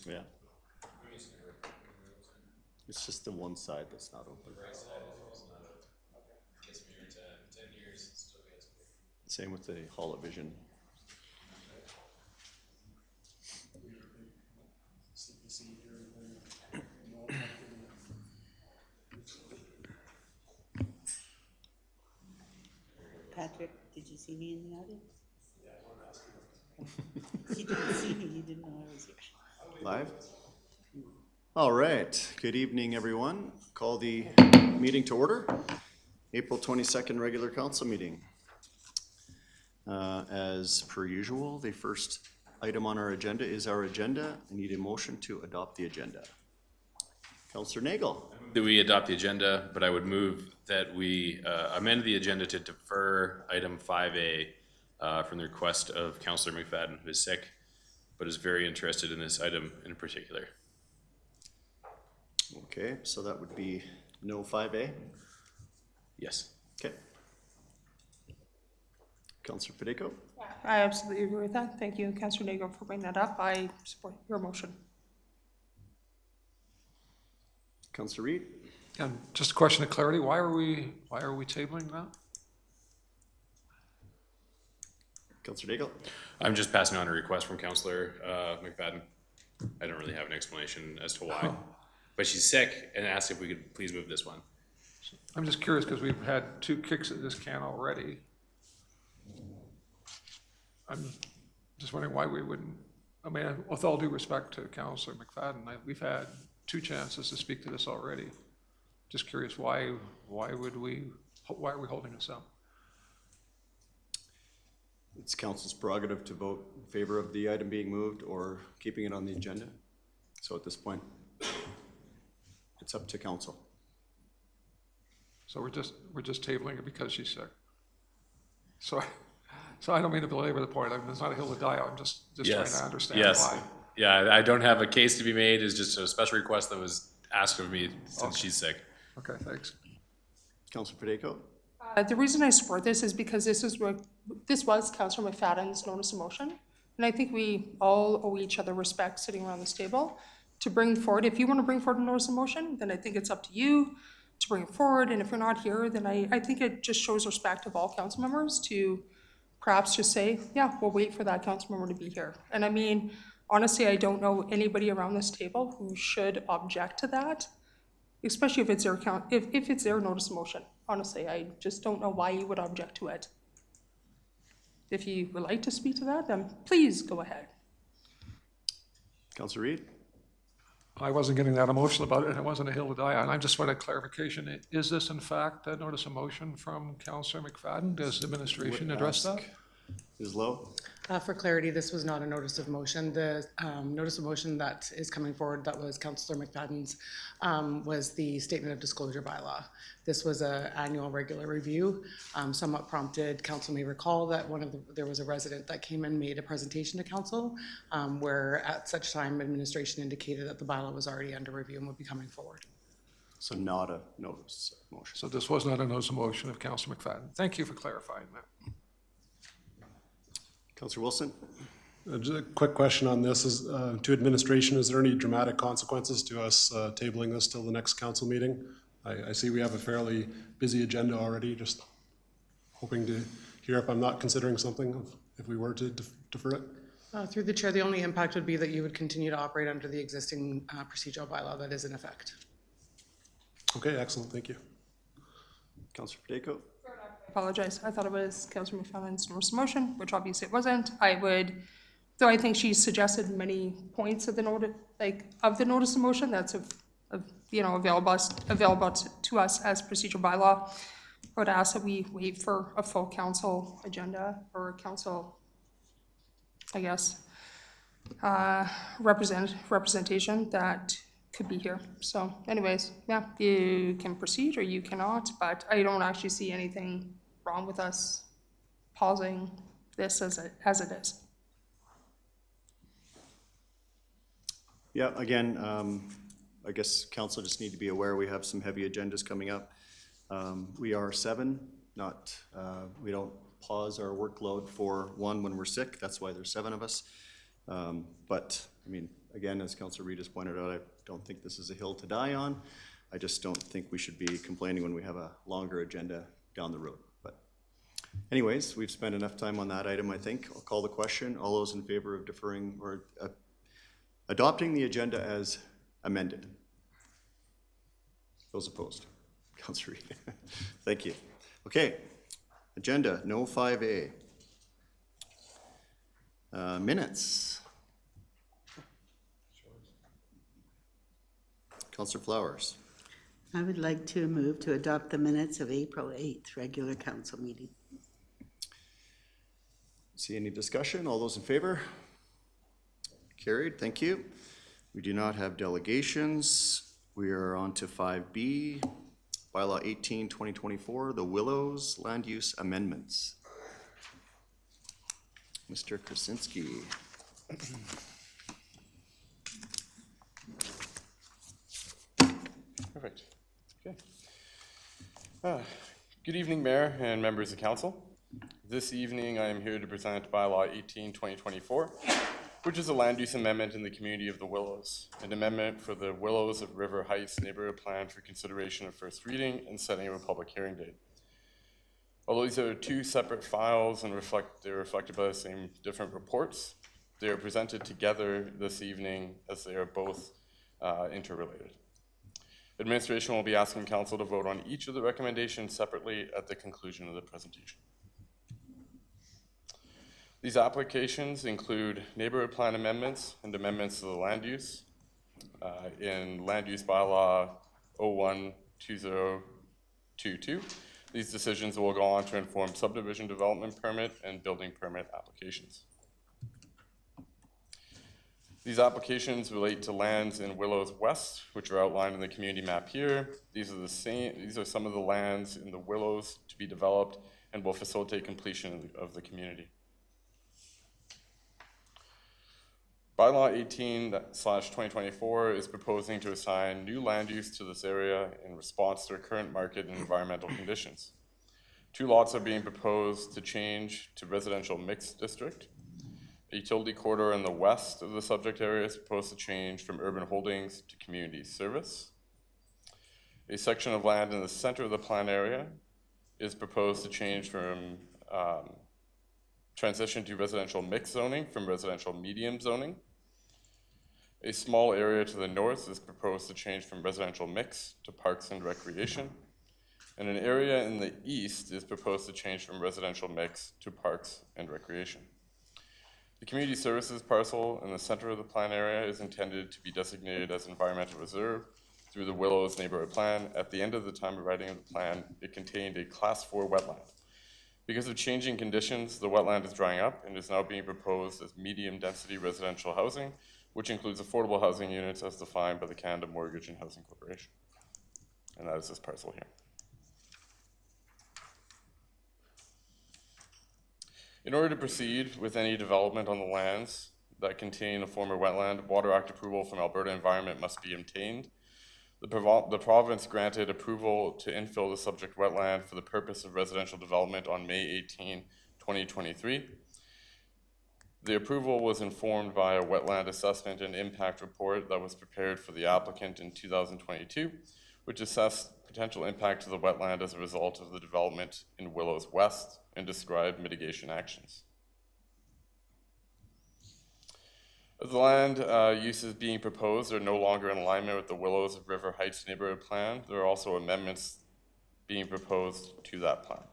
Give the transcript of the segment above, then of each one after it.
Yeah. It's just the one side that's not open. The right side is not open. Okay. Gets me here 10 years, it still gets me. Same with the Hall of Vision. Patrick, did you see me in the audience? Yeah, I want to ask you. He didn't see me, he didn't know I was here. Live? All right. Good evening, everyone. Call the meeting to order. April 22nd regular council meeting. As per usual, the first item on our agenda is our agenda. I need a motion to adopt the agenda. Councillor Nagel. That we adopt the agenda, but I would move that we amend the agenda to defer item 5A from the request of Councillor McFadden, who is sick, but is very interested in this item in particular. Okay, so that would be no 5A? Yes. Okay. Councillor Fideco? I absolutely agree with that. Thank you, Councillor Nagel, for bringing that up. I support your motion. Councillor Reid? And just a question of clarity, why are we tabling that? Councillor Nagel? I'm just passing on a request from Councillor McFadden. I don't really have an explanation as to why. But she's sick and asked if we could please move this one. I'm just curious because we've had 2 kicks at this can already. I'm just wondering why we wouldn't, I mean, with all due respect to Councillor McFadden, we've had 2 chances to speak to this already. Just curious why are we holding this up? It's council's prerogative to vote in favor of the item being moved or keeping it on the agenda. So at this point, it's up to council. So we're just tabling it because she's sick. So I don't mean to belabor the point. I mean, it's not a hill to die on. I'm just trying to understand why. Yeah, I don't have a case to be made. It's just a special request that was asked of me since she's sick. Okay, thanks. Councillor Fideco? The reason I support this is because this was Councillor McFadden's notice of motion. And I think we all owe each other respect sitting around this table to bring forward. If you want to bring forward a notice of motion, then I think it's up to you to bring it forward. And if you're not here, then I think it just shows respect of all council members to perhaps just say, yeah, we'll wait for that council member to be here. And I mean, honestly, I don't know anybody around this table who should object to that, especially if it's their if it's their notice of motion. Honestly, I just don't know why you would object to it. If you would like to speak to that, then please go ahead. Councillor Reid? I wasn't getting that emotional about it. It wasn't a hill to die on. I just want a clarification. Is this in fact a notice of motion from Councillor McFadden? Does administration address that? Ms. Lowe? For clarity, this was not a notice of motion. The notice of motion that is coming forward that was Councillor McFadden's was the statement of disclosure bylaw. This was an annual regular review. Somewhat prompted, council may recall that there was a resident that came and made a presentation to council where at such time administration indicated that the bylaw was already under review and would be coming forward. So not a notice of motion. So this was not a notice of motion of Councillor McFadden. Thank you for clarifying that. Councillor Wilson? Just a quick question on this is to administration. Is there any dramatic consequences to us tabling this till the next council meeting? I see we have a fairly busy agenda already. Just hoping to hear if I'm not considering something if we were to defer it. Through the chair, the only impact would be that you would continue to operate under the existing procedural bylaw that is in effect. Okay, excellent. Thank you. Councillor Fideco? Apologize. I thought it was Councillor McFadden's notice of motion, which obviously it wasn't. Though I think she suggested many points of the notice, notice of motion that's available to us as procedural bylaw. I would ask that we wait for a full council agenda or council, I guess, representation that could be here. So anyways, yeah, you can proceed or you cannot, but I don't actually see anything wrong with us pausing this as it is. Yeah, again, I guess council just need to be aware we have some heavy agendas coming up. We are 7, we don't pause our workload for one when we're sick. That's why there's 7 of us. But I mean, again, as Councillor Reed has pointed out, I don't think this is a hill to die on. I just don't think we should be complaining when we have a longer agenda down the road. But anyways, we've spent enough time on that item, I think. I'll call the question. All those in favor of deferring or adopting the agenda as amended? Those opposed? Councillor Reed. Thank you. Okay, agenda, no 5A. Minutes. Councillor Flowers. I would like to move to adopt the minutes of April 8th, regular council meeting. See any discussion? All those in favor? Carried, thank you. We do not have delegations. We are on to 5B, Bylaw 18, 2024, the Willows Land Use Amendments. Mr. Krasinski. Perfect. Okay. Good evening, Mayor and members of Council. This evening, I am here to present Bylaw 18, 2024, which is a land use amendment in the community of the Willows, an amendment for the Willows of River Heights Neighbourhood Plan for consideration of first reading and setting of a public hearing date. Although these are two separate files and they're reflected by the same different reports, they are presented together this evening as they are both interrelated. Administration will be asking Council to vote on each of the recommendations separately at the conclusion of the presentation. These applications include neighborhood plan amendments and amendments to the land use in Land Use Bylaw 012022. These decisions will go on to inform subdivision development permit and building permit applications. These applications relate to lands in Willows West, which are outlined in the community map here. These are some of the lands in the Willows to be developed and will facilitate completion of the community. Bylaw 18/2024 is proposing to assign new land use to this area in response to current market and environmental conditions. 2 lots are being proposed to change to residential mixed district. A utility corridor in the west of the subject area is proposed to change from urban holdings to community service. A section of land in the center of the plan area is proposed to change from transition to residential mixed zoning from residential medium zoning. A small area to the north is proposed to change from residential mix to parks and recreation. And an area in the east is proposed to change from residential mix to parks and recreation. The community services parcel in the center of the plan area is intended to be designated as environmental reserve through the Willows neighborhood plan. At the end of the time of writing of the plan, it contained a class 4 wetland. Because of changing conditions, the wetland is drying up and is now being proposed as medium density residential housing, which includes affordable housing units as defined by the Canada Mortgage and Housing Corporation. And that is this parcel here. In order to proceed with any development on the lands that contain a former wetland, Water Act approval from Alberta Environment must be obtained. The province granted approval to infill the subject wetland for the purpose of residential development on May 18, 2023. The approval was informed by a wetland assessment and impact report that was prepared for the applicant in 2022, which assessed potential impact to the wetland as a result of the development in Willows West and described mitigation actions. As the land uses being proposed are no longer in alignment with the Willows of River Heights neighborhood plan, there are also amendments being proposed to that plan.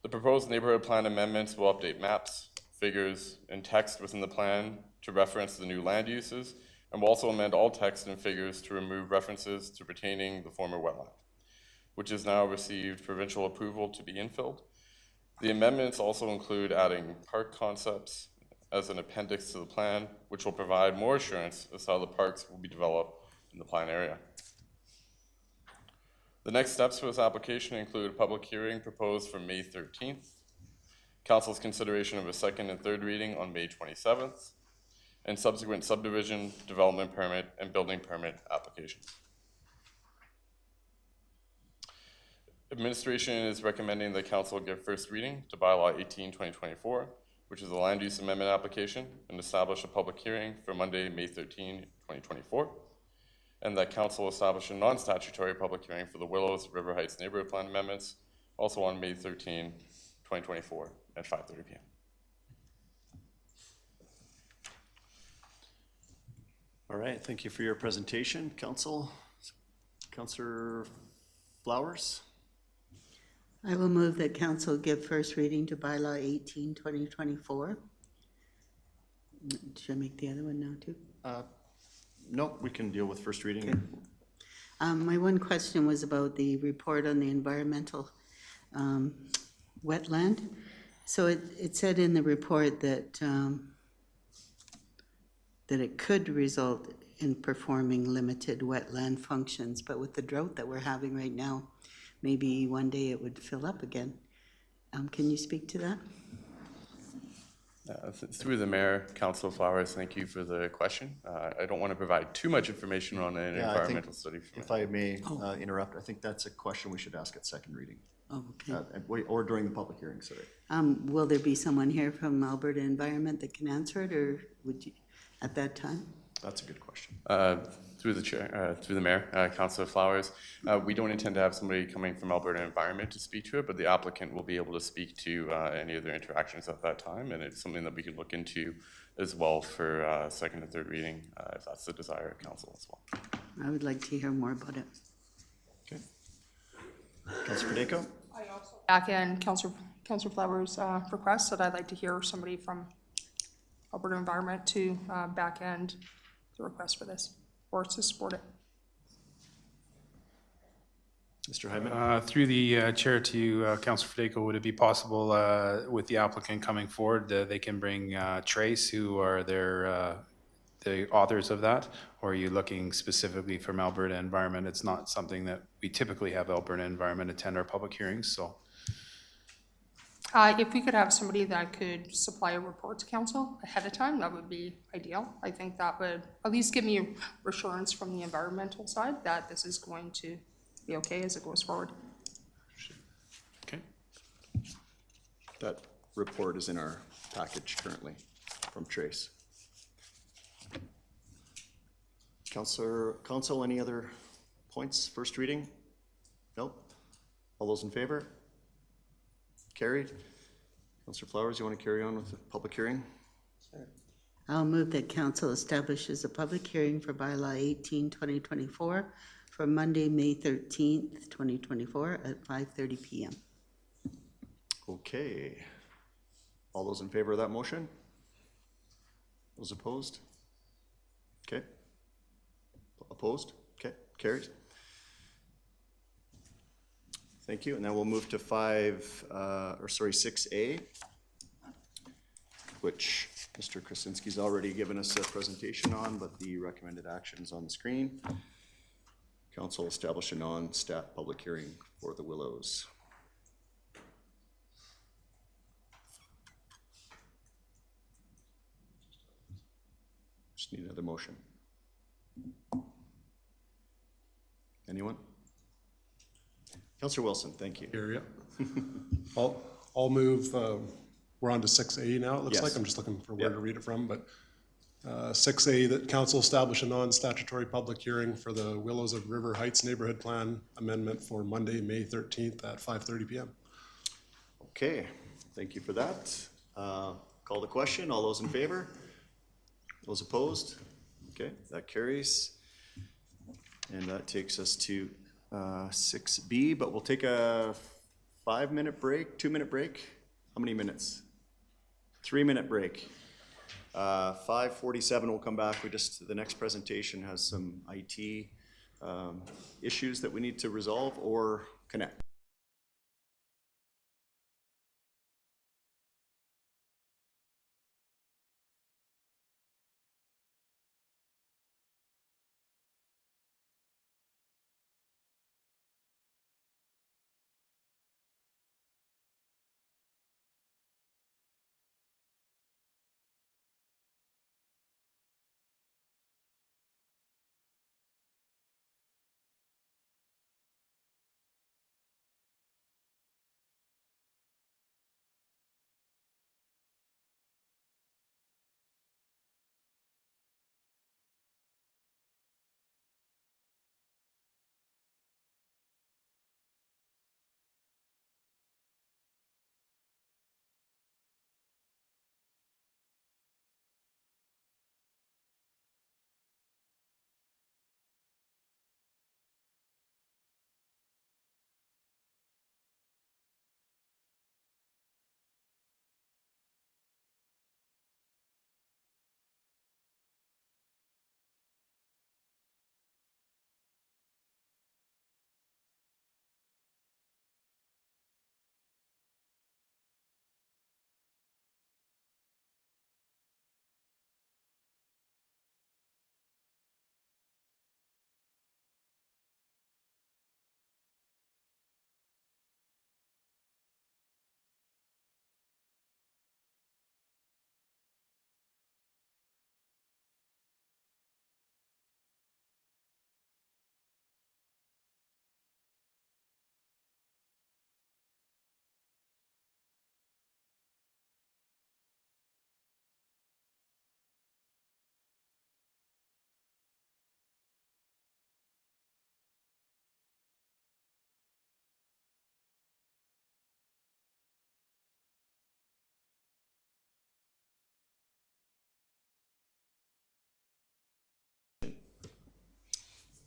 The proposed neighborhood plan amendments will update maps, figures, and text within the plan to reference the new land uses, and will also amend all text and figures to remove references to retaining the former wetland, which has now received provincial approval to be infilled. The amendments also include adding park concepts as an appendix to the plan, which will provide more assurance as to how the parks will be developed in the plan area. The next steps for this application include a public hearing proposed for May 13th, Council's consideration of a second and third reading on May 27th, and subsequent subdivision, development permit, and building permit applications. Administration is recommending that Council give first reading to Bylaw 18/2024, which is a land use amendment application, and establish a public hearing for Monday, May 13, 2024. And that council establish a non-statutory public hearing for the Willows River Heights Neighborhood Plan amendments, also on May 13, 2024 at 5:30 p.m. All right, thank you for your presentation, Councillor Flowers. I will move that council give first reading to Bylaw 18, 2024. Should I make the other one now too? No, we can deal with first reading. Okay. My one question was about the report on the environmental wetland. So it said in the report that that it could result in performing limited wetland functions, but with the drought that we're having right now, maybe one day it would fill up again. Can you speak to that? Through the mayor, Councillor Flowers, thank you for the question. I don't want to provide too much information on an Yeah, environmental study. If I may interrupt, I think that's a question we should ask at second reading. Oh, okay. Or during the public hearing, sorry. Will there be someone here from Alberta Environment that can answer it, or would you, at that time? That's a good question. Through the chair, through the mayor, Councillor Flowers, we don't intend to have somebody coming from Alberta Environment to speak to it, but the applicant will be able to speak to any of their interactions at that time, and it's something that we could look into as well for second and third reading, if that's the desire of council as well. I would like to hear more about it. Okay. Councillor Federico? I also back in Councillor Flowers' request that I'd like to hear somebody from Alberta Environment to back end the request for this, or to support it. Mr. Hyman? Through the chair to Councillor Federico, would it be possible with the applicant coming forward, they can bring Trace, who are the authors of that, or are you looking specifically from Alberta Environment? It's not something that we typically have Alberta Environment attend our public hearings, so. If we could have somebody that could supply a report to council ahead of time, that would be ideal. I think that would at least give me reassurance from the environmental side that this is going to be okay as it goes forward. Okay. That report is in our package currently from Trace. Council, any other points? First reading? Nope. All those in favor? Carried. Councillor Flowers, you want to carry on with the public hearing? I'll move that council establishes a public hearing for Bylaw 18, 2024 for Monday, May 13th, 2024 at 5:30 p.m. Okay. All those in favor of that motion? Those opposed? Okay. Opposed? Okay, carries. Thank you, and then we'll move to 6A, which Mr. Krasinski's already given us a presentation on, but the recommended action is on the screen. Council establish a non-stat public hearing for the Willows. Just need another motion. Anyone? Councillor Wilson, thank you. Here, yeah. I'll move, we're on to 6A now, it looks Yes. like. I'm just looking for where Yep. to read it from, but 6A, that council establish a non-statutory public hearing for the Willows of River Heights Neighborhood Plan Amendment for Monday, May 13th at 5:30 p.m. Okay, thank you for that. Call the question. All those in favor? Those opposed? Okay, that carries. And that takes us to 6B, but we'll take a 5-minute break, 2-minute break. How many minutes? 3-minute break. 5:47 we'll come back. The next presentation has some IT issues that we need to resolve or connect.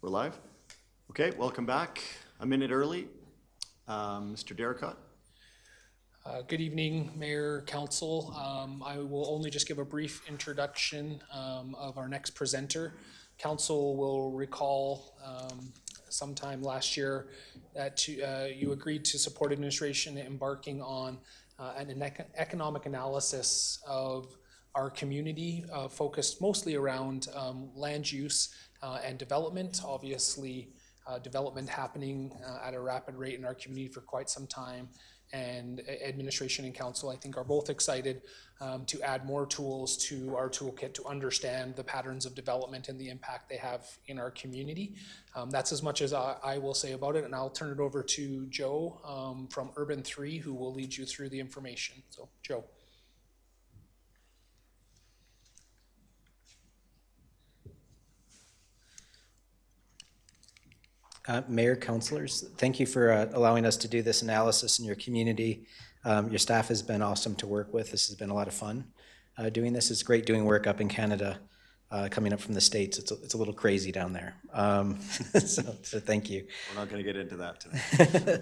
We're live? Okay, welcome back. A minute early. Mr. Derricott. Good evening, Mayor, Council. I will only just give a brief introduction of our next presenter. Council will recall sometime last year that you agreed to support administration embarking on an economic analysis of our community, focused mostly around land use and development. Obviously, development happening at a rapid rate in our community for quite some time. And administration and council, I think, are both excited to add more tools to our toolkit to understand the patterns of development and the impact they have in our community. That's as much as I will say about it, and I'll turn it over to Joe from Urban 3, who will lead you through the information. So, Joe. Mayor, councilors, thank you for allowing us to do this analysis in your community. Your staff has been awesome to work with. This has been a lot of fun doing this. It's great doing work up in Canada, coming up from the States. It's a little crazy down there. So thank you. We're not going to get into that today.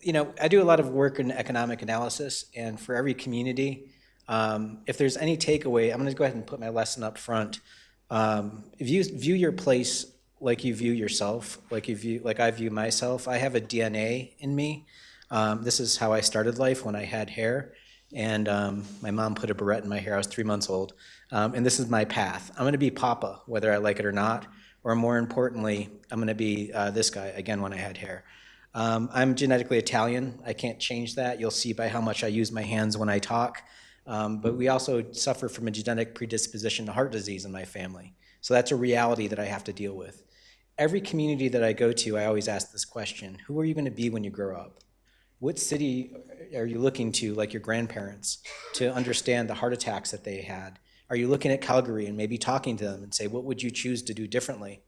You know, I do a lot of work in economic analysis, and for every community, if there's any takeaway, I'm going to go ahead and put my lesson up front. If you view your place like you view yourself, like I view myself. I have a DNA in me. This is how I started life when I had hair, and my mom put a barrette in my hair. I was 3 months old, and this is my path. I'm going to be Papa, whether I like it or not, or more importantly, I'm going to be this guy again when I had hair. I'm genetically Italian. I can't change that. You'll see by how much I use my hands when I talk. But we also suffer from a genetic predisposition to heart disease in my family. So that's a reality that I have to deal with. Every community that I go to, I always ask this question: who are you going to be when you grow up? What city are you looking to, like your grandparents, to understand the heart attacks that they had? Are you looking at Calgary and maybe talking to them and say, what would you choose to do differently?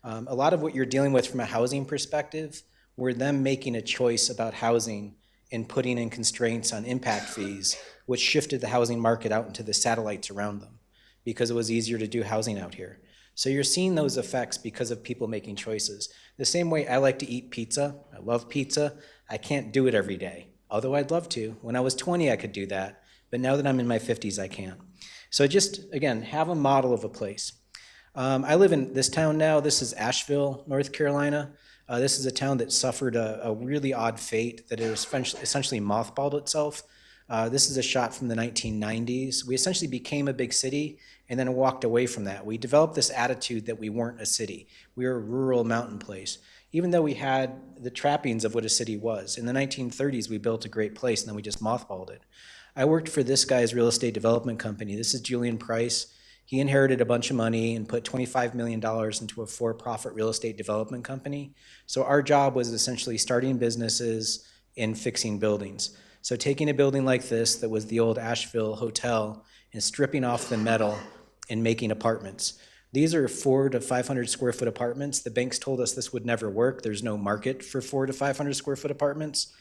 A lot of what you're dealing with from a housing perspective were them making a choice about housing and putting in constraints on impact fees, which shifted the housing market out into the satellites around them because it was easier to do housing out here. So you're seeing those effects because of people making choices. The same way I like to eat pizza. I love pizza. I can't do it every day, although I'd love to. When I was 20, I could do that. But now that I'm in my 50s, I can't. So just, again, have a model of a place. I live in this town now. This is Asheville, North Carolina. This is a town that suffered a really odd fate, that it essentially mothballed itself. This is a shot from the 1990s. We essentially became a big city and then walked away from that. We developed this attitude that we weren't a city. We were a rural mountain place, even though we had the trappings of what a city was. In the 1930s, we built a great place, and then we just mothballed it. I worked for this guy's real estate development company. This is Julian Price. He inherited a bunch of money and put $25 million into a for-profit real estate development company. So our job was essentially starting businesses and fixing buildings. So taking a building like this that was the old Asheville Hotel and stripping off the metal and making apartments. These are 400 to 500 square foot apartments. The banks told us this would never work. There's no market for 400 to 500 square foot apartments.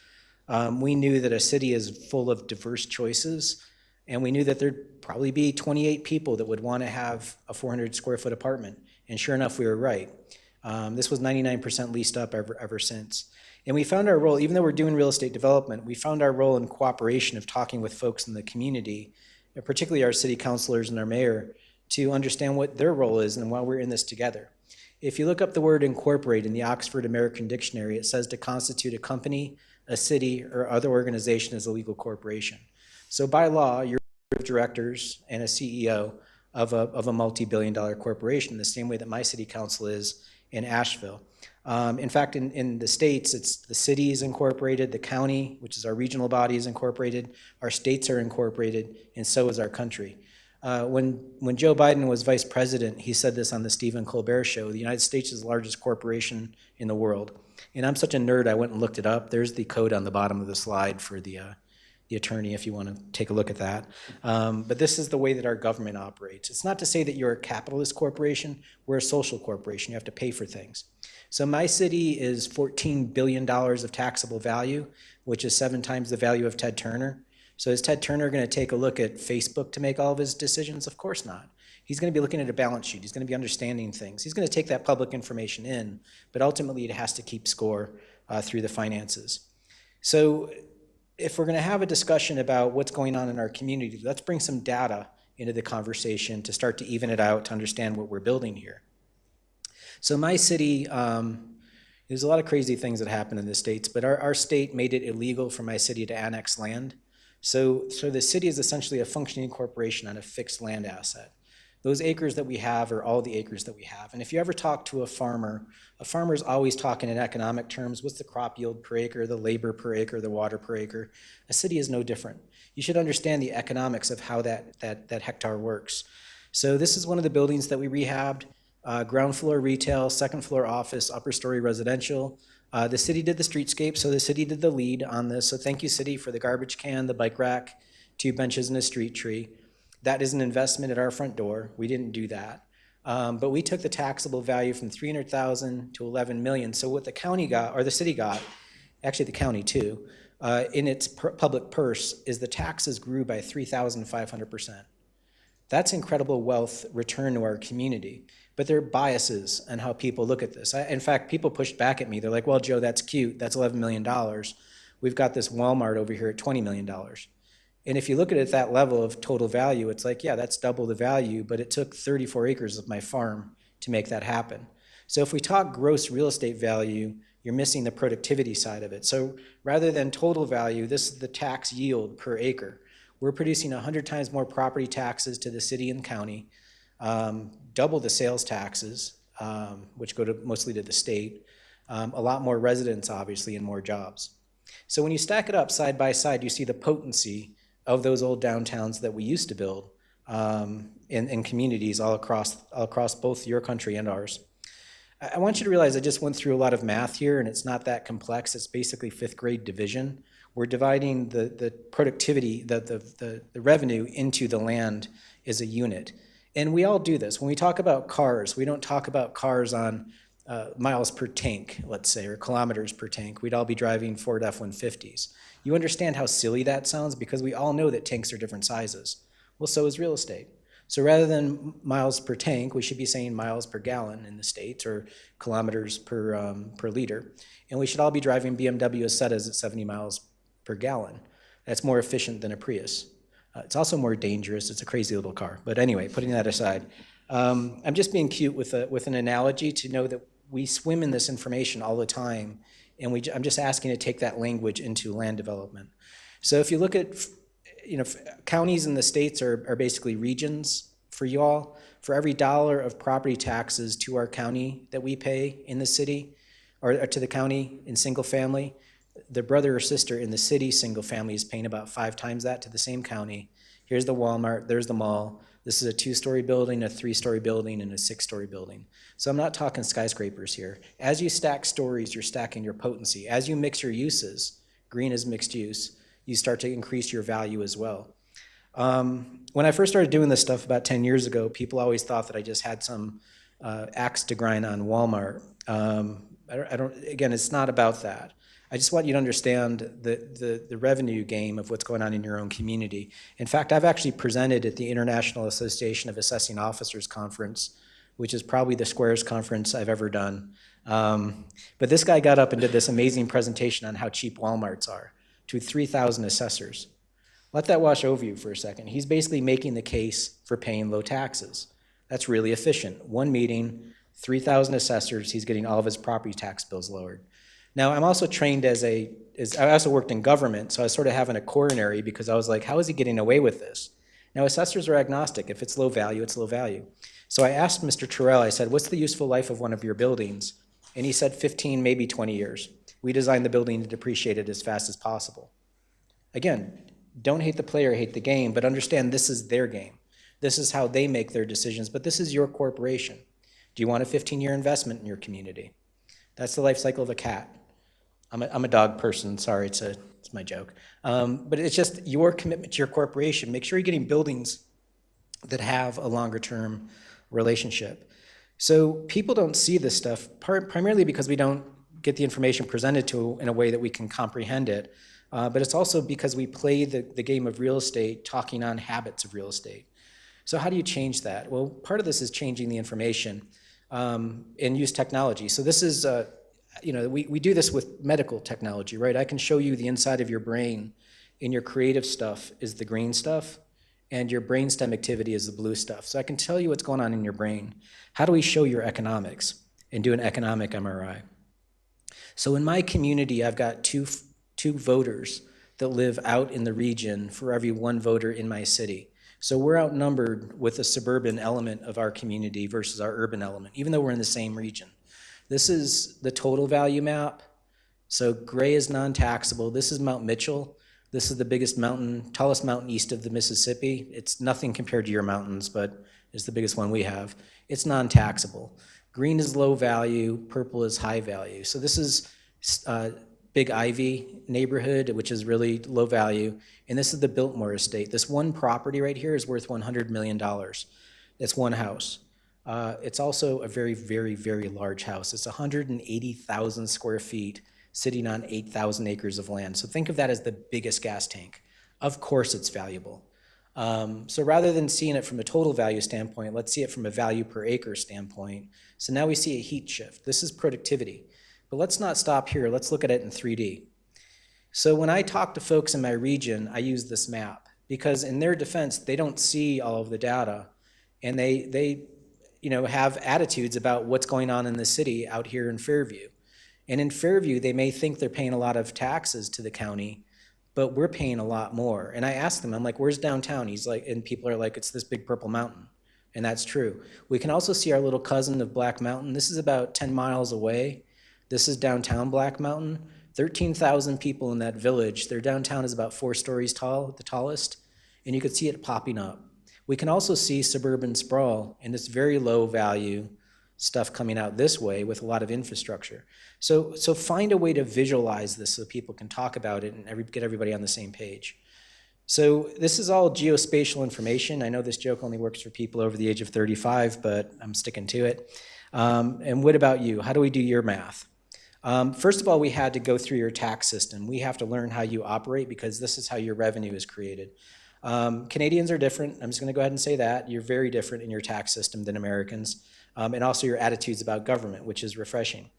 We knew that a city is full of diverse choices, and we knew that there'd probably be 28 people that would want to have a 400 square foot apartment. And sure enough, we were right. This was 99% leased up ever since. And we found our role, even though we're doing real estate development, we found our role in cooperation of talking with folks in the community, and particularly our city councilors and our mayor, to understand what their role is and why we're in this together. If you look up the word incorporate in the Oxford American Dictionary, it says to constitute a company, a city, or other organization as a legal corporation. So by law, you're a board of directors and a CEO of a multi-billion-dollar corporation, the same way that my city council is in Asheville. In fact, in the states, it's the city is incorporated, the county, which is our regional body, is incorporated, our states are incorporated, and so is our country. When Joe Biden was vice president, he said this on the Stephen Colbert Show: the United States is the largest corporation in the world. And I'm such a nerd, I went and looked it up. There's the code on the bottom of the slide for the attorney if you want to take a look at that. But this is the way that our government operates. It's not to say that you're a capitalist corporation. We're a social corporation. You have to pay for things. So my city is $14 billion of taxable value, which is 7 times the value of Ted Turner. So is Ted Turner going to take a look at Facebook to make all of his decisions? Of course not. He's going to be looking at a balance sheet. He's going to be understanding things. He's going to take that public information in, but ultimately it has to keep score through the finances. So if we're going to have a discussion about what's going on in our community, let's bring some data into the conversation to start to even it out, to understand what we're building here. So my city, there's a lot of crazy things that happen in the states, but our state made it illegal for my city to annex land. So the city is essentially a functioning corporation on a fixed land asset. Those acres that we have are all the acres that we have. And if you ever talk to a farmer's always talking in economic terms. What's the crop yield per acre, the labor per acre, the water per acre? A city is no different. You should understand the economics of how that hectare works. So this is one of the buildings that we rehabbed. Ground floor retail, second floor office, upper story residential. The city did the streetscape, so the city did the lead on this. So thank you, city, for the garbage can, the bike rack, 2 benches and a street tree. That is an investment at our front door. We didn't do that. But we took the taxable value from $300,000 to $11 million. So what the county got, or the city got, actually the county too, in its public purse, is the taxes grew by 3,500%. That's incredible wealth return to our community. But there are biases on how people look at this. In fact, people pushed back at me. They're like, well, Joe, that's cute. That's $11 million. We've got this Walmart over here at $20 million. And if you look at it at that level of total value, it's like, yeah, that's double the value, but it took 34 acres of my farm to make that happen. So if we talk gross real estate value, you're missing the productivity side of it. So rather than total value, this is the tax yield per acre. We're producing 100 times more property taxes to the city and county, double the sales taxes, which go mostly to the state, a lot more residents, obviously, and more jobs. So when you stack it up side by side, you see the potency of those old downtowns that we used to build in communities all across both your country and ours. I want you to realize I just went through a lot of math here, and it's not that complex. It's basically 5th grade division. We're dividing the productivity, the revenue into the land as a unit. And we all do this. When we talk about cars, we don't talk about cars on miles per tank, let's say, or kilometers per tank. We'd all be driving Ford F-150s. You understand how silly that sounds because we all know that tanks are different sizes. Well, so is real estate. So rather than miles per tank, we should be saying miles per gallon in the States or kilometers per liter. And we should all be driving BMW Asettas at 70 miles per gallon. That's more efficient than a Prius. It's also more dangerous. It's a crazy little car. But anyway, putting that aside, I'm just being cute with an analogy to know that we swim in this information all the time, and I'm just asking to take that language into land development. So if you look at, counties in the states are basically regions for you all. For every $1 of property taxes to our county that we pay in the city, or to the county in single family, the brother or sister in the city single family is paying about 5 times that to the same county. Here's the Walmart, there's the mall. This is a 2-story building, a 3-story building, and a 6-story building. So I'm not talking skyscrapers here. As you stack stories, you're stacking your potency. As you mix your uses, green is mixed use, you start to increase your value as well. When I first started doing this stuff about 10 years ago, people always thought that I just had some axe to grind on Walmart. Again, it's not about that. I just want you to understand the revenue game of what's going on in your own community. In fact, I've actually presented at the International Association of Assessing Officers Conference, which is probably the squarest conference I've ever done. But this guy got up and did this amazing presentation on how cheap Walmarts are to 3,000 assessors. Let that wash over you for a second. He's basically making the case for paying low taxes. That's really efficient. One meeting, 3,000 assessors, he's getting all of his property tax bills lowered. Now, I'm also trained I also worked in government, so I was sort of having a coronary because I was like, how is he getting away with this? Now, assessors are agnostic. If it's low value, it's low value. So I asked Mr. Terrell, I said, what's the useful life of one of your buildings? And he said 15, maybe 20 years. We designed the building to depreciate it as fast as possible. Again, don't hate the player, hate the game, but understand this is their game. This is how they make their decisions, but this is your corporation. Do you want a 15-year investment in your community? That's the life cycle of a cat. I'm a dog person, sorry, it's my joke. But it's just your commitment to your corporation. Make sure you're getting buildings that have a longer term relationship. So people don't see this stuff, primarily because we don't get the information presented to in a way that we can comprehend it. but it's also because we play the game of real estate, talking on habits of real estate. So how do you change that? Well, part of this is changing the information and use technology. So this is, we do this with medical technology, right? I can show you the inside of your brain, and your creative stuff is the green stuff, and your brainstem activity is the blue stuff. So I can tell you what's going on in your brain. How do we show your economics and do an economic MRI? So in my community, I've got two voters that live out in the region for every one voter in my city. So we're outnumbered with the suburban element of our community versus our urban element, even though we're in the same region. This is the total value map. So gray is non-taxable. This is Mount Mitchell. This is the biggest mountain, tallest mountain east of the Mississippi. It's nothing compared to your mountains, but it's the biggest one we have. It's non-taxable. Green is low value, purple is high value. So this is Big Ivy neighborhood, which is really low value. And this is the Biltmore estate. This one property right here is worth $100 million. It's one house. It's also a very, very, very large house. It's 180,000 square feet sitting on 8,000 acres of land. So think of that as the biggest gas tank. Of course it's valuable. So rather than seeing it from a total value standpoint, let's see it from a value per acre standpoint. So now we see a heat shift. This is productivity. But let's not stop here. Let's look at it in 3D. So when I talk to folks in my region, I use this map because in their defense, they don't see all of the data, and they have attitudes about what's going on in the city out here in Fairview. And in Fairview, they may think they're paying a lot of taxes to the county, but we're paying a lot more. And I asked them, I'm like, where's downtown? He's like, and people are like, it's this big purple mountain. And that's true. We can also see our little cousin of Black Mountain. This is about 10 miles away. This is downtown Black Mountain. 13,000 people in that village. Their downtown is about 4 stories tall, the tallest, and you could see it popping up. We can also see suburban sprawl, and it's very low value stuff coming out this way with a lot of infrastructure. So find a way to visualize this so people can talk about it and get everybody on the same page. So this is all geospatial information. I know this joke only works for people over the age of 35, but I'm sticking to it. And what about you? How do we do your math? First of all, we had to go through your tax system. We have to learn how you operate because this is how your revenue is created. Canadians are different. I'm just going to go ahead and say that. You're very different in your tax system than Americans, and also your attitudes about government, which is refreshing.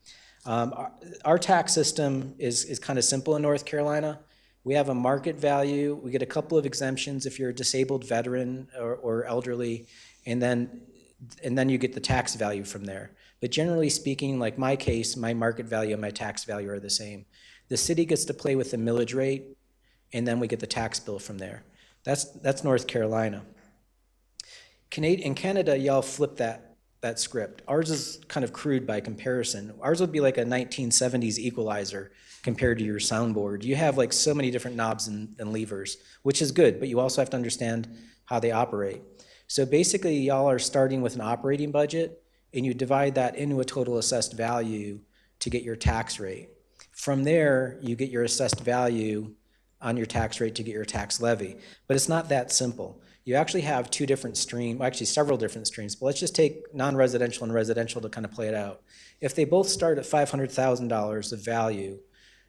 Our tax system is kind of simple in North Carolina. We have a market value. We get a couple of exemptions if you're a disabled veteran or elderly, and then you get the tax value from there. But generally speaking, like my case, my market value and my tax value are the same. The city gets to play with the millage rate, and then we get the tax bill from there. That's North Carolina. In Canada, y'all flip that script. Ours is kind of crude by comparison. Ours would be like a 1970s equalizer compared to your soundboard. You have like so many different knobs and levers, which is good, but you also have to understand how they operate. So basically, y'all are starting with an operating budget, and you divide that into a total assessed value to get your tax rate. From there, you get your assessed value on your tax rate to get your tax levy. But it's not that simple. You actually have two different streams, well, actually several different streams, but let's just take non-residential and residential to kind of play it out. If they both start at $500,000 of value,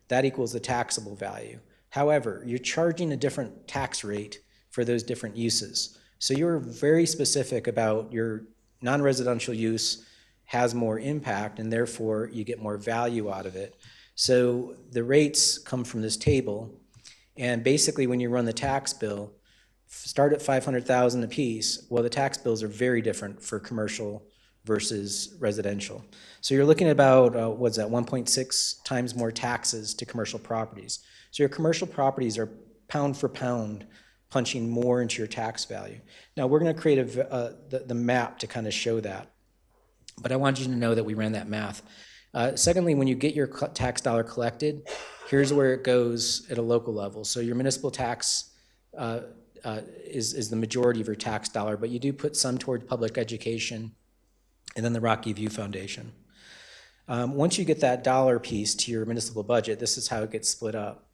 that equals the taxable value. However, you're charging a different tax rate for those different uses. So you're very specific about your non-residential use has more impact, and therefore you get more value out of it. So the rates come from this table, and basically when you run the tax bill, start at $500,000 a piece. Well, the tax bills are very different for commercial versus residential. So you're looking at about, 1.6 times more taxes to commercial properties. So your commercial properties are pound for pound punching more into your tax value. Now we're going to create the map to kind of show that, but I want you to know that we ran that math. Secondly, when you get your tax dollar collected, here's where it goes at a local level. So your municipal tax is the majority of your tax dollar, but you do put some toward public education and then the Rocky View Foundation. Once you get that dollar piece to your municipal budget, this is how it gets split up.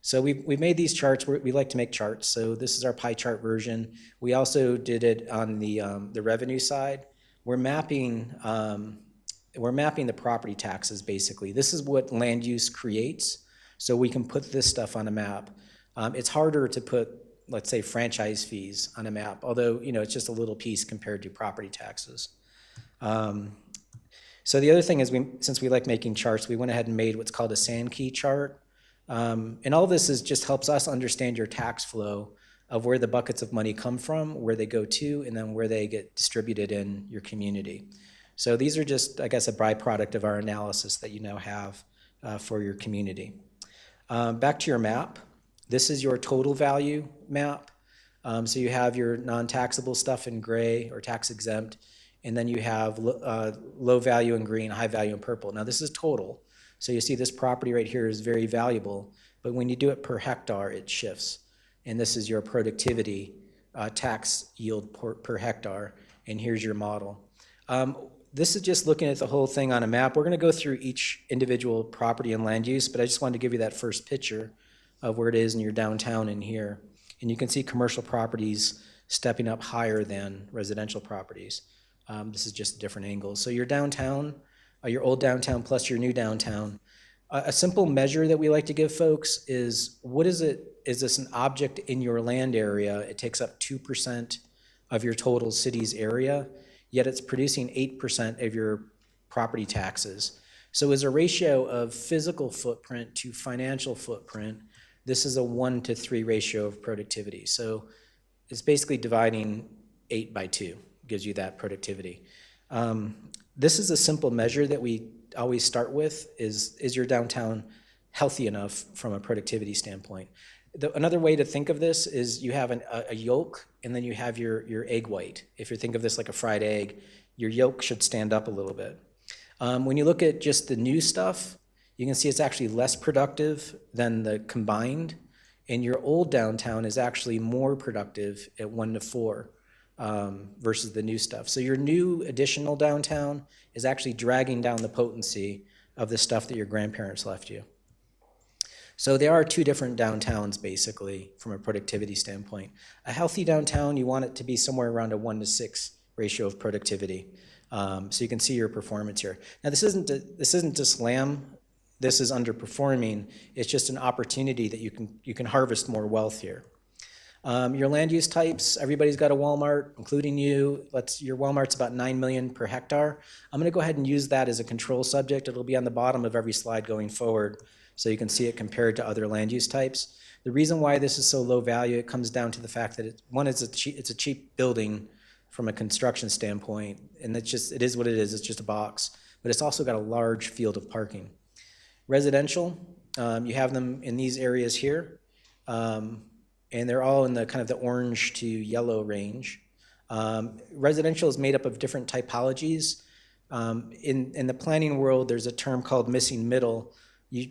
So we've made these charts. We like to make charts. So this is our pie chart version. We also did it on the revenue side. We're mapping the property taxes basically. This is what land use creates. So we can put this stuff on a map. It's harder to put, let's say, franchise fees on a map, although, it's just a little piece compared to property taxes. So the other thing is, since we like making charts, we went ahead and made what's called a sand key chart. And all this just helps us understand your tax flow of where the buckets of money come from, where they go to, and then where they get distributed in your community. So these are just, I guess, a byproduct of our analysis that you now have for your community. Back to your map. This is your total value map. So you have your non-taxable stuff in gray or tax exempt, and then you have low value in green, high value in purple. Now this is total. So you see this property right here is very valuable, but when you do it per hectare, it shifts. And this is your productivity tax yield per hectare, and here's your model. This is just looking at the whole thing on a map. We're going to go through each individual property and land use, but I just wanted to give you that first picture of where it is in your downtown in here. And you can see commercial properties stepping up higher than residential properties. This is just a different angle. So your downtown, your old downtown plus your new downtown. A simple measure that we like to give folks is, what is it? Is this an object in your land area? It takes up 2% of your total city's area, yet it's producing 8% of your property taxes. So as a ratio of physical footprint to financial footprint, this is a 1-to-3 ratio of productivity. So it's basically dividing 8 by 2, gives you that productivity. This is a simple measure that we always start with, is your downtown healthy enough from a productivity standpoint? Another way to think of this is you have a yolk, and then you have your egg white. If you think of this like a fried egg, your yolk should stand up a little bit. When you look at just the new stuff, you can see it's actually less productive than the combined, and your old downtown is actually more productive at 1-to-4 versus the new stuff. So your new additional downtown is actually dragging down the potency of the stuff that your grandparents left you. So there are two different downtowns, basically, from a productivity standpoint. A healthy downtown, you want it to be somewhere around a 1-to-6 ratio of productivity. So you can see your performance here. Now, this isn't to slam. This is underperforming. It's just an opportunity that you can harvest more wealth here. Your land use types, everybody's got a Walmart, including you. Your Walmart's about 9 million per hectare. I'm going to go ahead and use that as a control subject. It'll be on the bottom of every slide going forward, so you can see it compared to other land use types. The reason why this is so low value, it comes down to the fact that it's a cheap building from a construction standpoint, and it is what it is. It's just a box, but it's also got a large field of parking. Residential, you have them in these areas here, and they're all in the kind of the orange to yellow range. Residential is made up of different typologies. In the planning world, there's a term called missing middle.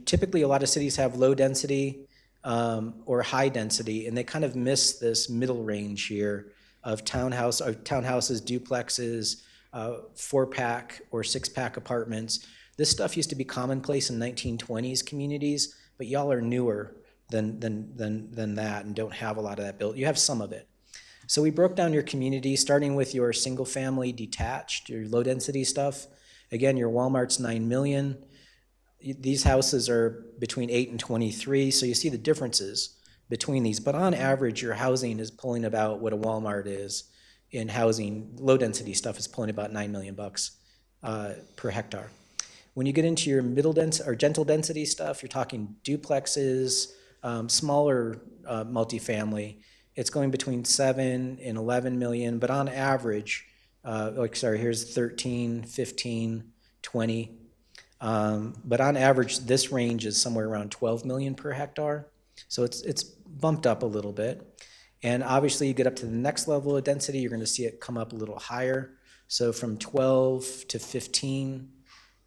Typically, a lot of cities have low density or high density, and they kind of miss this middle range here of townhouses, duplexes, 4-pack or 6-pack apartments. This stuff used to be commonplace in 1920s communities, but y'all are newer than that and don't have a lot of that built. You have some of it. So we broke down your community, starting with your single-family detached, your low-density stuff. Again, your Walmart's 9 million. These houses are between 8 and 23, so you see the differences between these. But on average, your housing is pulling about what a Walmart is in housing. Low-density stuff is pulling about $9 million per hectare. When you get into your middle density or gentle density stuff, you're talking duplexes, smaller multifamily. It's going between 7 and 11 million, but on average, here's 13, 15, 20. But on average, this range is somewhere around 12 million per hectare. So it's bumped up a little bit. And obviously, you get up to the next level of density, you're going to see it come up a little higher. So from 12 to 15,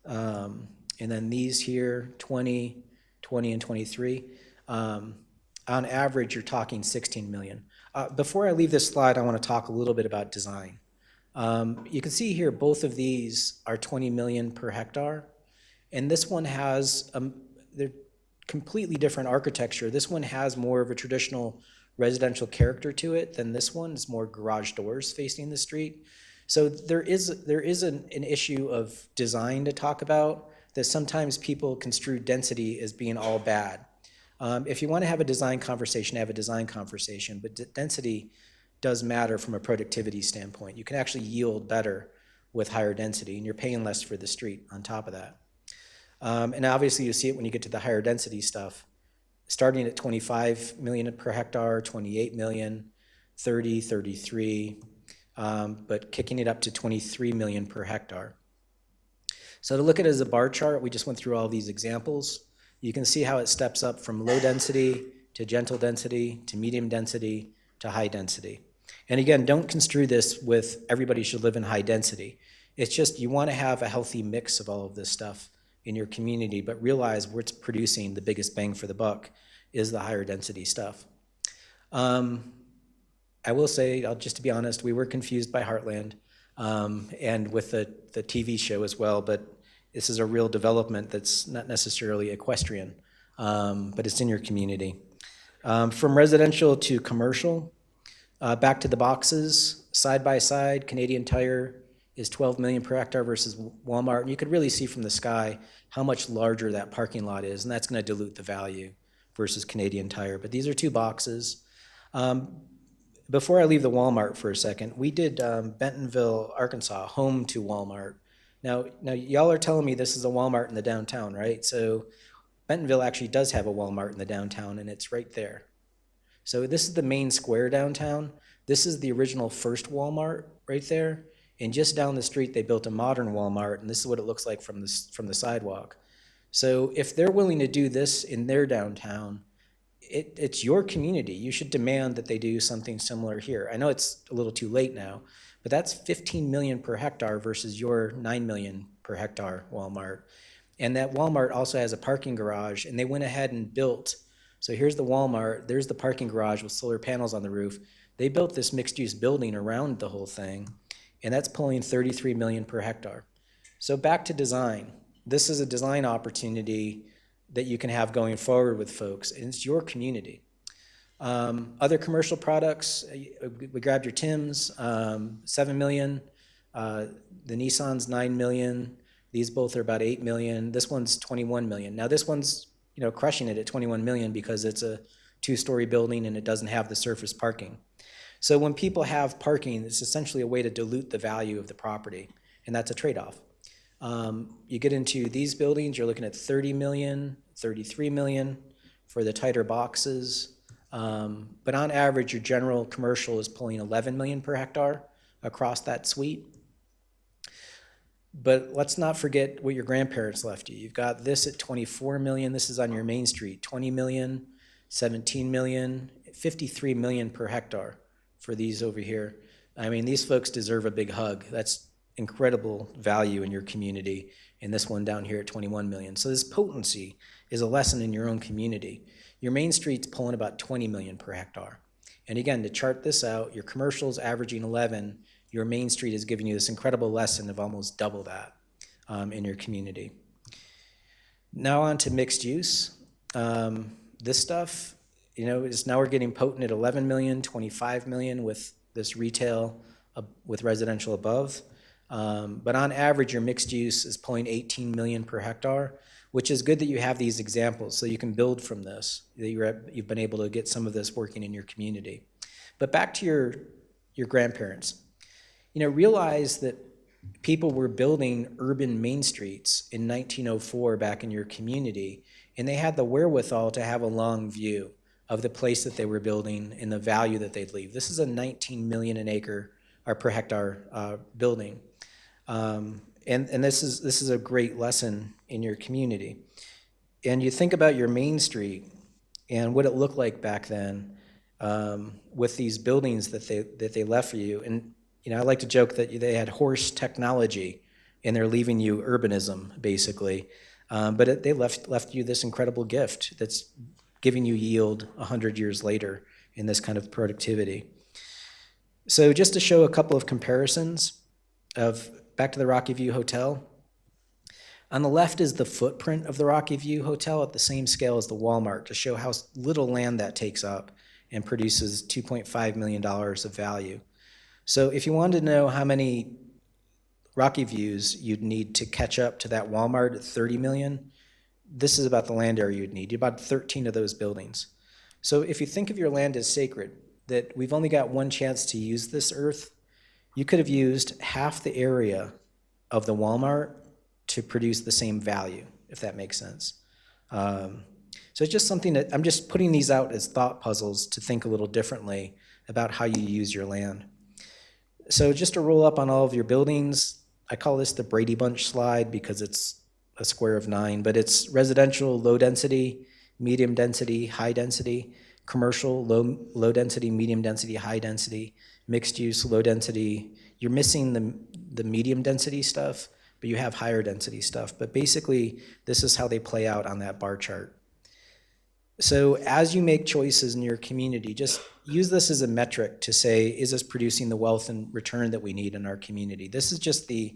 and then these here, 20, 20, and 23. On average, you're talking 16 million. Before I leave this slide, I want to talk a little bit about design. You can see here, both of these are 20 million per hectare. And this one has, they're completely different architecture. This one has more of a traditional residential character to it than this one. It's more garage doors facing the street. So there is an issue of design to talk about, that sometimes people construe density as being all bad. If you want to have a design conversation, have a design conversation, but density does matter from a productivity standpoint. You can actually yield better with higher density, and you're paying less for the street on top of that. And obviously you see it when you get to the higher density stuff, starting at 25 million per hectare, 28 million, 30, 33, but kicking it up to 23 million per hectare. So to look at it as a bar chart, we just went through all these examples. You can see how it steps up from low density to gentle density to medium density to high density. And again, don't construe this with everybody should live in high density. It's just you want to have a healthy mix of all of this stuff in your community, but realize what's producing the biggest bang for the buck is the higher density stuff. I will say, just to be honest, we were confused by Heartland and with the TV show as well, but this is a real development that's not necessarily equestrian, but it's in your community. From residential to commercial, back to the boxes, side by side, Canadian Tire is 12 million per hectare versus Walmart. And you could really see from the sky how much larger that parking lot is, and that's going to dilute the value versus Canadian Tire. But these are two boxes. Before I leave the Walmart for a second, we did Bentonville, Arkansas, home to Walmart. Now y'all are telling me this is a Walmart in the downtown, right? So Bentonville actually does have a Walmart in the downtown, and it's right there. So this is the main square downtown. This is the original first Walmart right there. And just down the street, they built a modern Walmart, and this is what it looks like from the sidewalk. So if they're willing to do this in their downtown, it's your community. You should demand that they do something similar here. I know it's a little too late now, but that's 15 million per hectare versus your 9 million per hectare Walmart. And that Walmart also has a parking garage, and they went ahead and built. So here's the Walmart, there's the parking garage with solar panels on the roof. They built this mixed-use building around the whole thing, and that's pulling 33 million per hectare. So back to design. This is a design opportunity that you can have going forward with folks, and it's your community. Other commercial products, we grabbed your Tims, 7 million. The Nissan's 9 million. These both are about 8 million. This one's 21 million. Now this one's crushing it at 21 million because it's a 2-story building and it doesn't have the surface parking. So when people have parking, it's essentially a way to dilute the value of the property, and that's a trade-off. You get into these buildings, you're looking at 30 million, 33 million for the tighter boxes. But on average, your general commercial is pulling 11 million per hectare across that suite. But let's not forget what your grandparents left you. You've got this at 24 million. This is on your main street, 20 million, 17 million, 53 million per hectare for these over here. I mean, these folks deserve a big hug. That's incredible value in your community. And this one down here at 21 million. So this potency is a lesson in your own community. Your main street's pulling about 20 million per hectare. And again, to chart this out, your commercial's averaging 11. Your main street is giving you this incredible lesson of almost double that in your community. Now on to mixed use. This stuff, is now we're getting potent at 11 million, 25 million with this retail with residential above. But on average, your mixed use is pulling 18 million per hectare, which is good that you have these examples so you can build from this, that you've been able to get some of this working in your community. But back to your grandparents. Realize that people were building urban main streets in 1904 back in your community, and they had the wherewithal to have a long view of the place that they were building and the value that they'd leave. This is a 19 million an acre or per hectare building. And this is a great lesson in your community. And you think about your main street and what it looked like back then with these buildings that they left for you. And I like to joke that they had horse technology and they're leaving you urbanism, basically. But they left you this incredible gift that's giving you yield 100 years later in this kind of productivity. So just to show a couple of comparisons back to the Rocky View Hotel. On the left is the footprint of the Rocky View Hotel at the same scale as the Walmart to show how little land that takes up and produces $2.5 million of value. So if you wanted to know how many Rocky Views you'd need to catch up to that Walmart at 30 million, this is about the land area you'd need. About 13 of those buildings. So if you think of your land as sacred, that we've only got one chance to use this earth, you could have used half the area of the Walmart to produce the same value, if that makes sense. So it's just something that, I'm just putting these out as thought puzzles to think a little differently about how you use your land. So just to roll up on all of your buildings, I call this the Brady Bunch slide because it's a square of 9, but it's residential, low density, medium density, high density, commercial, low density, medium density, high density, mixed use, low density. You're missing the medium density stuff, but you have higher density stuff. But basically, this is how they play out on that bar chart. So as you make choices in your community, just use this as a metric to say, is this producing the wealth and return that we need in our community? This is just the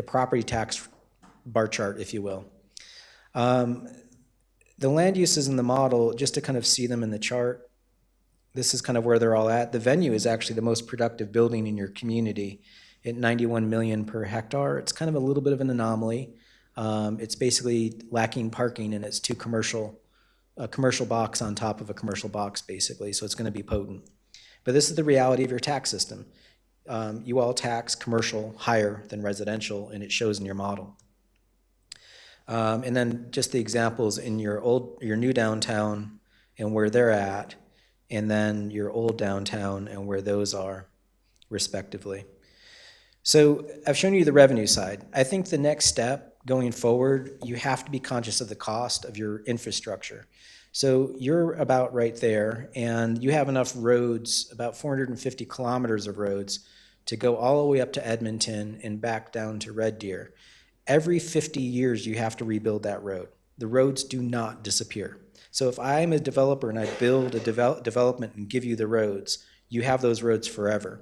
property tax bar chart, if you will. The land uses in the model, just to kind of see them in the chart, this is kind of where they're all at. The venue is actually the most productive building in your community at 91 million per hectare. It's kind of a little bit of an anomaly. It's basically lacking parking, and it's a commercial box on top of a commercial box, basically, so it's going to be potent. But this is the reality of your tax system. You all tax commercial higher than residential, and it shows in your model. And then just the examples in your new downtown and where they're at, and then your old downtown and where those are, respectively. So I've shown you the revenue side. I think the next step going forward, you have to be conscious of the cost of your infrastructure. So you're about right there, and you have enough roads, about 450 kilometers of roads, to go all the way up to Edmonton and back down to Red Deer. Every 50 years, you have to rebuild that road. The roads do not disappear. So if I'm a developer and I build a development and give you the roads, you have those roads forever.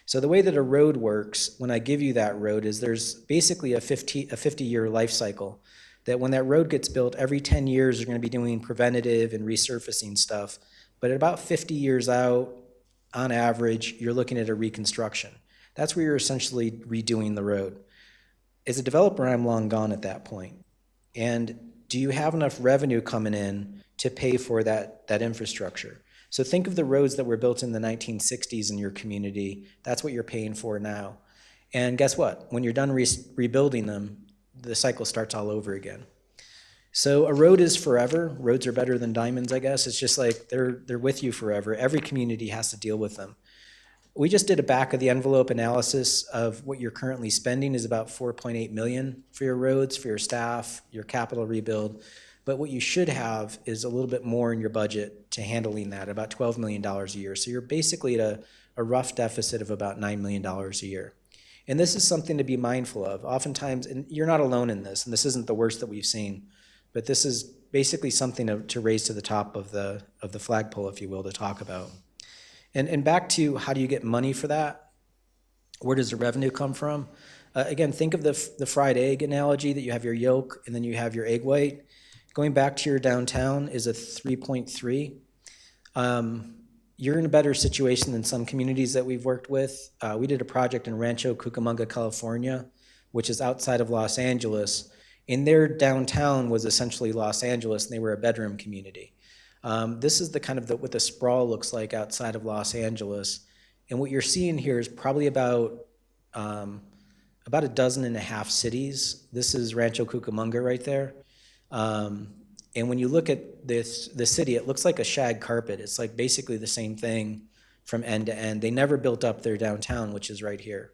So the way that a road works, when I give you that road, is there's basically a 50-year life cycle, that when that road gets built, every 10 years, you're going to be doing preventative and resurfacing stuff. But at about 50 years out, on average, you're looking at a reconstruction. That's where you're essentially redoing the road. As a developer, I'm long gone at that point. And do you have enough revenue coming in to pay for that infrastructure? So think of the roads that were built in the 1960s in your community. That's what you're paying for now. And guess what? When you're done rebuilding them, the cycle starts all over again. So a road is forever. Roads are better than diamonds, I guess. It's just like they're with you forever. Every community has to deal with them. We just did a back of the envelope analysis of what you're currently spending is about $4.8 million for your roads, for your staff, your capital rebuild. But what you should have is a little bit more in your budget to handling that, about $12 million a year. So you're basically at a rough deficit of about $9 million a year. And this is something to be mindful of. Oftentimes, and you're not alone in this, and this isn't the worst that we've seen, but this is basically something to raise to the top of the flagpole, if you will, to talk about. And back to how do you get money for that? Where does the revenue come from? Again, think of the fried egg analogy, that you have your yolk and then you have your egg white. Going back to your downtown is a 3.3. You're in a better situation than some communities that we've worked with. We did a project in Rancho Cucamonga, California, which is outside of Los Angeles. And their downtown was essentially Los Angeles, and they were a bedroom community. This is the kind of what the sprawl looks like outside of Los Angeles. And what you're seeing here is probably about a dozen and a half cities. This is Rancho Cucamonga right there. And when you look at the city, it looks like a shag carpet. It's like basically the same thing from end to end. They never built up their downtown, which is right here.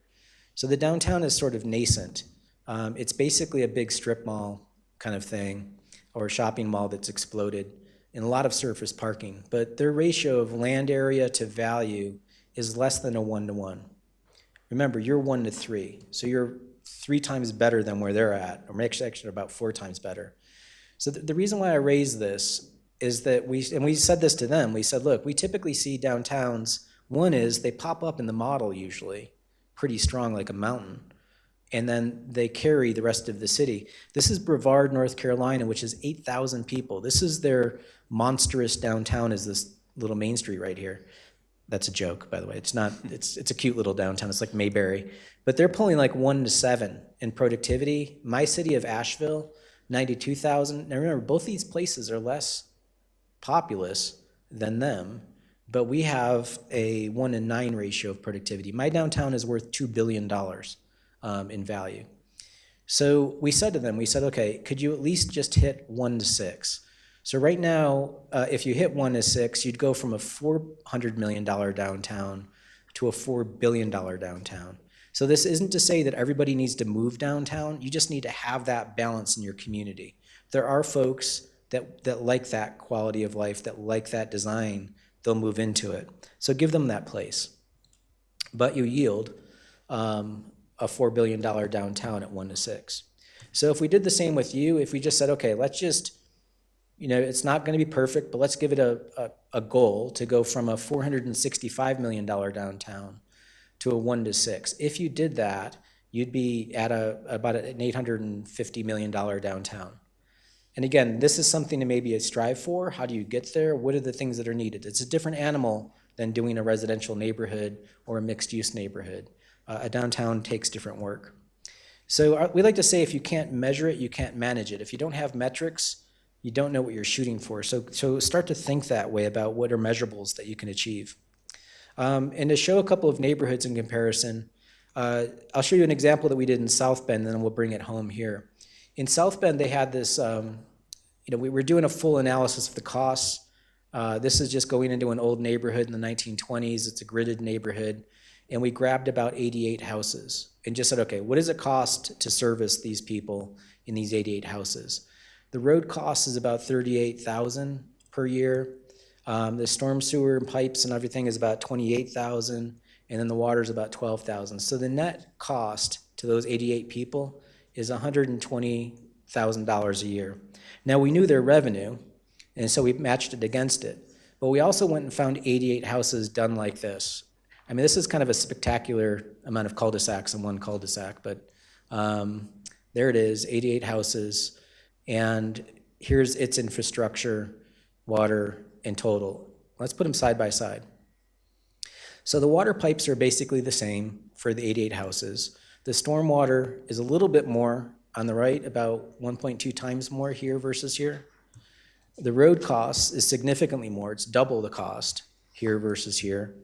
So the downtown is sort of nascent. It's basically a big strip mall kind of thing, or a shopping mall that's exploded, and a lot of surface parking. But their ratio of land area to value is less than a 1-to-1. Remember, you're 1 to 3, so you're 3 times better than where they're at, or actually about 4 times better. So the reason why I raise this is that we said this to them, we said, look, we typically see downtowns, one is they pop up in the model usually, pretty strong like a mountain, and then they carry the rest of the city. This is Brevard, North Carolina, which is 8,000 people. This is their monstrous downtown, is this little main street right here. That's a joke, by the way. It's not, it's a cute little downtown. It's like Mayberry. But they're pulling like 1 to 7 in productivity. My city of Asheville, 92,000. Now remember, both these places are less populous than them, but we have a 1 in 9 ratio of productivity. My downtown is worth $2 billion in value. So we said to them, we said, okay, could you at least just hit 1 to 6? So right now, if you hit 1 to 6, you'd go from a $400 million downtown to a $4 billion downtown. So this isn't to say that everybody needs to move downtown. You just need to have that balance in your community. There are folks that like that quality of life, that like that design, they'll move into it. So give them that place. But you yield a $4 billion downtown at 1 to 6. So if we did the same with you, if we just said, okay, let's just, it's not going to be perfect, but let's give it a goal to go from a $465 million downtown to a 1 to 6. If you did that, you'd be at about an $850 million downtown. And again, this is something to maybe strive for. How do you get there? What are the things that are needed? It's a different animal than doing a residential neighborhood or a mixed-use neighborhood. A downtown takes different work. So we like to say if you can't measure it, you can't manage it. If you don't have metrics, you don't know what you're shooting for. So start to think that way about what are measurables that you can achieve. And to show a couple of neighborhoods in comparison, I'll show you an example that we did in South Bend, and then we'll bring it home here. In South Bend, they had this, we were doing a full analysis of the costs. This is just going into an old neighborhood in the 1920s. It's a gridded neighborhood. And we grabbed about 88 houses and just said, okay, what does it cost to service these people in these 88 houses? The road cost is about $38,000 per year. The storm sewer and pipes and everything is about $28,000, and then the water is about $12,000. So the net cost to those 88 people is $120,000 a year. Now we knew their revenue, and so we matched it against it. But we also went and found 88 houses done like this. I mean, this is kind of a spectacular amount of cul-de-sacs in one cul-de-sac, but there it is, 88 houses, and here's its infrastructure, water, in total. Let's put them side by side. So the water pipes are basically the same for the 88 houses. The stormwater is a little bit more on the right, about 1.2 times more here versus here. The road cost is significantly more. It's double the cost here versus here.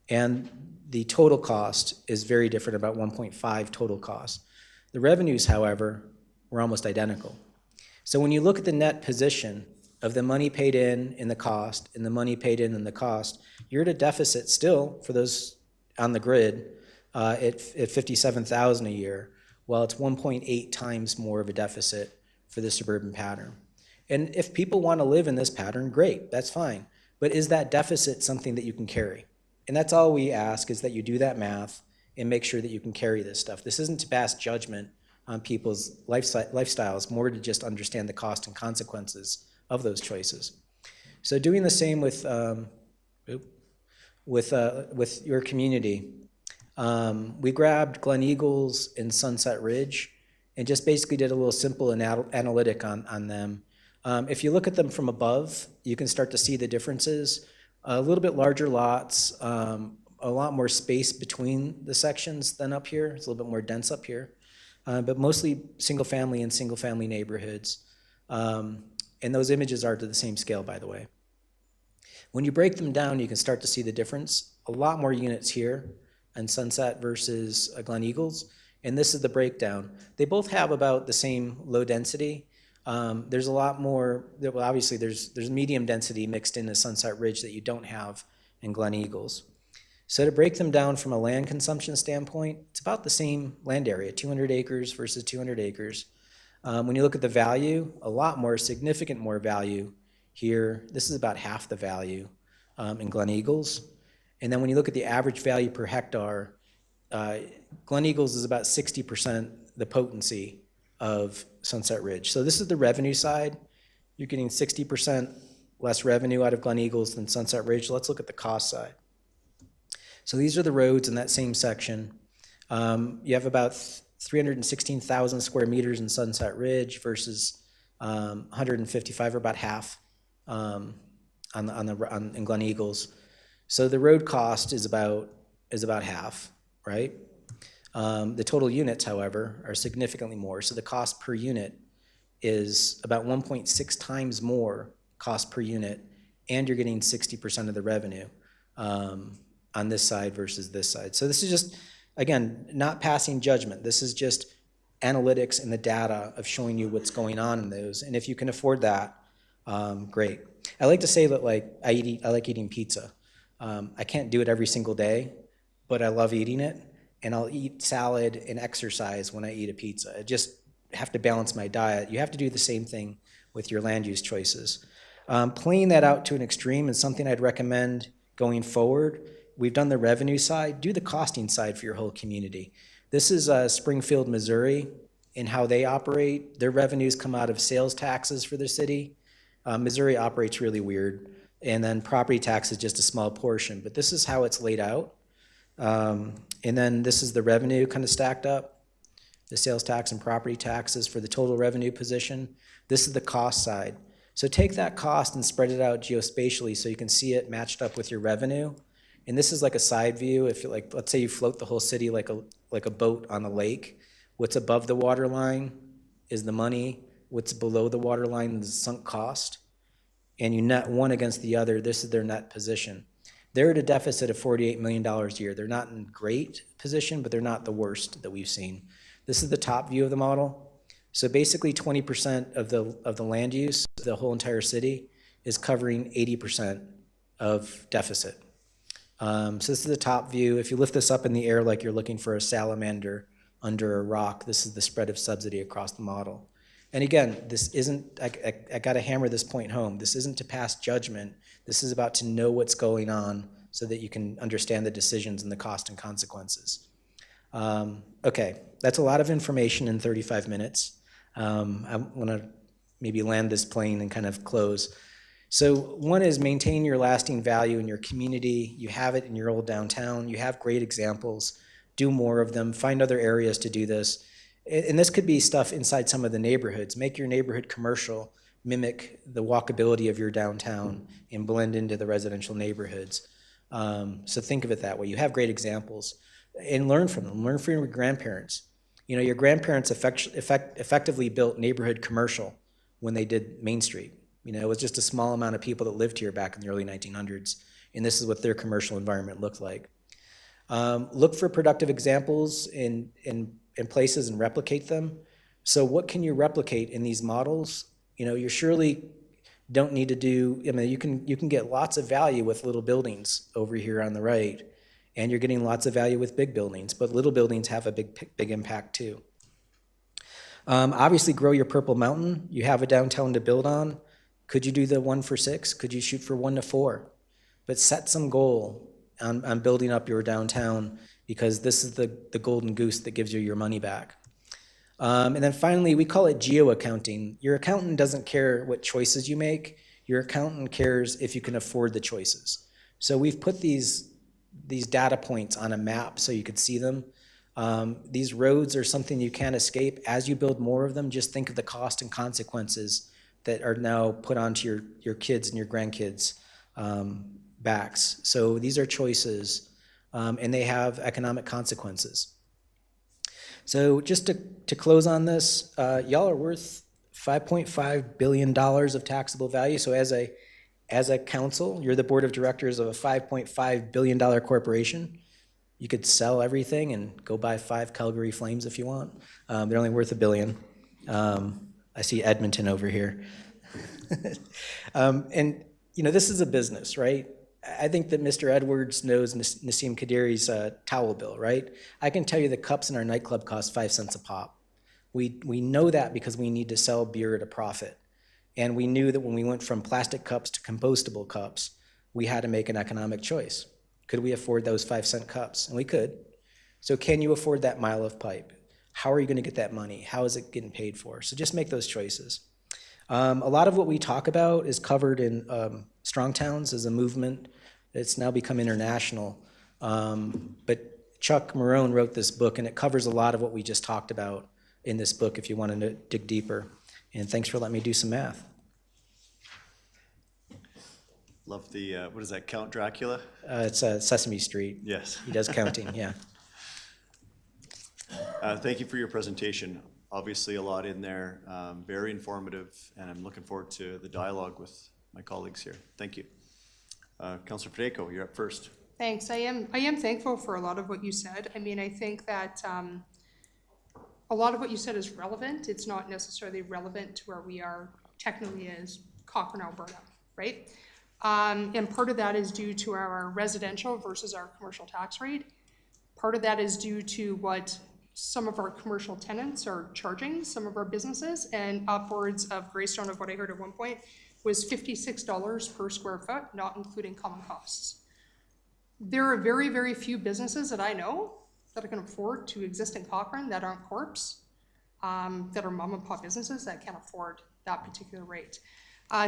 And the total cost is very different, about 1.5 total cost. The revenues, however, were almost identical. So when you look at the net position of the money paid in the cost, and the money paid in the cost, you're at a deficit still for those on the grid at $57,000 a year, while it's 1.8 times more of a deficit for the suburban pattern. And if people want to live in this pattern, great, that's fine. But is that deficit something that you can carry? And that's all we ask, is that you do that math and make sure that you can carry this stuff. This isn't to pass judgment on people's lifestyles, more to just understand the cost and consequences of those choices. So doing the same with your community, we grabbed Glen Eagles and Sunset Ridge and just basically did a little simple analytic on them. If you look at them from above, you can start to see the differences. A little bit larger lots, a lot more space between the sections than up here. It's a little bit more dense up here, but mostly single family and single family neighborhoods. And those images are to the same scale, by the way. When you break them down, you can start to see the difference. A lot more units here on Sunset versus Glen Eagles, and this is the breakdown. They both have about the same low density. There's a lot more, well, obviously there's medium density mixed into Sunset Ridge that you don't have in Glen Eagles. So to break them down from a land consumption standpoint, it's about the same land area, 200 acres versus 200 acres. When you look at the value, a lot more, significant more value here. This is about half the value in Glen Eagles. And then when you look at the average value per hectare, Glen Eagles is about 60% the potency of Sunset Ridge. So this is the revenue side. You're getting 60% less revenue out of Glen Eagles than Sunset Ridge. Let's look at the cost side. So these are the roads in that same section. You have about 316,000 square meters in Sunset Ridge versus 155, or about half in Glen Eagles. So the road cost is about half, right? The total units, however, are significantly more. So the cost per unit is about 1.6 times more cost per unit, and you're getting 60% of the revenue on this side versus this side. So this is just, again, not passing judgment. This is just analytics and the data of showing you what's going on in those. And if you can afford that, great. I like to say that, like, I like eating pizza. I can't do it every single day, but I love eating it, and I'll eat salad and exercise when I eat a pizza. I just have to balance my diet. You have to do the same thing with your land use choices. Playing that out to an extreme is something I'd recommend going forward. We've done the revenue side, do the costing side for your whole community. This is Springfield, Missouri, and how they operate. Their revenues come out of sales taxes for the city. Missouri operates really weird, and then property tax is just a small portion, but this is how it's laid out. And then this is the revenue kind of stacked up, the sales tax and property taxes for the total revenue position. This is the cost side. So take that cost and spread it out geospatially so you can see it matched up with your revenue. And this is like a side view. If you like, let's say you float the whole city like a boat on a lake. What's above the water line is the money. What's below the water line is the sunk cost. And you net one against the other. This is their net position. They're at a deficit of $48 million a year. They're not in great position, but they're not the worst that we've seen. This is the top view of the model. So basically 20% of the land use, the whole entire city, is covering 80% of deficit. So this is the top view. If you lift this up in the air like you're looking for a salamander under a rock, this is the spread of subsidy across the model. And again, this isn't, I got to hammer this point home. This isn't to pass judgment. This is about to know what's going on so that you can understand the decisions and the cost and consequences. Okay, that's a lot of information in 35 minutes. I want to maybe land this plane and kind of close. So one is maintain your lasting value in your community. You have it in your old downtown. You have great examples. Do more of them. Find other areas to do this. And this could be stuff inside some of the neighborhoods. Make your neighborhood commercial, mimic the walkability of your downtown, and blend into the residential neighborhoods. So think of it that way. You have great examples. And learn from them. Learn from your grandparents. You know, your grandparents effectively built neighborhood commercial when they did Main Street. You know, it was just a small amount of people that lived here back in the early 1900s, and this is what their commercial environment looked like. Look for productive examples in places and replicate them. So what can you replicate in these models? You know, you surely don't need to do, I mean, you can get lots of value with little buildings over here on the right, and you're getting lots of value with big buildings, but little buildings have a big impact too. Obviously grow your Purple Mountain. You have a downtown to build on. Could you do the 1 for 6? Could you shoot for 1 to 4? But set some goal on building up your downtown, because this is the golden goose that gives you your money back. And then finally, we call it geo-accounting. Your accountant doesn't care what choices you make. Your accountant cares if you can afford the choices. So we've put these data points on a map so you could see them. These roads are something you can't escape. As you build more of them, just think of the cost and consequences that are now put onto your kids and your grandkids' backs. So these are choices, and they have economic consequences. So just to close on this, y'all are worth $5.5 billion of taxable value. So as a council, you're the board of directors of a $5.5 billion corporation. You could sell everything and go buy 5 Calgary Flames if you want. They're only worth $1 billion. I see Edmonton over here. And, you know, this is a business, right? I think that Mr. Edwards knows Nassim Kadiri's towel bill, right? I can tell you the cups in our nightclub cost 5 cents a pop. We know that because we need to sell beer at a profit. And we knew that when we went from plastic cups to compostable cups, we had to make an economic choice. Could we afford those 5-cent cups? And we could. So can you afford that mile of pipe? How are you going to get that money? How is it getting paid for? So just make those choices. A lot of what we talk about is covered in Strong Towns as a movement. It's now become international. But Chuck Marone wrote this book, and it covers a lot of what we just talked about in this book if you want to dig deeper. And thanks for letting me do some math. Love the, what is that, Count Dracula? It's Sesame Street. Yes. He does counting, yeah. Thank you for your presentation. obviously a lot in there, very informative, and I'm looking forward to the dialogue with my colleagues here. Thank you. Councillor Federico, you're up first. Thanks. I am thankful for a lot of what you said. I mean, I think that a lot of what you said is relevant. It's not necessarily relevant to where we are technically as Cochrane, Alberta, right? And part of that is due to our residential versus our commercial tax rate. Part of that is due to what some of our commercial tenants are charging some of our businesses, and upwards of Greystone, of what I heard at one point, was $56 per square foot, not including common costs. There are very, very few businesses that I know that can afford to exist in Cochrane that aren't corps, that are mom and pop businesses that can't afford that particular rate.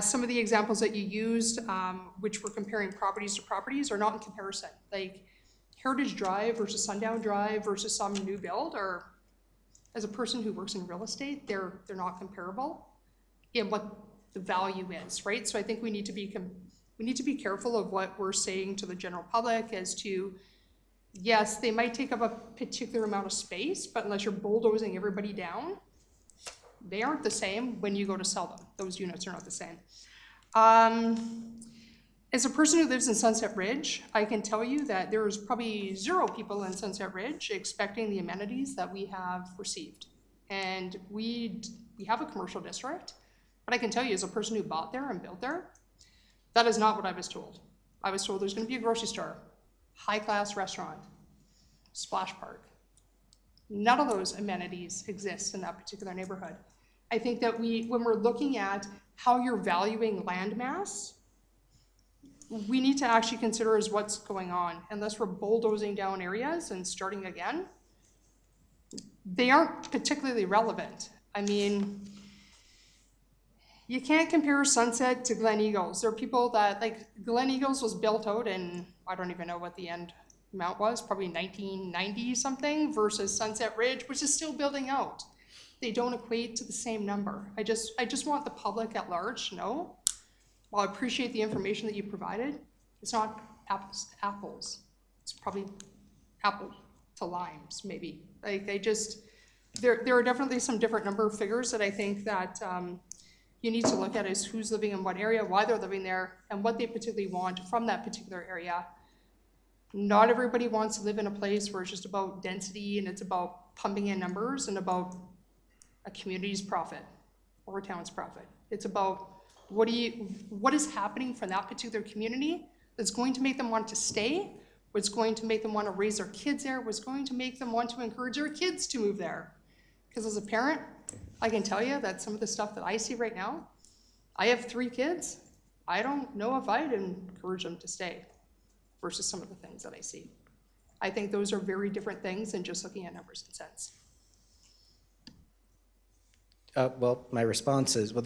Some of the examples that you used, which were comparing properties to properties, are not in comparison. Like Heritage Drive versus Sundown Drive versus some new build, or as a person who works in real estate, they're not comparable in what the value is, right? So I think we need to be careful of what we're saying to the general public as to, yes, they might take up a particular amount of space, but unless you're bulldozing everybody down, they aren't the same when you go to sell them. Those units are not the same. As a person who lives in Sunset Ridge, I can tell you that there's probably 0 people in Sunset Ridge expecting the amenities that we have received. And we have a commercial district, but I can tell you as a person who bought there and built there, that is not what I was told. I was told there's gonna be a grocery store, high-class restaurant, splash park. None of those amenities exist in that particular neighborhood. I think that when we're looking at how you're valuing land mass, we need to actually consider is what's going on. Unless we're bulldozing down areas and starting again, they aren't particularly relevant. I mean, you can't compare Sunset to Glen Eagles. There are people that, like, Glen Eagles was built out in, I don't even know what the end amount was, probably 1990 something, versus Sunset Ridge, which is still building out. They don't equate to the same number. I just want the public at large to know, while I appreciate the information that you provided, it's not apples to apples. It's probably apple to limes, maybe. Like, there are definitely some different number of figures that I think that you need to look at is who's living in what area, why they're living there, and what they particularly want from that particular area. Not everybody wants to live in a place where it's just about density and it's about pumping in numbers and about a community's profit or a town's profit. It's about what is happening from that particular community that's going to make them want to stay, what's going to make them want to raise their kids there, what's going to make them want to encourage their kids to move there. Because as a parent, I can tell you that some of the stuff that I see right now, I have 3 kids. I don't know if I'd encourage them to stay versus some of the things that I see. I think those are very different things than just looking at numbers and cents. Well, my response is, well,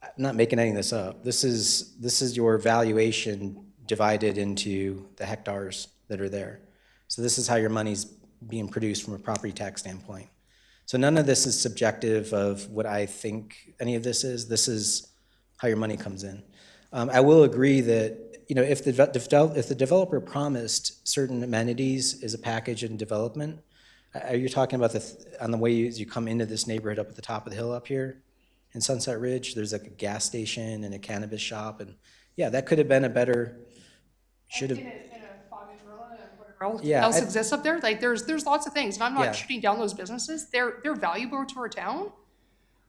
I'm not making any of this up. This is your valuation divided into the hectares that are there. So this is how your money's being produced from a property tax standpoint. So none of this is subjective of what I think any of this is. This is how your money comes in. I will agree that, you know, if the developer promised certain amenities as a package in development, are you talking about on the way you come into this neighborhood up at the top of the hill up here in Sunset Ridge? There's like a gas station and a cannabis shop, and yeah, that could have been a better. Should have. Yeah, else exists up there. Like there's lots of things, and I'm not shooting down those businesses. They're valuable to our town,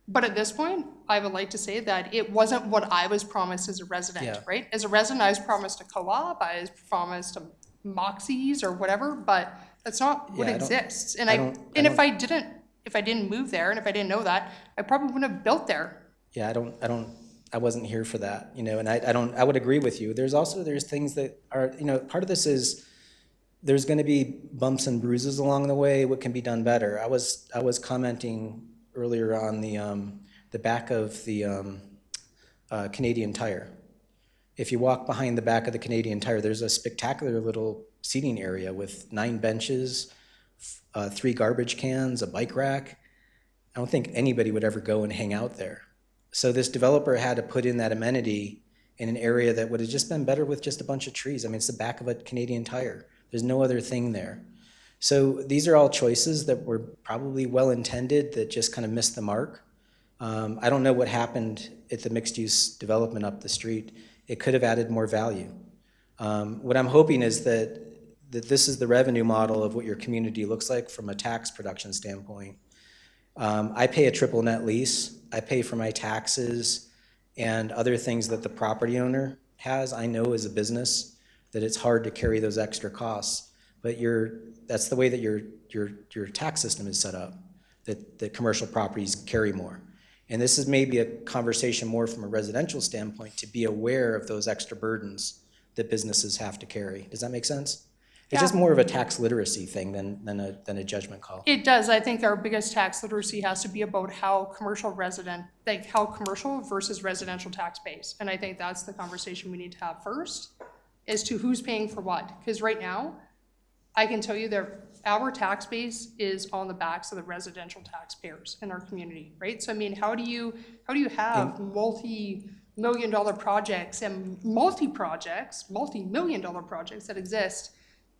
but at this point, I would like to say that it wasn't what I was promised as a resident. Right? As a resident, I was promised a co-op. I was promised a Moxie's or whatever, but that's not what exists. And if I didn't move there, and if I didn't know that, I probably wouldn't have built there. Yeah, I wasn't here for that, you know, and I would agree with you. There's things that are, you know, part of this is there's going to be bumps and bruises along the way. What can be done better? I was commenting earlier on the back of the Canadian Tire. If you walk behind the back of the Canadian Tire, there's a spectacular little seating area with 9 benches, 3 garbage cans, a bike rack. I don't think anybody would ever go and hang out there. So this developer had to put in that amenity in an area that would have just been better with just a bunch of trees. I mean, it's the back of a Canadian Tire. There's no other thing there. So these are all choices that were probably well-intended that just kind of missed the mark. I don't know what happened at the mixed-use development up the street. It could have added more value. What I'm hoping is that this is the revenue model of what your community looks like from a tax production standpoint. I pay a triple net lease. I pay for my taxes and other things that the property owner has. I know as a business that it's hard to carry those extra costs, but that's the way that your tax system is set up, that commercial properties carry more. And this is maybe a conversation more from a residential standpoint to be aware of those extra burdens that businesses have to carry. Does that make sense? It's just more of a tax literacy thing than a judgment call. It does. I think our biggest tax literacy has to be about how commercial versus residential tax base. And I think that's the conversation we need to have first, as to who's paying for what. Because right now, I can tell you that our tax base is on the backs of the residential taxpayers in our community, right? So I mean, how do you have multi-million-dollar projects and multi-million-dollar projects that exist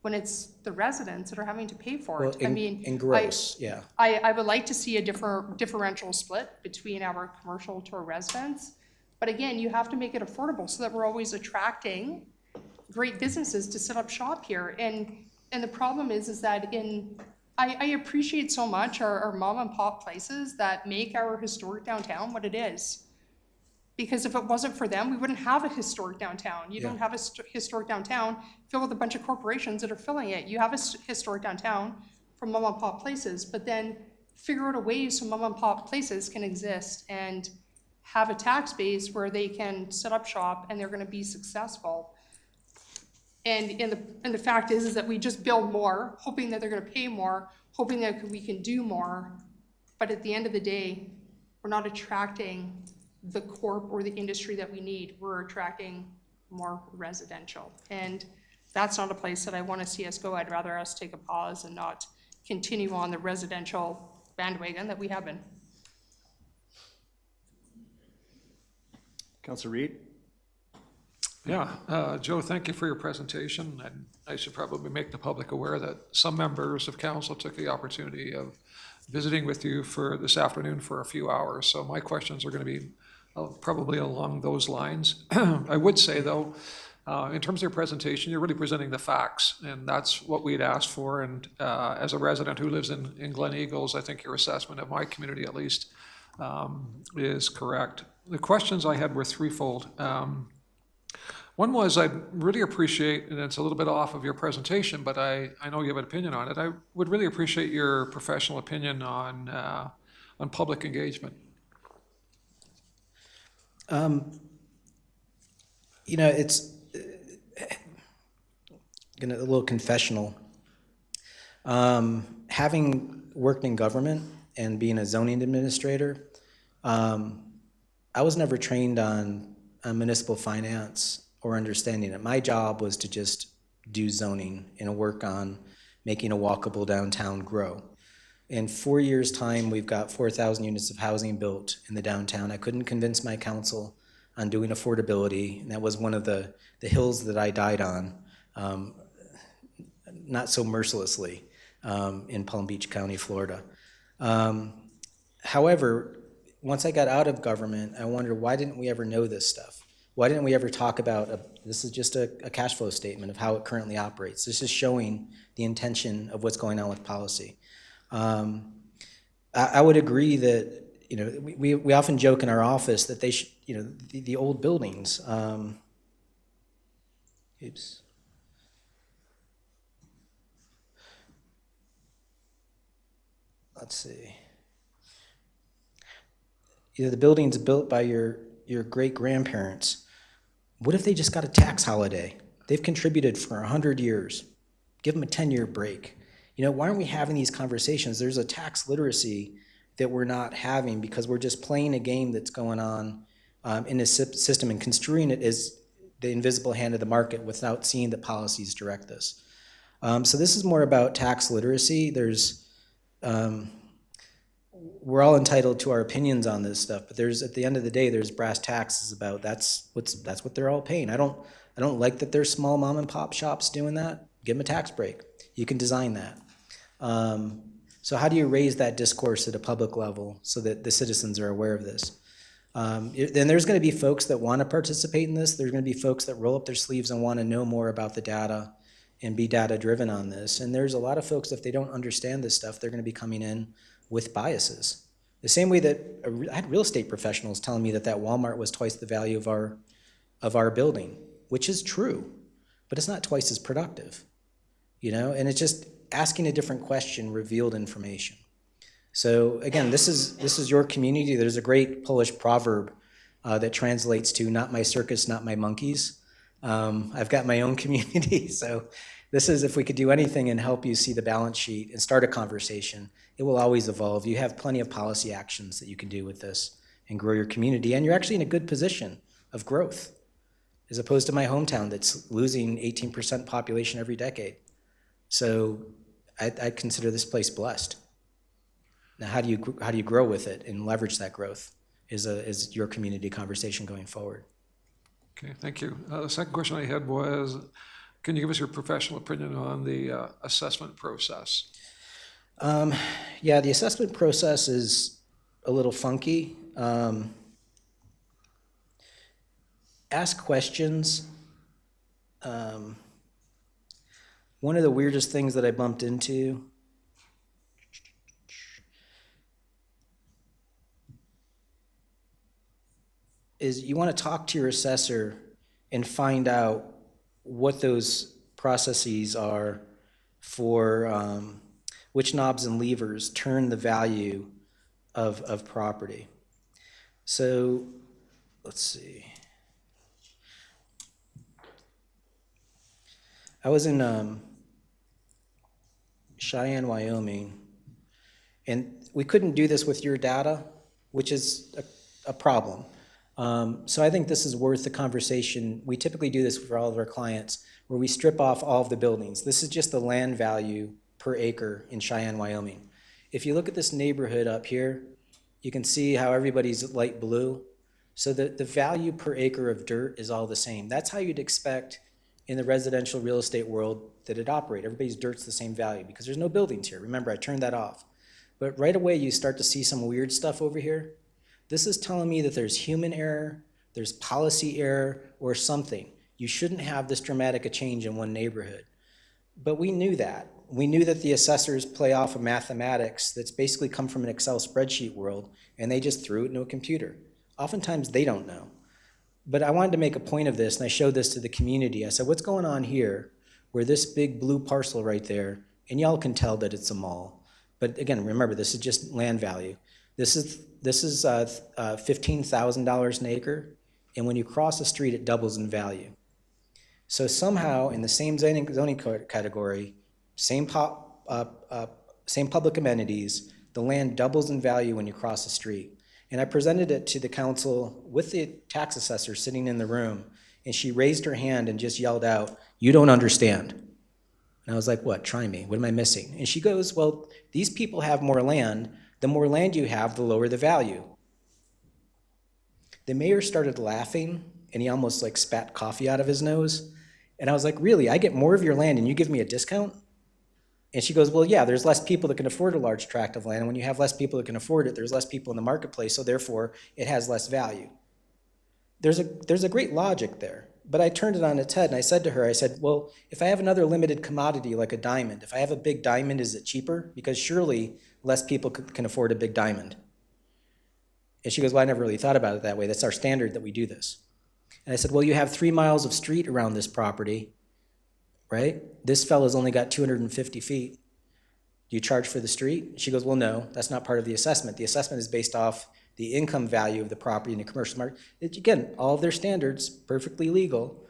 when it's the residents that are having to pay for it? In gross, yeah. I would like to see a differential split between our commercial to our residents. But again, you have to make it affordable so that we're always attracting great businesses to set up shop here. And the problem is that I appreciate so much our mom and pop places that make our historic downtown what it is. Because if it wasn't for them, we wouldn't have a historic downtown. You don't have a historic downtown filled with a bunch of corporations that are filling it. You have a historic downtown from mom and pop places, but then figure out a way so mom and pop places can exist and have a tax base where they can set up shop and they're gonna be successful. And the fact is that we just build more, hoping that they're gonna pay more, hoping that we can do more. But at the end of the day, we're not attracting the corp or the industry that we need. We're attracting more residential. And that's not a place that I want to see us go. I'd rather us take a pause and not continue on the residential bandwagon that we have been. Councillor Reid? Yeah, Joe, thank you for your presentation. And I should probably make the public aware that some members of council took the opportunity of visiting with you for this afternoon for a few hours. So my questions are going to be probably along those lines. I would say, though, in terms of your presentation, you're really presenting the facts, and that's what we'd asked for. And as a resident who lives in Glen Eagles, I think your assessment of my community, at least, is correct. The questions I had were threefold. One was, I'd really appreciate, and it's a little bit off of your presentation, but I know you have an opinion on it. I would really appreciate your professional opinion on public engagement. It's a little confessional. Having worked in government and being a zoning administrator, I was never trained on municipal finance or understanding it. My job was to just do zoning and work on making a walkable downtown grow. In 4 years' time, we've got 4,000 units of housing built in the downtown. I couldn't convince my council on doing affordability, and that was one of the hills that I died on, not so mercilessly, in Palm Beach County, Florida. However, once I got out of government, I wondered, why didn't we ever know this stuff? Why didn't we ever talk about, this is just a cash flow statement of how it currently operates. This is showing the intention of what's going on with policy. I would agree that, we often joke in our office that they should, the old buildings, let's see. The buildings built by your great-grandparents, what if they just got a tax holiday? They've contributed for 100 years. Give them a 10-year break. Why aren't we having these conversations? There's a tax literacy that we're not having because we're just playing a game that's going on in the system and construing it as the invisible hand of the market without seeing that policies direct this. So this is more about tax literacy. We're all entitled to our opinions on this stuff, but at the end of the day, there's brass taxes about that's what they're all paying. I don't like that there's small mom and pop shops doing that. Give them a tax break. You can design that. So how do you raise that discourse at a public level so that the citizens are aware of this? Then there's going to be folks that want to participate in this. There's going to be folks that roll up their sleeves and want to know more about the data and be data-driven on this. And there's a lot of folks, if they don't understand this stuff, they're going to be coming in with biases. The same way that I had real estate professionals telling me that Walmart was twice the value of our building, which is true, but it's not twice as productive, you know? And it's just asking a different question revealed information. So again, this is your community. There's a great Polish proverb that translates to "not my circus, not my monkeys." I've got my own community, so this is, if we could do anything and help you see the balance sheet and start a conversation, it will always evolve. You have plenty of policy actions that you can do with this and grow your community, and you're actually in a good position of growth, as opposed to my hometown that's losing 18% population every decade. So I consider this place blessed. Now, how do you grow with it and leverage that growth is your community conversation going forward. Okay, thank you. The second question I had was, can you give us your professional opinion on the assessment process? Yeah, the assessment process is a little funky. Ask questions. One of the weirdest things that I bumped into is you want to talk to your assessor and find out what those processes are for which knobs and levers turn the value of property. So let's see. I was in Cheyenne, Wyoming, and we couldn't do this with your data, which is a problem. So I think this is worth the conversation. We typically do this for all of our clients, where we strip off all of the buildings. This is just the land value per acre in Cheyenne, Wyoming. If you look at this neighborhood up here, you can see how everybody's light blue. So the value per acre of dirt is all the same. That's how you'd expect in the residential real estate world that it operate. Everybody's dirt's the same value because there's no buildings here. Remember, I turned that off. But right away, you start to see some weird stuff over here. This is telling me that there's human error, there's policy error, or something. You shouldn't have this dramatic a change in one neighborhood. But we knew that. We knew that the assessors play off of mathematics that's basically come from an Excel spreadsheet world, and they just threw it into a computer. Oftentimes, they don't know. But I wanted to make a point of this, and I showed this to the community. I said, what's going on here, where this big blue parcel right there, and y'all can tell that it's a mall. But again, remember, this is just land value. This is $15,000 an acre, and when you cross the street, it doubles in value. So somehow, in the same zoning category, same public amenities, the land doubles in value when you cross the street. And I presented it to the council with the tax assessor sitting in the room, and she raised her hand and just yelled out, "You don't understand." And I was like, what? Try me. What am I missing? And she goes, well, these people have more land. The more land you have, the lower the value. The mayor started laughing, and he almost like spat coffee out of his nose. And I was like, really? I get more of your land and you give me a discount? And she goes, well, yeah, there's less people that can afford a large tract of land. And when you have less people that can afford it, there's less people in the marketplace, so therefore it has less value. There's a great logic there. But I turned it on its head and I said to her, I said, well, if I have another limited commodity like a diamond, if I have a big diamond, is it cheaper? Because surely less people can afford a big diamond. And she goes, well, I never really thought about it that way. That's our standard that we do this. And I said, well, you have 3 miles of street around this property, right? This fella's only got 250 feet. Do you charge for the street? She goes, well, no, that's not part of the assessment. The assessment is based off the income value of the property in the commercial market. Again, all of their standards, perfectly legal.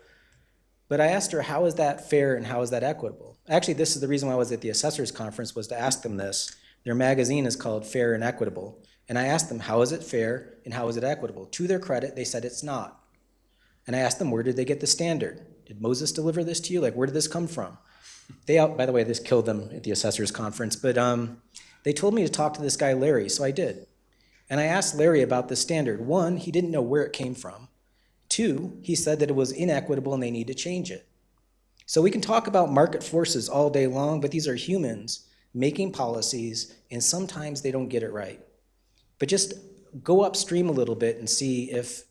But I asked her, how is that fair and how is that equitable? Actually, this is the reason why I was at the assessors conference, was to ask them this. Their magazine is called Fair and Equitable. And I asked them, how is it fair and how is it equitable? To their credit, they said it's not. And I asked them, where did they get the standard? Did Moses deliver this to you? Like, where did this come from? By the way, this killed them at the assessors conference, but they told me to talk to this guy, Larry, so I did. And I asked Larry about the standard. 1, he didn't know where it came from. 2, he said that it was inequitable and they need to change it. So we can talk about market forces all day long, but these are humans making policies, and sometimes they don't get it right. But just go upstream a little bit and see if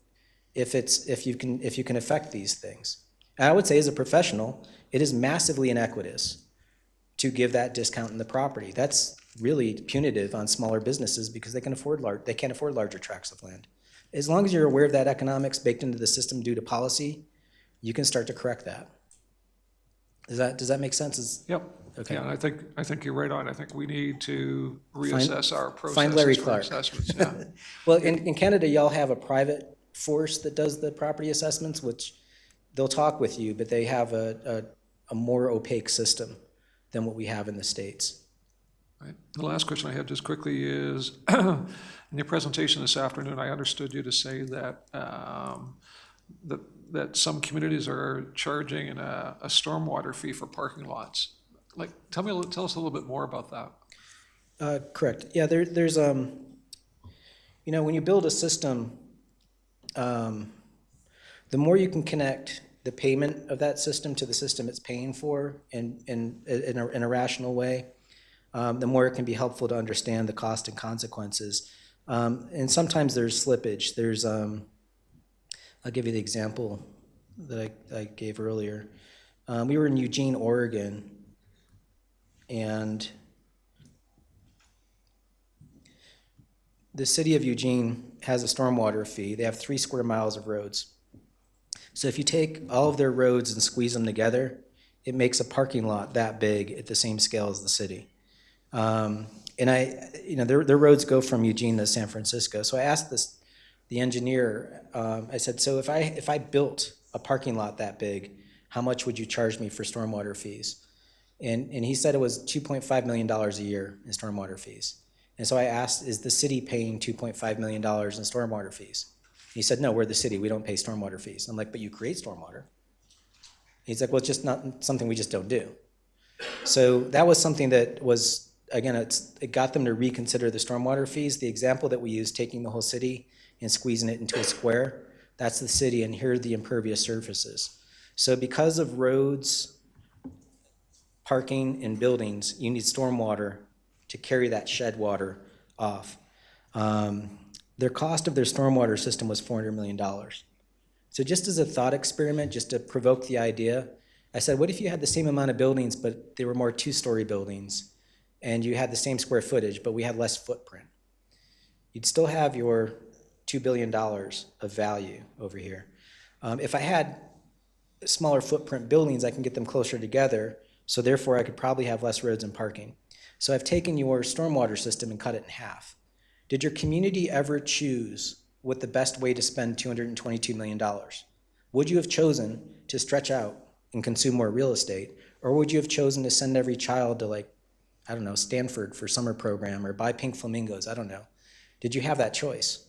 you can affect these things. And I would say as a professional, it is massively inequitous to give that discount in the property. That's really punitive on smaller businesses because they can't afford larger tracts of land. As long as you're aware of that economics baked into the system due to policy, you can start to correct that. Does that make sense? Yep. Okay. Yeah, and I think you're right on. I think we need to reassess our find Larry processes for Clark. assessments. Yeah. Well, in Canada, y'all have a private force that does the property assessments, which they'll talk with you, but they have a more opaque system than what we have in the States. Right. The last question I had just quickly is, in your presentation this afternoon, I understood you to say that that some communities are charging a stormwater fee for parking lots. Like, tell us a little bit more about that. Correct. Yeah, there's when you build a system, the more you can connect the payment of that system to the system it's paying for in a rational way, the more it can be helpful to understand the cost and consequences. And sometimes there's slippage. There's, I'll give you the example that I gave earlier. We were in Eugene, Oregon, and the city of Eugene has a stormwater fee. They have 3 square miles of roads. So if you take all of their roads and squeeze them together, it makes a parking lot that big at the same scale as the city. And their roads go from Eugene to San Francisco. So I asked the engineer, I said, so if I built a parking lot that big, how much would you charge me for stormwater fees? And he said it was $2.5 million a year in stormwater fees. And so I asked, is the city paying $2.5 million in stormwater fees? He said, no, we're the city, we don't pay stormwater fees. I'm like, but you create stormwater. He's like, well, it's just not something we just don't do. So that was something that was, again, it got them to reconsider the stormwater fees. The example that we used, taking the whole city and squeezing it into a square, that's the city, and here are the impervious surfaces. So because of roads, parking, and buildings, you need stormwater to carry that shed water off. Their cost of their stormwater system was $400 million. So just as a thought experiment, just to provoke the idea, I said, what if you had the same amount of buildings, but they were more 2-story buildings, and you had the same square footage, but we had less footprint? You'd still have your $2 billion of value over here. If I had smaller footprint buildings, I can get them closer together, so therefore I could probably have less roads and parking. So I've taken your stormwater system and cut it in half. Did your community ever choose what the best way to spend $222 million? Would you have chosen to stretch out and consume more real estate, or would you have chosen to send every child to, like, I don't know, Stanford for summer program, or buy pink flamingos? I don't know. Did you have that choice?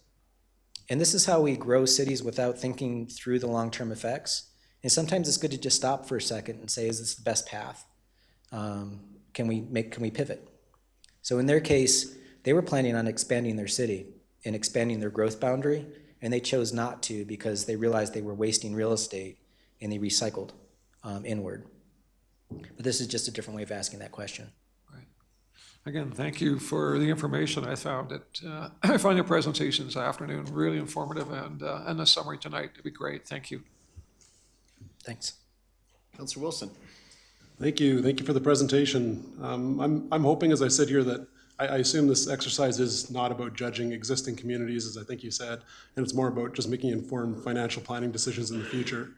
And this is how we grow cities without thinking through the long-term effects. And sometimes it's good to just stop for a second and say, is this the best path? Can we pivot? So in their case, they were planning on expanding their city and expanding their growth boundary, and they chose not to because they realized they were wasting real estate, and they recycled inward. But this is just a different way of asking that question. Right. Again, thank you for the information. I found your presentation this afternoon really informative, and the summary tonight to be great. Thank you. Thanks. Councillor Wilson. Thank you for the presentation. I'm hoping, as I sit here, that I assume this exercise is not about judging existing communities, as I think you said, and it's more about just making informed financial planning decisions in the future.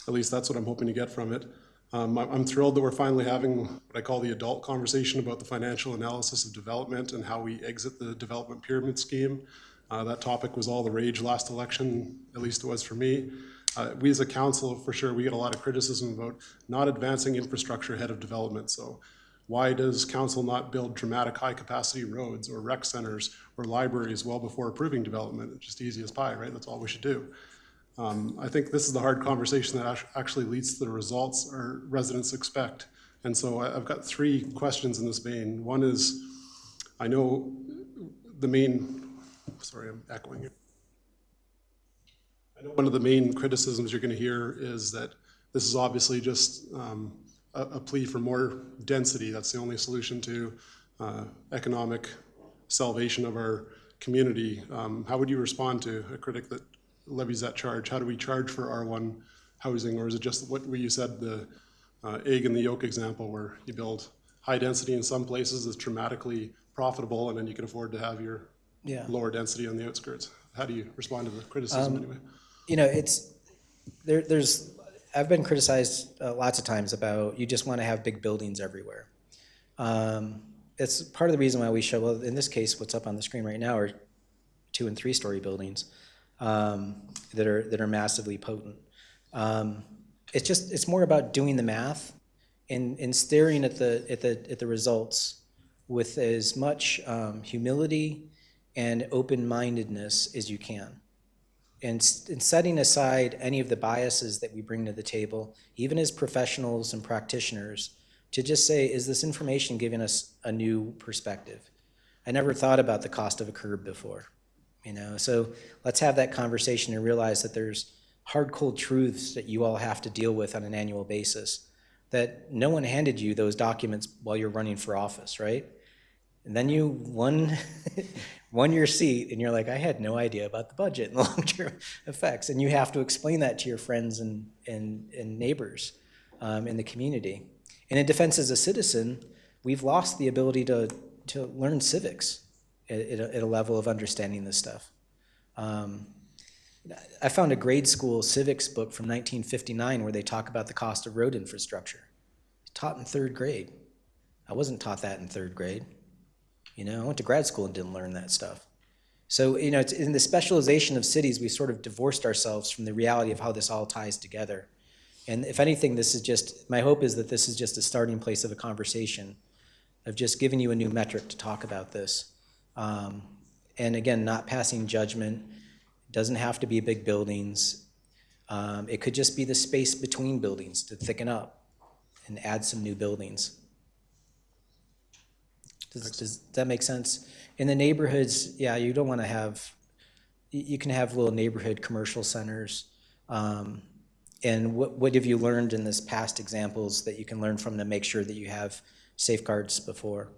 At least that's what I'm hoping to get from it. I'm thrilled that we're finally having what I call the adult conversation about the financial analysis of development and how we exit the development pyramid scheme. That topic was all the rage last election, at least it was for me. We as a council, for sure, we get a lot of criticism about not advancing infrastructure ahead of development. So why does council not build dramatic high-capacity roads or rec centers or libraries well before approving development? It's just easy as pie, right? That's all we should do. I think this is the hard conversation that actually leads to the results our residents expect. And so I've got 3 questions in this vein. One is, I know the main, sorry, I'm echoing here. I know one of the main criticisms you're going to hear is that this is obviously just a plea for more density. That's the only solution to economic salvation of our community. How would you respond to a critic that levies that charge? How do we charge for R1 housing, or is it just what you said, the egg and the yolk example, where you build high density in some places that's dramatically profitable, and then you can afford to have your lower density on the outskirts? How do you respond to the criticism anyway? You know, there's I've been criticized lots of times about you just want to have big buildings everywhere. It's part of the reason why we show, well, in this case, what's up on the screen right now are 2- and 3-story buildings that are massively potent. It's more about doing the math and staring at the results with as much humility and open-mindedness as you can. And setting aside any of the biases that we bring to the table, even as professionals and practitioners, to just say, is this information giving us a new perspective? I never thought about the cost of a curb before, you know? So let's have that conversation and realize that there's hard, cold truths that you all have to deal with on an annual basis, that no one handed you those documents while you're running for office, right? And then you won your seat and you're like, I had no idea about the budget and the long-term effects. And you have to explain that to your friends and neighbors in the community. And in defense as a citizen, we've lost the ability to learn civics at a level of understanding this stuff. I found a grade school civics book from 1959 where they talk about the cost of road infrastructure. It's taught in 3rd grade. I wasn't taught that in 3rd grade. You know, I went to grad school and didn't learn that stuff. So, you know, it's in the specialization of cities, we sort of divorced ourselves from the reality of how this all ties together. And if anything, my hope is that this is just a starting place of a conversation, of just giving you a new metric to talk about this. And again, not passing judgment. It doesn't have to be big buildings. It could just be the space between buildings to thicken up and add some new buildings. Does that make sense? In the neighborhoods, yeah, you don't want to have, you can have little neighborhood commercial centers. And what have you learned in this past examples that you can learn from to make sure that you have safeguards before?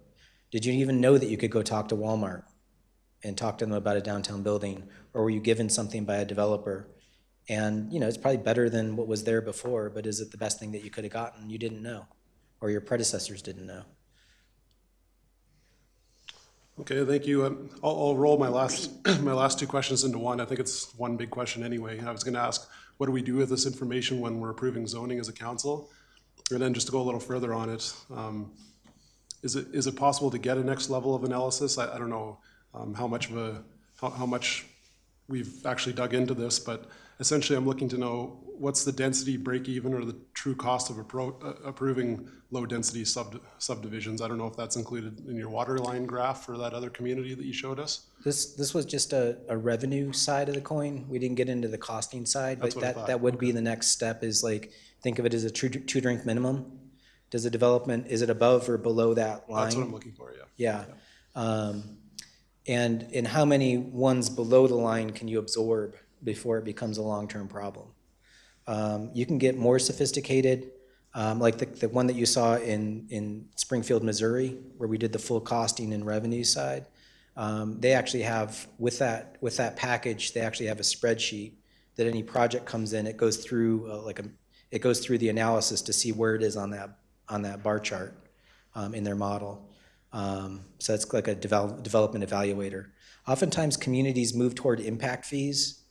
Did you even know that you could go talk to Walmart and talk to them about a downtown building? Or were you given something by a developer? And, you know, it's probably better than what was there before, but is it the best thing that you could have gotten? You didn't know, or your predecessors didn't know. Okay, thank you. I'll roll my last 2 questions into one. I think it's one big question anyway. I was going to ask, what do we do with this information when we're approving zoning as a council? And then just to go a little further on it, is it possible to get a next level of analysis? I don't know how much we've actually dug into this, but essentially I'm looking to know what's the density break even or the true cost of approving low density subdivisions. I don't know if that's included in your water line graph for that other community that you showed us. This was just a revenue side of the coin. We didn't get into the costing side, but that would be the next step, is like, think of it as a 2-drink minimum. Does the development, is it above or below that line? That's what I'm looking for, yeah. Yeah. And how many ones below the line can you absorb before it becomes a long-term problem? You can get more sophisticated, like the one that you saw in Springfield, Missouri, where we did the full costing and revenue side. They actually have, with that package, they actually have a spreadsheet that any project comes in, it goes through it goes through the analysis to see where it is on that bar chart in their model. So it's like a development evaluator. Oftentimes communities move toward impact fees,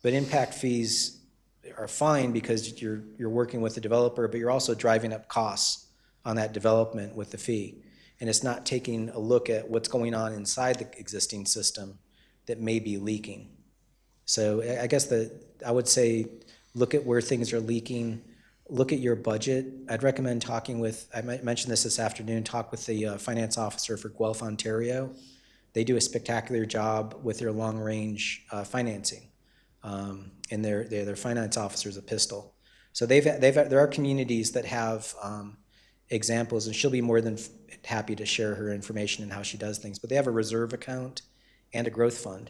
but impact fees are fine because you're working with the developer, but you're also driving up costs on that development with the fee. And it's not taking a look at what's going on inside the existing system that may be leaking. So I guess I would say, look at where things are leaking, look at your budget. I'd recommend talking with, I might mention this afternoon, talk with the finance officer for Guelph, Ontario. They do a spectacular job with their long-range financing. And their finance officer is a pistol. So there are communities that have examples, and she'll be more than happy to share her information and how she does things. But they have a reserve account and a growth fund,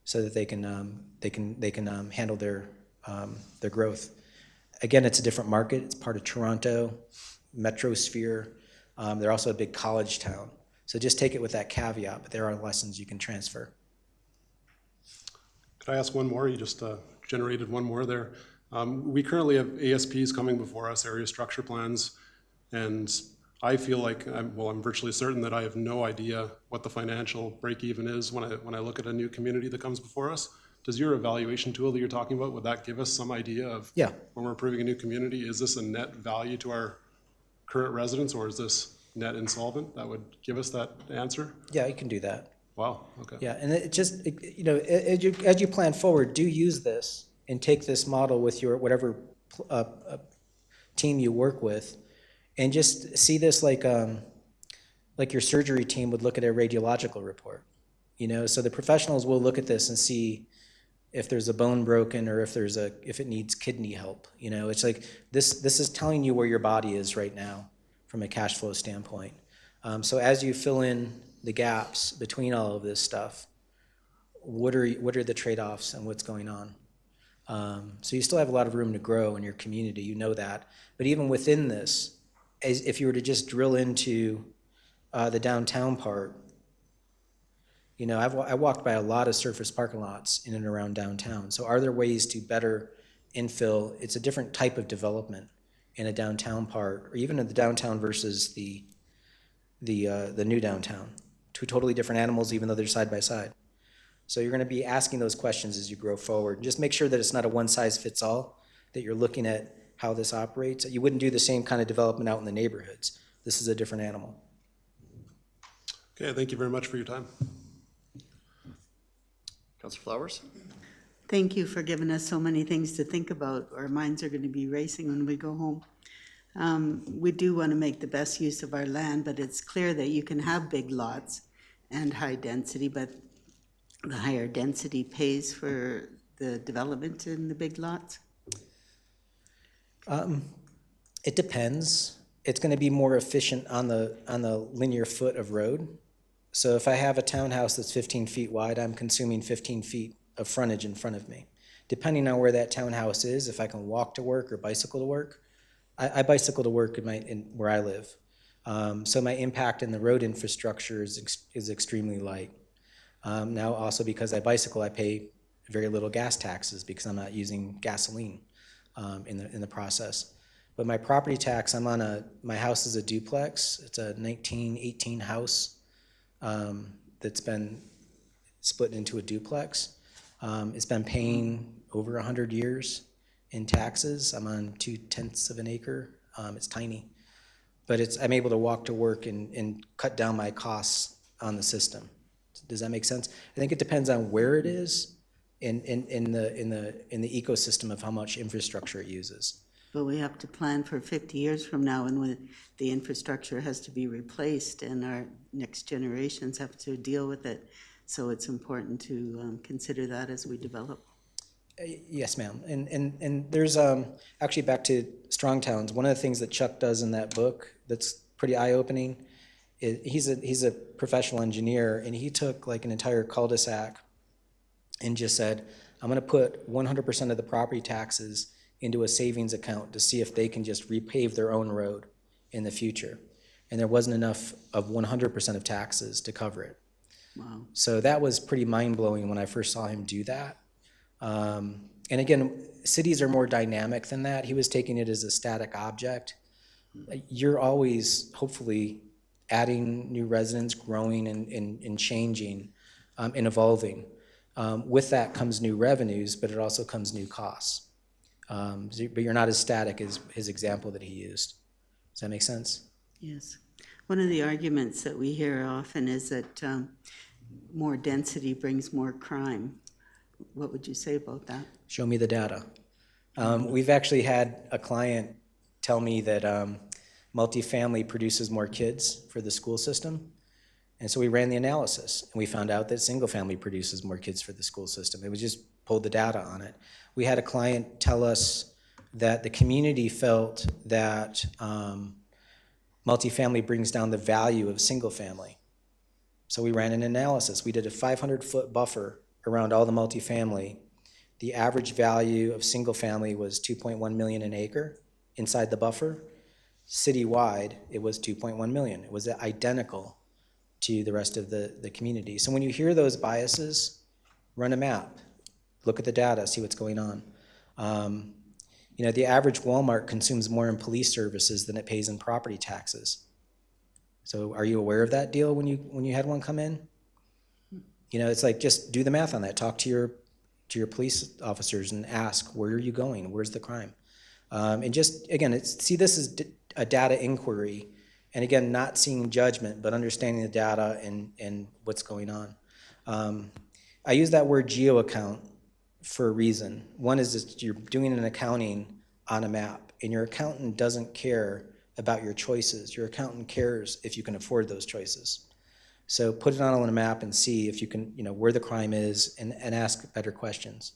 so that they can handle their growth. Again, it's a different market. It's part of Toronto. metrosphere. They're also a big college town. So just take it with that caveat, but there are lessons you can transfer. Could I ask one more? You just generated one more there. We currently have ASPs coming before us, area structure plans, and I feel like, I'm virtually certain that I have no idea what the financial break-even is when I look at a new community that comes before us. Does your evaluation tool that you're talking about, would that give us some idea of Yeah. when we're approving a new community, is this a net value to our current residents, or is this net insolvent? That would give us that answer? Yeah, you can do that. Wow, okay. Yeah, and as you plan forward, do use this and take this model with your whatever team you work with, and just see this like your surgery team would look at a radiological report. So the professionals will look at this and see if there's a bone broken or if it needs kidney help. It's like this is telling you where your body is right now from a cash flow standpoint. So as you fill in the gaps between all of this stuff, what are the trade-offs and what's going on? So you still have a lot of room to grow in your community, that. But even within this, if you were to just drill into the downtown part, I walked by a lot of surface parking lots in and around downtown. So are there ways to better infill? It's a different type of development in a downtown part, or even in the downtown versus the new downtown. Two totally different animals, even though they're side by side. So you're going to be asking those questions as you grow forward. Just make sure that it's not a one-size-fits-all, that you're looking at how this operates. You wouldn't do the same kind of development out in the neighborhoods. This is a different animal. Okay, thank you very much for your time. Councillor Flowers? Thank you for giving us so many things to think about. Our minds are going to be racing when we go home. We do want to make the best use of our land, but it's clear that you can have big lots and high density, but the higher density pays for the development in the big lots? It depends. It's going to be more efficient on the linear foot of road. So if I have a townhouse that's 15 feet wide, I'm consuming 15 feet of frontage in front of me. Depending on where that townhouse is, if I can walk to work or bicycle to work, I bicycle to work where I live. So my impact in the road infrastructure is extremely light. Now also because I bicycle, I pay very little gas taxes because I'm not using gasoline in the process. But my property tax, my house is a duplex. It's a 1918 house that's been split into a duplex. It's been paying over 100 years in taxes. I'm on 2/10 of an acre. It's tiny, but I'm able to walk to work and cut down my costs on the system. Does that make sense? I think it depends on where it is in the ecosystem of how much infrastructure it uses. But we have to plan for 50 years from now, and when the infrastructure has to be replaced and our next generations have to deal with it. So it's important to consider that as we develop. Yes, ma'am. And there's actually, back to strong towns, one of the things that Chuck does in that book that's pretty eye-opening, he's a professional engineer, and he took like an entire cul-de-sac and just said, I'm going to put 100% of the property taxes into a savings account to see if they can just repave their own road in the future. And there wasn't enough of 100% of taxes to cover it. Wow. So that was pretty mind-blowing when I first saw him do that. And again, cities are more dynamic than that. He was taking it as a static object. You're always, hopefully, adding new residents, growing and changing and evolving. With that comes new revenues, but it also comes new costs. But you're not as static as his example that he used. Does that make sense? Yes. One of the arguments that we hear often is that more density brings more crime. What would you say about that? Show me the data. We've actually had a client tell me that multifamily produces more kids for the school system. And so we ran the analysis, and we found out that single family produces more kids for the school system. It was just pulled the data on it. We had a client tell us that the community felt that multifamily brings down the value of single family. So we ran an analysis. We did a 500-foot buffer around all the multifamily. The average value of single family was $2.1 million an acre inside the buffer. Citywide, it was 2.1 million. It was identical to the rest of the community. So when you hear those biases, run a map, look at the data, see what's going on. You know, the average Walmart consumes more in police services than it pays in property taxes. So are you aware of that deal when you had one come in? You know, it's like, just do the math on that. Talk to your police officers and ask, where are you going? Where's the crime? And just, again, this is a data inquiry, and again, not seeing judgment, but understanding the data and what's going on. I use that word geo account for a reason. One is that you're doing an accounting on a map, and your accountant doesn't care about your choices. Your accountant cares if you can afford those choices. So put it on a map and see if you can, you know, where the crime is, and ask better questions.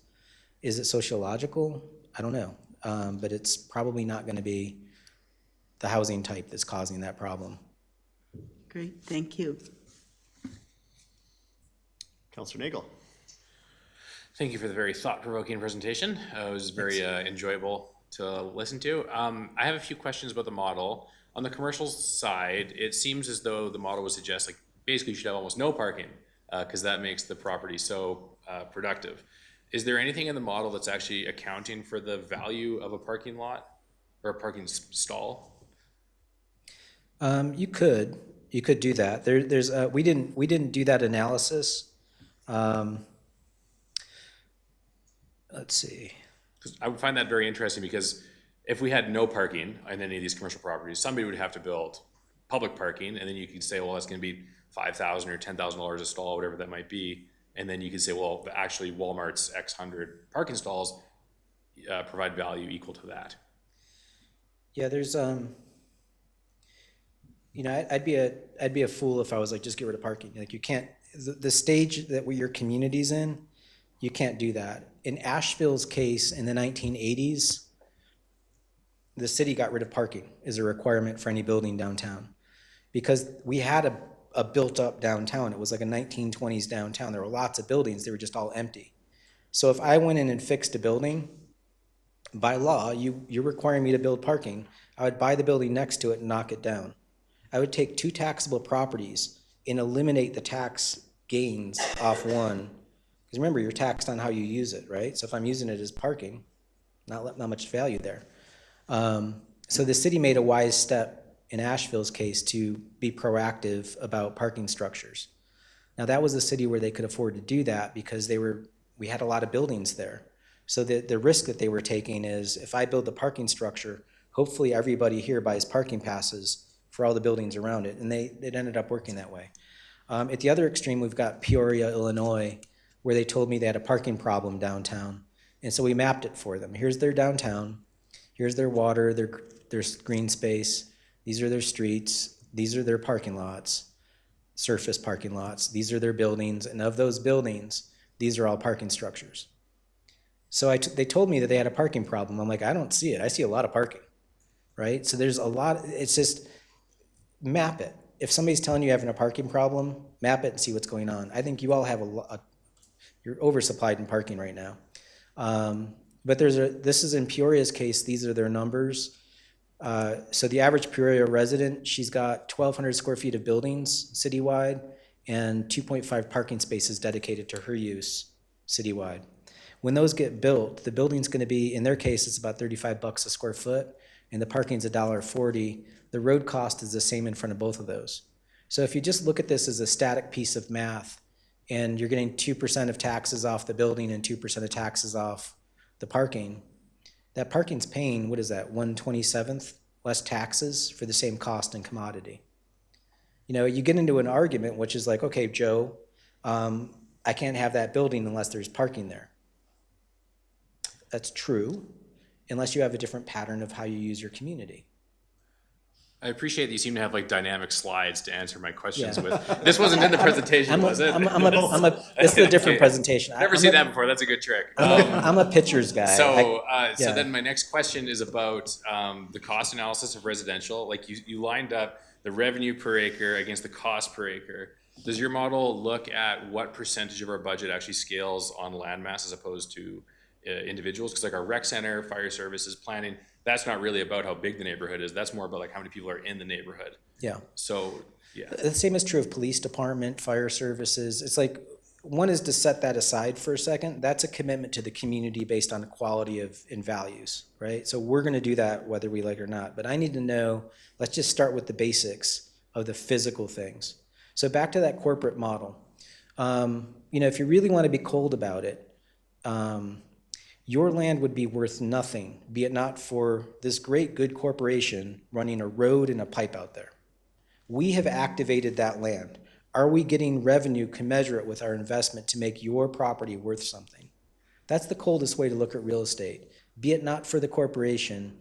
Is it sociological? I don't know. But it's probably not going to be the housing type that's causing that problem. Great, thank you. Councillor Nagel. Thank you for the very thought-provoking presentation. It was very enjoyable to listen to. I have a few questions about the model. On the commercial side, it seems as though the model would suggest, like, basically you should have almost no parking, because that makes the property so productive. Is there anything in the model that's actually accounting for the value of a parking lot or a parking stall? You could do that. We didn't do that analysis. Let's see. I would find that very interesting, because if we had no parking on any of these commercial properties, somebody would have to build public parking, and then you could say, well, that's going to be $5,000 or $10,000 a stall, whatever that might be. And then you could say, well, actually Walmart's X hundred parking stalls provide value equal to that. Yeah, there's you know, I'd be a fool if I was like, just get rid of parking. Like, you can't, the stage that your community's in, you can't do that. In Asheville's case in the 1980s, the city got rid of parking as a requirement for any building downtown, because we had a built-up downtown. It was like a 1920s downtown. There were lots of buildings. They were just all empty. So if I went in and fixed a building, by law, you're requiring me to build parking, I would buy the building next to it and knock it down. I would take two taxable properties and eliminate the tax gains off one. Because remember, you're taxed on how you use it, right? So if I'm using it as parking, not much value there. So the city made a wise step in Asheville's case to be proactive about parking structures. Now, that was a city where they could afford to do that, because we had a lot of buildings there. So the risk that they were taking is, if I build the parking structure, hopefully everybody here buys parking passes for all the buildings around it, and it ended up working that way. At the other extreme, we've got Peoria, Illinois, where they told me they had a parking problem downtown, and so we mapped it for them. Here's their downtown, here's their water, their green space, these are their streets, these are their parking lots, surface parking lots, these are their buildings, and of those buildings, these are all parking structures. So they told me that they had a parking problem. I'm like, I don't see it. I see a lot of parking, right? So there's a lot, it's just, map it. If somebody's telling you're having a parking problem, map it and see what's going on. I think you all have you're oversupplied in parking right now. But this is in Peoria's case, these are their numbers. So the average Peoria resident, she's got 1,200 square feet of buildings citywide and 2.5 parking spaces dedicated to her use citywide. When those get built, the building's going to be, in their case, it's about $35 a square foot, and the parking's $1.40. The road cost is the same in front of both of those. So if you just look at this as a static piece of math, and you're getting 2% of taxes off the building and 2% of taxes off the parking, that parking's paying, what is that, 1/27th less taxes for the same cost and commodity. You know, you get into an argument which is like, okay, Joe, I can't have that building unless there's parking there. That's true, unless you have a different pattern of how you use your community. I appreciate that you seem to have like dynamic slides to answer my questions with. This wasn't in the presentation, was it? This is a different presentation. Never seen that before. That's a good trick. I'm a pictures guy. So then my next question is about the cost analysis of residential. Like you lined up the revenue per acre against the cost per acre. Does your model look at what percentage of our budget actually scales on land mass as opposed to individuals? Because like our rec center, fire services, planning, that's not really about how big the neighborhood is. That's more about like how many people are in the neighborhood. Yeah. So, yeah. The same is true of police department, fire services. It's like, one is to set that aside for a second. That's a commitment to the community based on the quality of and values, right? So we're going to do that whether we like it or not. But I need to know, let's just start with the basics of the physical things. So back to that corporate model. If you really want to be cold about it, your land would be worth nothing, be it not for this great good corporation running a road and a pipe out there. We have activated that land. Are we getting revenue commensurate with our investment to make your property worth something? That's the coldest way to look at real estate. Be it not for the corporation,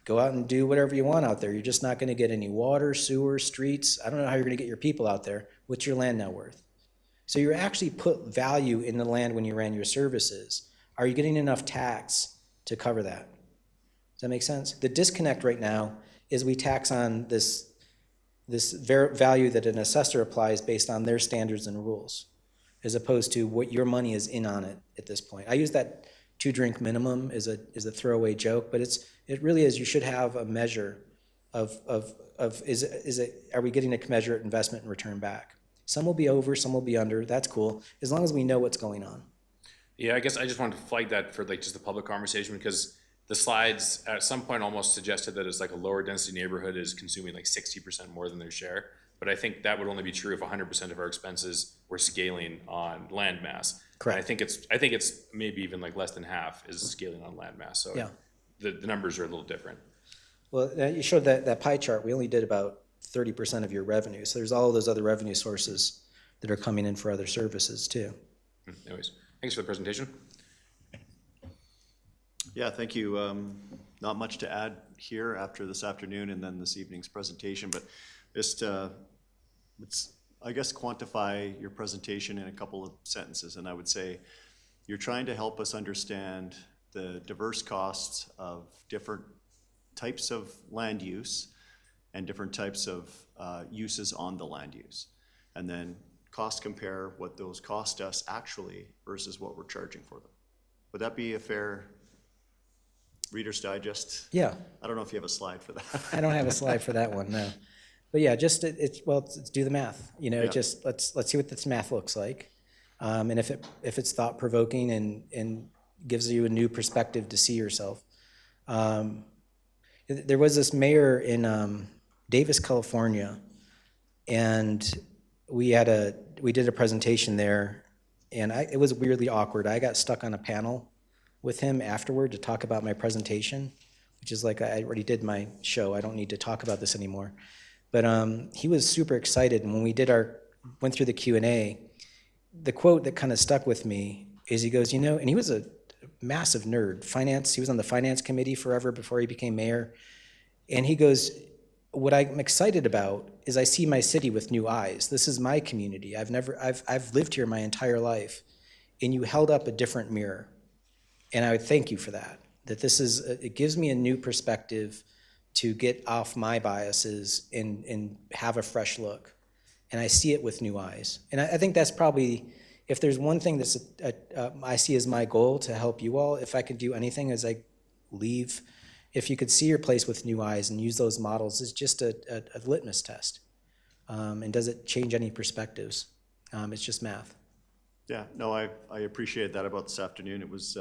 go out and do whatever you want out there. You're just not going to get any water, sewer, streets. I don't know how you're going to get your people out there. What's your land now worth? So you actually put value in the land when you ran your services. Are you getting enough tax to cover that? Does that make sense? The disconnect right now is we tax on this value that an assessor applies based on their standards and rules, as opposed to what your money is in on it at this point. I use that 2-drink minimum as a throwaway joke, but it really is. You should have a measure of are we getting a commensurate investment and return back? Some will be over, some will be under. That's cool, as long as we know what's going on. Yeah, I guess I just wanted to flag that for like just the public conversation, because the slides at some point almost suggested that it's like a lower density neighborhood is consuming like 60% more than their share. But I think that would only be true if 100% of our expenses were scaling on land mass. Correct. And I think it's maybe even like less than half is scaling on land mass. So Yeah. the numbers are a little different. Well, you showed that pie chart. We only did about 30% of your revenue. So there's all of those other revenue sources that are coming in for other services too. Anyways, thanks for the presentation. Yeah, thank you. Not much to add here after this afternoon and then this evening's presentation, but just let's, I guess, quantify your presentation in a couple of sentences. And I would say you're trying to help us understand the diverse costs of different types of land use and different types of uses on the land use. And then cost compare what those cost us actually versus what we're charging for them. Would that be a fair Reader's Digest? Yeah. I don't know if you have a slide for that. I don't have a slide for that one, no. But yeah, just let's do the math. Yeah. Just let's see what this math looks like, and if it's thought provoking and gives you a new perspective to see yourself. There was this mayor in Davis, California, and we did a presentation there, and it was weirdly awkward. I got stuck on a panel with him afterward to talk about my presentation, which is like, I already did my show. I don't need to talk about this anymore. But he was super excited, and when we went through the Q&A, the quote that kind of stuck with me is he goes, and he was a massive nerd, finance. He was on the finance committee forever before he became mayor. And he goes, what I'm excited about is I see my city with new eyes. This is my community. I've lived here my entire life, and you held up a different mirror. And I would thank you for that, it gives me a new perspective to get off my biases and have a fresh look. And I see it with new eyes. And I think that's probably, if there's one thing that's I see as my goal to help you all, if I could do anything as I leave, if you could see your place with new eyes and use those models, it's just a litmus test. And does it change any perspectives? It's just math. Yeah, no, I appreciate that about this afternoon. It was,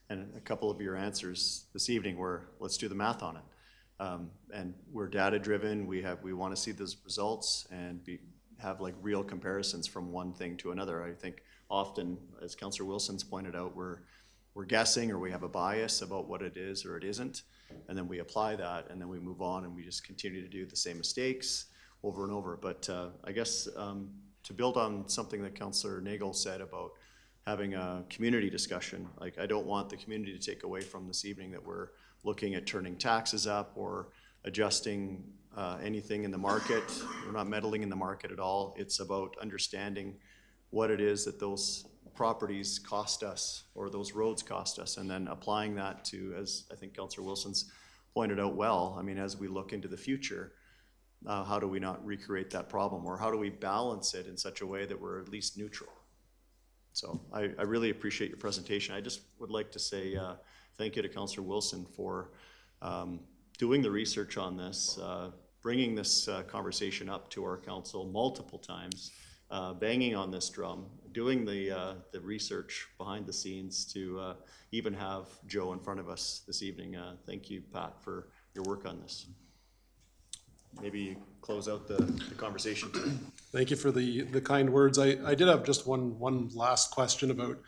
and a couple of your answers this evening were, let's do the math on it. And we're data driven. We want to see those results and have like real comparisons from one thing to another. I think often, as Councillor Wilson's pointed out, we're guessing or we have a bias about what it is or it isn't, and then we apply that and then we move on and we just continue to do the same mistakes over and over. But I guess to build on something that Councillor Nagel said about having a community discussion, like I don't want the community to take away from this evening that we're looking at turning taxes up or adjusting anything in the market. We're not meddling in the market at all. It's about understanding what it is that those properties cost us or those roads cost us, and then applying that to, as I think Councillor Wilson's pointed out well, I mean, as we look into the future, how do we not recreate that problem, or how do we balance it in such a way that we're at least neutral? So I really appreciate your presentation. I just would like to say thank you to Councillor Wilson for doing the research on this, bringing this conversation up to our council multiple times, banging on this drum, doing the research behind the scenes to even have Joe in front of us this evening. Thank you, Pat, for your work on this. Maybe close out the conversation. Thank you for the kind words. I did have just one last question about,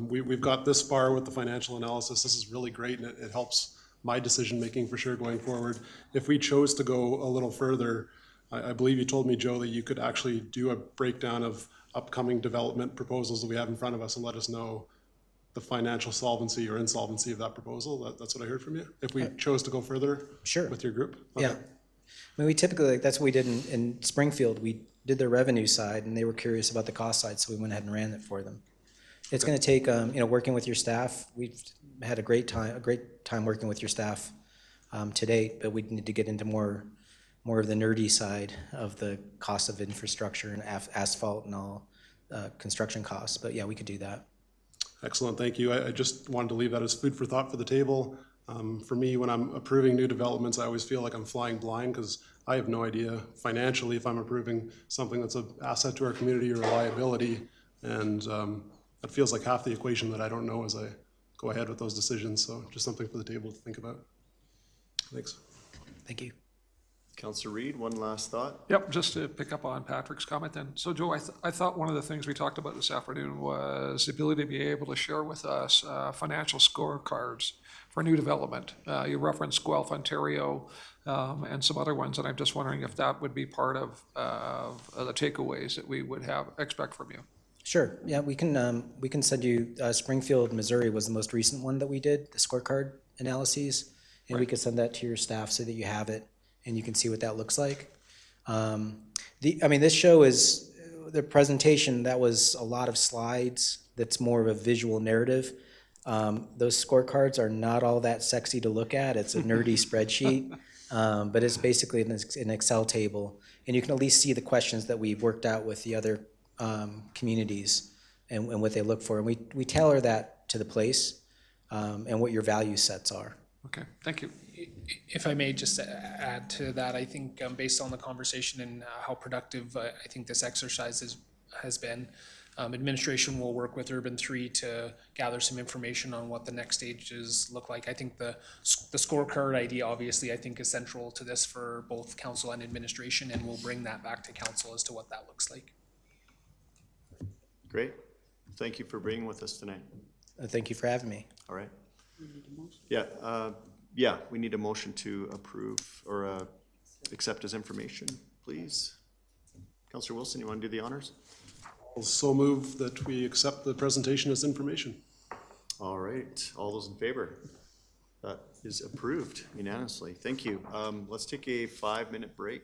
we've got this far with the financial analysis. This is really great, and it helps my decision-making for sure going forward. If we chose to go a little further, I believe you told me, Joe, that you could actually do a breakdown of upcoming development proposals that we have in front of us and let us know the financial solvency or insolvency of that proposal. That's what I heard from you. If we chose to go further Sure. with your group? Yeah. Okay. I mean, we typically, like, that's what we did in Springfield. We did the revenue side, and they were curious about the cost side, so we went ahead and ran it for them. It's going to take, working with your staff. We've had a great time working with your staff to date, but we need to get into more of the nerdy side of the cost of infrastructure and asphalt and all construction costs. But yeah, we could do that. Excellent, thank you. I just wanted to leave that as food for thought for the table. For me, when I'm approving new developments, I always feel like I'm flying blind because I have no idea financially if I'm approving something that's an asset to our community or a liability. And that feels like half the equation that I don't know as I go ahead with those decisions. So just something for the table to think about. Thanks. Thank you. Councillor Reid, one last thought. Yep, just to pick up on Patrick's comment then. So Joe, I thought one of the things we talked about this afternoon was the ability to be able to share with us financial scorecards for new development. You referenced Guelph, Ontario, and some other ones, and I'm just wondering if that would be part of the takeaways that we would expect from you. Sure. Yeah, we can send you, Springfield, Missouri was the most recent one that we did, the scorecard analyses, and we could send that to your staff so that you have it and you can see what that looks like. This show is, the presentation, that was a lot of slides. That's more of a visual narrative. Those scorecards are not all that sexy to look at. It's a nerdy spreadsheet, but it's basically an Excel table, and you can at least see the questions that we've worked out with the other communities and what they look for. And we tailor that to the place and what your value sets are. Okay, thank you. If I may just add to that, I think based on the conversation and how productive I think this exercise has been, administration will work with Urban 3 to gather some information on what the next stages look like. I think the scorecard idea, obviously, I think is central to this for both council and administration, and we'll bring that back to council as to what that looks like. Great. Thank you for being with us tonight. Thank you for having me. All right. Yeah, we need a motion to approve or accept as information, please. Councillor Wilson, you want to do the honors? I'll so move that we accept the presentation as information. All right, all those in favor? That is approved unanimously. Thank you. Let's take a 5-minute break.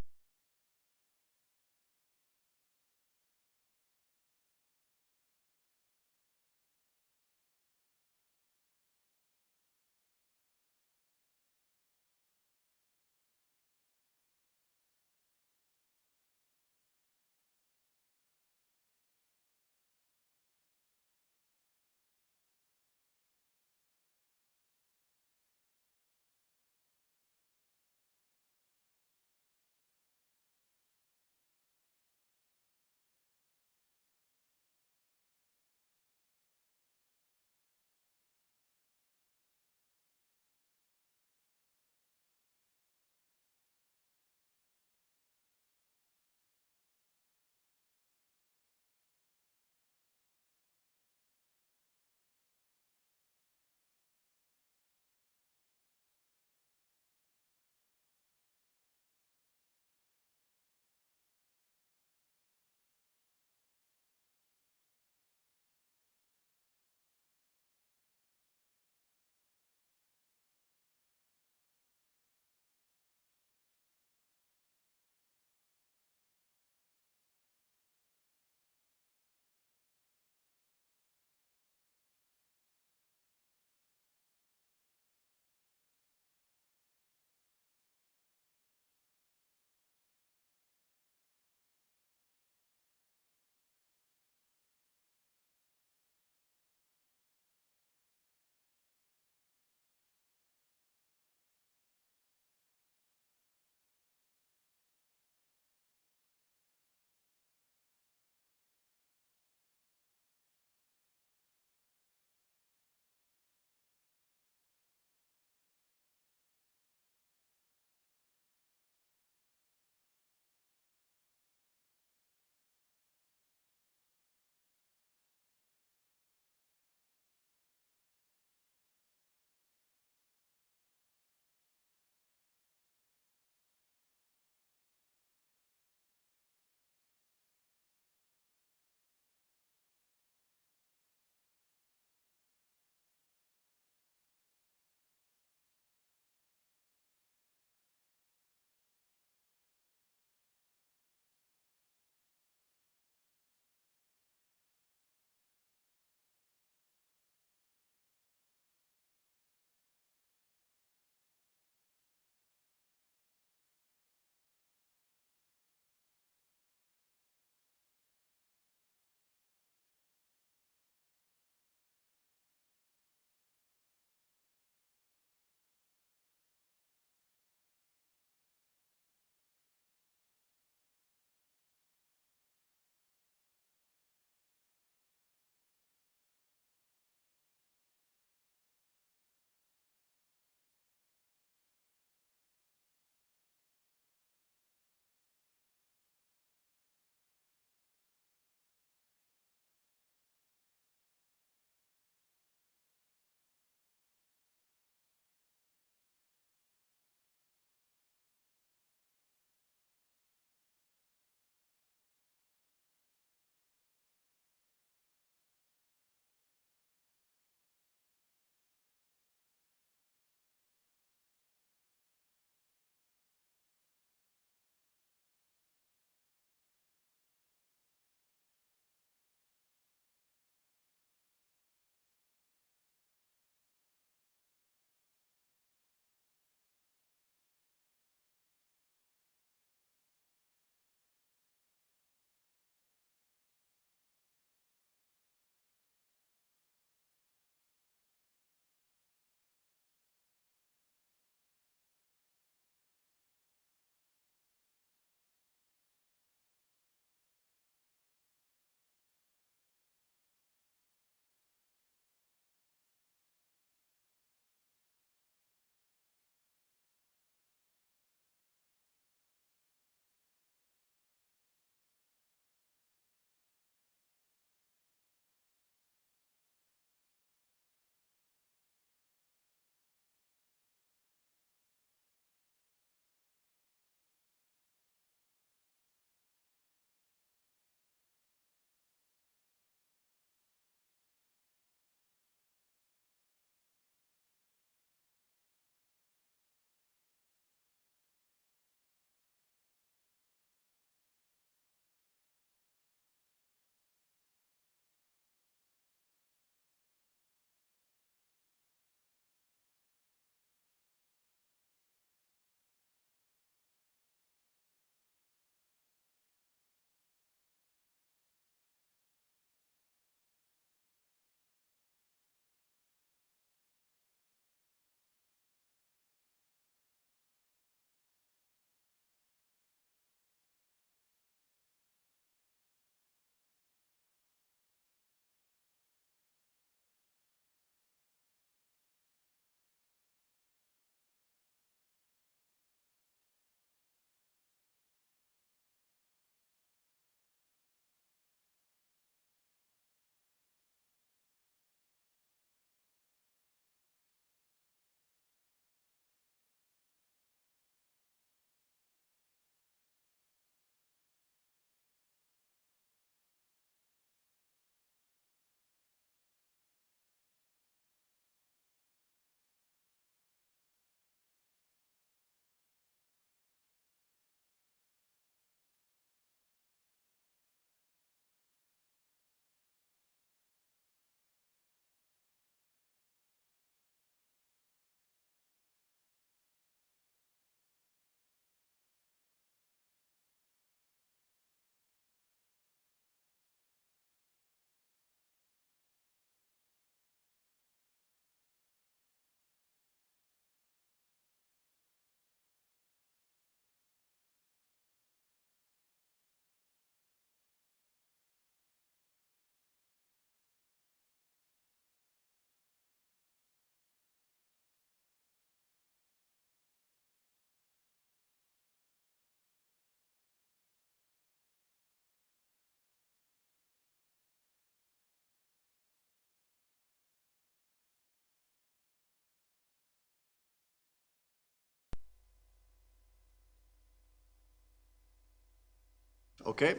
Okay,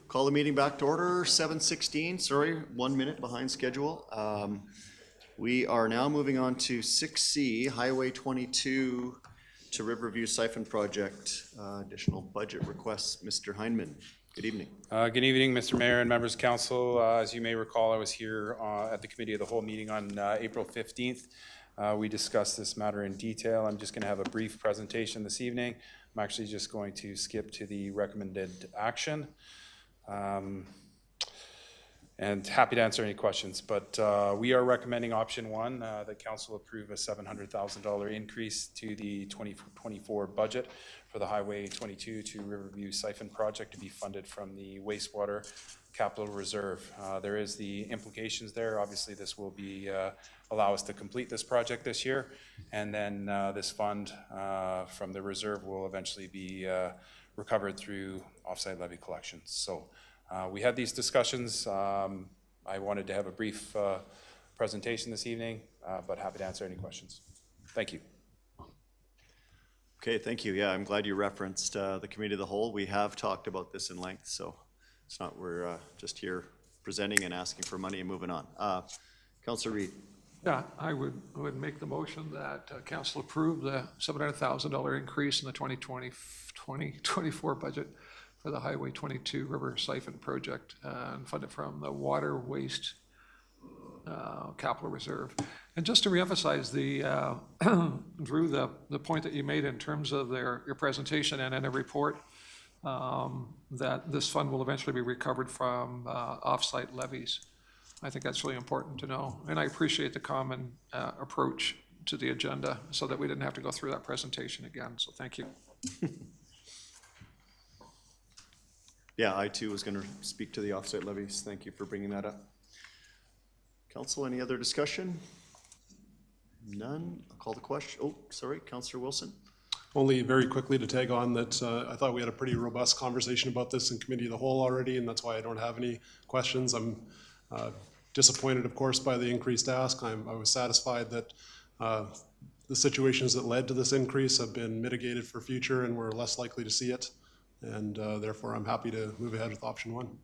call the meeting back to order, 7:16, sorry, 1 minute behind schedule. We are now moving on to 6C, Highway 22 to Riverview Syphon Project, additional budget requests. Mr. Heinman, good evening. Good evening, Mr. Mayor and members of council. As you may recall, I was here at the Committee of the Whole meeting on April 15th. We discussed this matter in detail. I'm just going to have a brief presentation this evening. I'm actually just going to skip to the recommended action. And happy to answer any questions, but we are recommending option one, that council approve a $700,000 increase to the 2024 budget for the Highway 22 to Riverview Syphon project to be funded from the wastewater capital reserve. There is the implications there. Obviously, this will be allow us to complete this project this year, and then this fund from the reserve will eventually be recovered through offsite levy collections. So we had these discussions. I wanted to have a brief presentation this evening, but happy to answer any questions. Thank you. Okay, thank you. Yeah, I'm glad you referenced the Committee of the Whole. We have talked about this in length, so it's not we're just here presenting and asking for money and moving on. Councillor Reid. Yeah, I would make the motion that council approve the $700,000 increase in the 2024 budget for the Highway 22 River Syphon project and fund it from the water waste capital reserve. And just to reemphasize Drew, the point that you made in terms of your presentation and in a report, that this fund will eventually be recovered from offsite levies. I think that's really important to know. And I appreciate the common approach to the agenda so that we didn't have to go through that presentation again. So thank you. Yeah, I too was going to speak to the offsite levies. Thank you for bringing that up. Council, any other discussion? None. I'll call the question. Oh, sorry, Councillor Wilson. Only very quickly to tag on that I thought we had a pretty robust conversation about this in Committee of the Whole already, and that's why I don't have any questions. I'm disappointed, of course, by the increased ask. I was satisfied that the situations that led to this increase have been mitigated for future and we're less likely to see it. And therefore, I'm happy to move ahead with option one.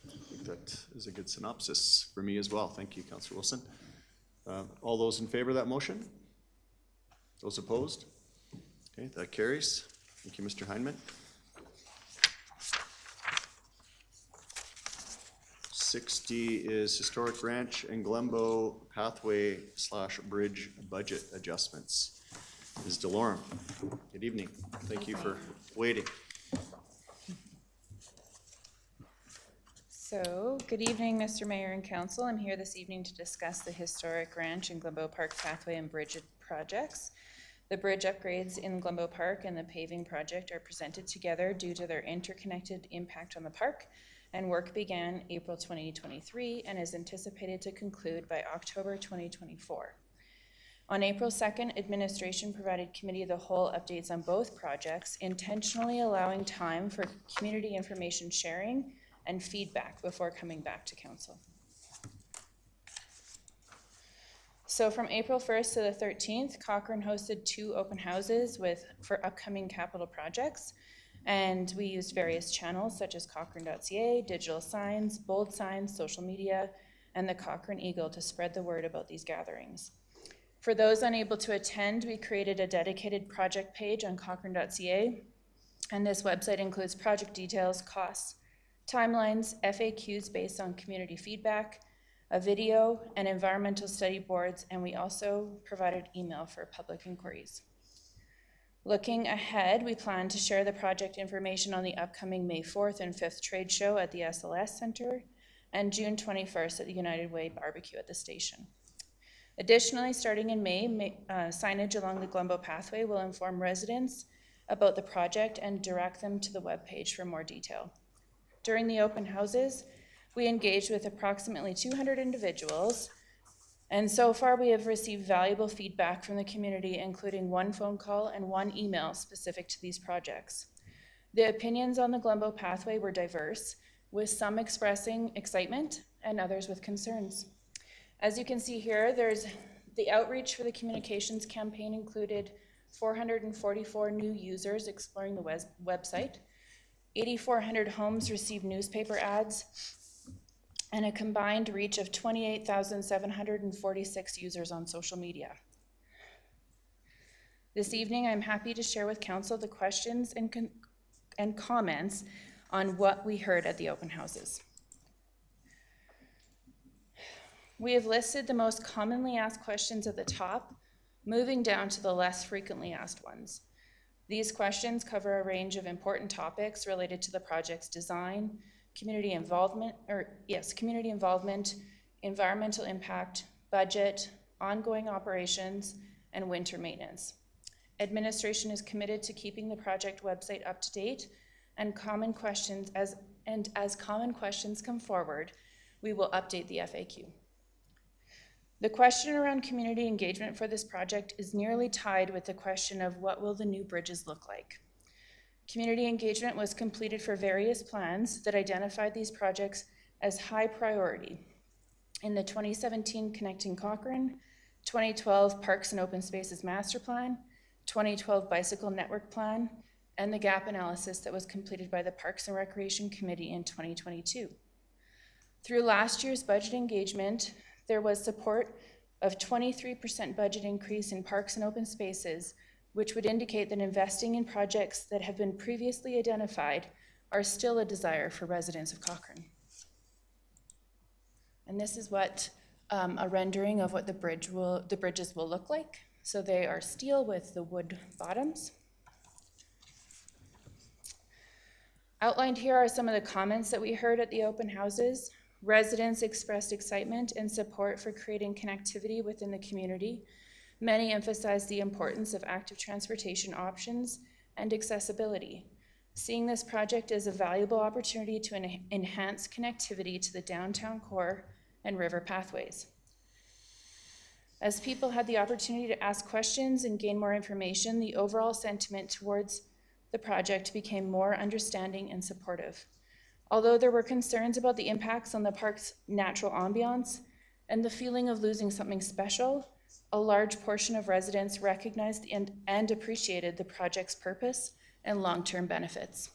I think that is a good synopsis for me as well. Thank you, Councillor Wilson. All those in favor of that motion? Those opposed? Okay, that carries. Thank you, Mr. Heinman. 60 is Historic Ranche and Glenbow Pathway / Bridge Budget Adjustments. Ms. DeLorme, good evening. Thank you for waiting. So, good evening, Mr. Mayor and Council. I'm here this evening to discuss the Historic Ranche and Glenbow Park Pathway and Bridge projects. The bridge upgrades in Glenbow Park and the paving project are presented together due to their interconnected impact on the park, and work began April 2023 and is anticipated to conclude by October 2024. On April 2nd, administration provided Committee of the Whole updates on both projects, intentionally allowing time for community information sharing and feedback before coming back to Council. So from April 1st to the 13th, Cochrane hosted 2 open houses for upcoming capital projects, and we used various channels such as Cochrane.ca, digital signs, bold signs, social media, and the Cochrane Eagle to spread the word about these gatherings. For those unable to attend, we created a dedicated project page on Cochrane.ca, and this website includes project details, costs, timelines, FAQs based on community feedback, a video, and environmental study boards, and we also provided email for public inquiries. Looking ahead, we plan to share the project information on the upcoming May 4th and 5th trade show at the SLS Center and June 21st at the United Way barbecue at the station. Additionally, starting in May, signage along the Glenbow pathway will inform residents about the project and direct them to the webpage for more detail. During the open houses, we engaged with approximately 200 individuals, and so far we have received valuable feedback from the community, including 1 phone call and 1 email specific to these projects. The opinions on the Glenbow pathway were diverse, with some expressing excitement and others with concerns. As you can see here, there's the outreach for the communications campaign included 444 new users exploring the website, 8,400 homes received newspaper ads, and a combined reach of 28,746 users on social media. This evening, I'm happy to share with council the questions and comments on what we heard at the open houses. We have listed the most commonly asked questions at the top, moving down to the less frequently asked ones. These questions cover a range of important topics related to the project's design, community involvement, environmental impact, budget, ongoing operations, and winter maintenance. Administration is committed to keeping the project website up to date, and as common questions come forward, we will update the FAQ. The question around community engagement for this project is nearly tied with the question of what will the new bridges look like. Community engagement was completed for various plans that identified these projects as high priority in the 2017 Connecting Cochrane, 2012 Parks and Open Spaces Master Plan, 2012 Bicycle Network Plan, and the gap analysis that was completed by the Parks and Recreation Committee in 2022. Through last year's budget engagement, there was support of 23% budget increase in parks and open spaces, which would indicate that investing in projects that have been previously identified are still a desire for residents of Cochrane. And this is what a rendering of what the bridges will look like. So they are steel with the wood bottoms. Outlined here are some of the comments that we heard at the open houses. Residents expressed excitement and support for creating connectivity within the community. Many emphasized the importance of active transportation options and accessibility, seeing this project as a valuable opportunity to enhance connectivity to the downtown core and river pathways. As people had the opportunity to ask questions and gain more information, the overall sentiment towards the project became more understanding and supportive. Although there were concerns about the impacts on the park's natural ambiance and the feeling of losing something special, a large portion of residents recognized and appreciated the project's purpose and long-term benefits.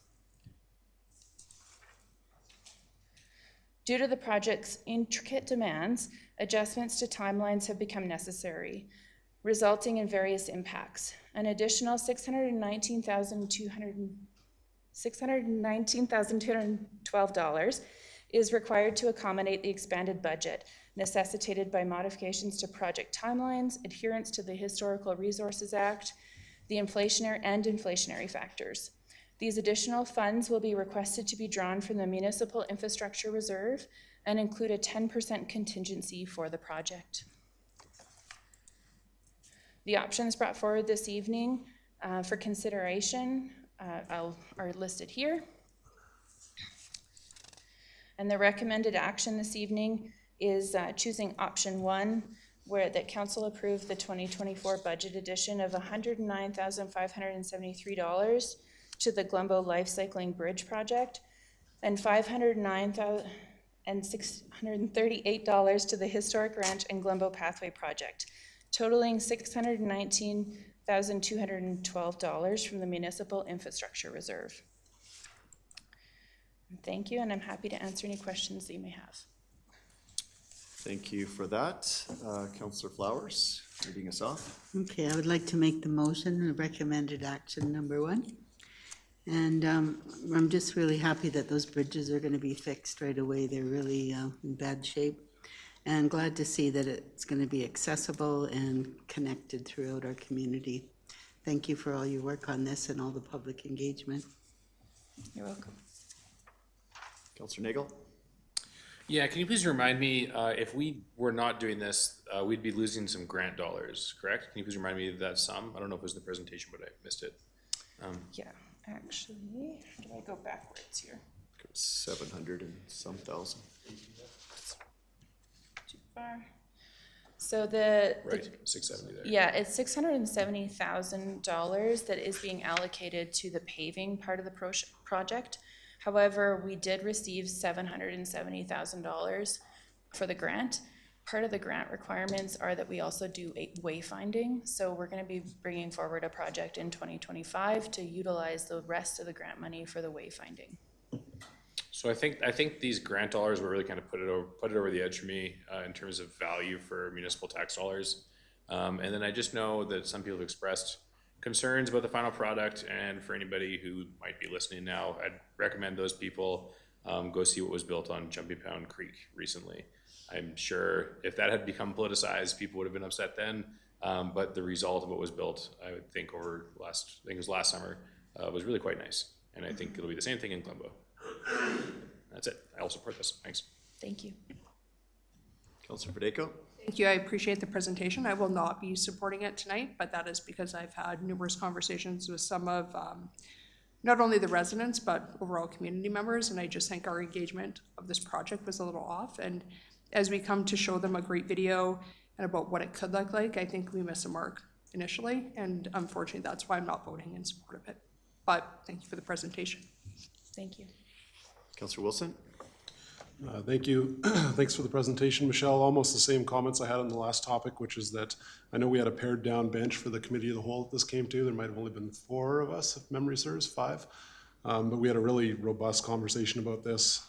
Due to the project's intricate demands, adjustments to timelines have become necessary, resulting in various impacts. An additional $619,212 is required to accommodate the expanded budget, necessitated by modifications to project timelines, adherence to the Historical Resources Act, the inflationary factors. These additional funds will be requested to be drawn from the Municipal Infrastructure Reserve and include a 10% contingency for the project. The options brought forward this evening for consideration are listed here. And the recommended action this evening is choosing option 1, where that council approved the 2024 budget addition of $109,573 to the Glenbow Life Cycling Bridge project and $509,638 to the Historic Ranche and Glenbow Pathway project, totaling $619,212 from the Municipal Infrastructure Reserve. Thank you, and I'm happy to answer any questions that you may have. Thank you for that. Councillor Flowers, leading us off. Okay, I would like to make the motion, recommended action number 1. And I'm just really happy that those bridges are going to be fixed right away. They're really in bad shape. And glad to see that it's going to be accessible and connected throughout our community. Thank you for all your work on this and all the public engagement. You're welcome. Councillor Nagel. Yeah, can you please remind me, if we were not doing this, we'd be losing some grant dollars, correct? Can you please remind me of that sum? I don't know if it was in the presentation, but I missed it. Yeah, actually, how do I go backwards here? 700 and some thousand. Too far. So the Right, 670 there. yeah, it's $670,000 that is being allocated to the paving part of the project. However, we did receive $770,000 for the grant. part of the grant requirements are that we also do a wayfinding. So we're going to be bringing forward a project in 2025 to utilize the rest of the grant money for the wayfinding. So I think these grant dollars will really kind of put it over the edge for me in terms of value for municipal tax dollars. And then I just know that some people have expressed concerns about the final product, and for anybody who might be listening now, I'd recommend those people go see what was built on Jumping Pound Creek recently. I'm sure if that had become politicized, people would have been upset then, but the result of what was built, I would think I think it was last summer, was really quite nice. And I think it'll be the same thing in Glenbow. That's it. I'll support this. Thanks. Thank you. Councillor Federico? Thank you. I appreciate the presentation. I will not be supporting it tonight, but that is because I've had numerous conversations with some of not only the residents, but overall community members. And I just think our engagement of this project was a little off. And as we come to show them a great video and about what it could look like, I think we missed a mark initially. And unfortunately, that's why I'm not voting in support of it. But thank you for the presentation. Thank you. Councillor Wilson? Thank you. Thanks for the presentation, Michelle. Almost the same comments I had on the last topic, which is that I know we had a pared down bench for the committee of the whole that this came to. There might have only been 4 of us, if memory serves, 5. But we had a really robust conversation about this.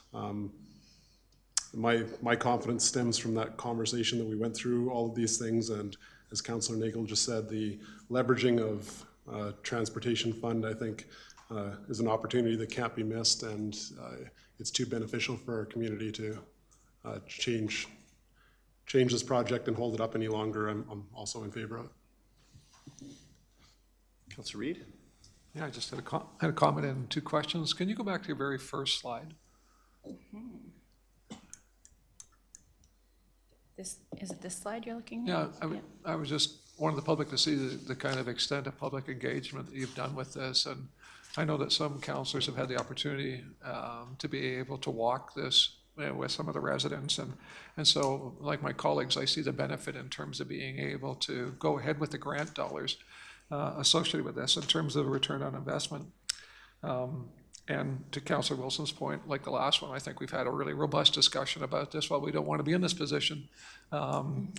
My confidence stems from that conversation that we went through all of these things, and as Councillor Nagel just said, the leveraging of transportation fund, I think, is an opportunity that can't be missed, and it's too beneficial for our community to change this project and hold it up any longer. I'm also in favor of it. Councillor Reid? Yeah, I just had a comment and 2 questions. Can you go back to your very first slide? Is it this slide you're looking at? Yeah, I was just wanted the public to see the kind of extent of public engagement that you've done with this. And I know that some councillors have had the opportunity to be able to walk this with some of the residents. And so, like my colleagues, I see the benefit in terms of being able to go ahead with the grant dollars associated with this in terms of return on investment. And to Councillor Wilson's point, like the last one, I think we've had a really robust discussion about this. While we don't want to be in this position,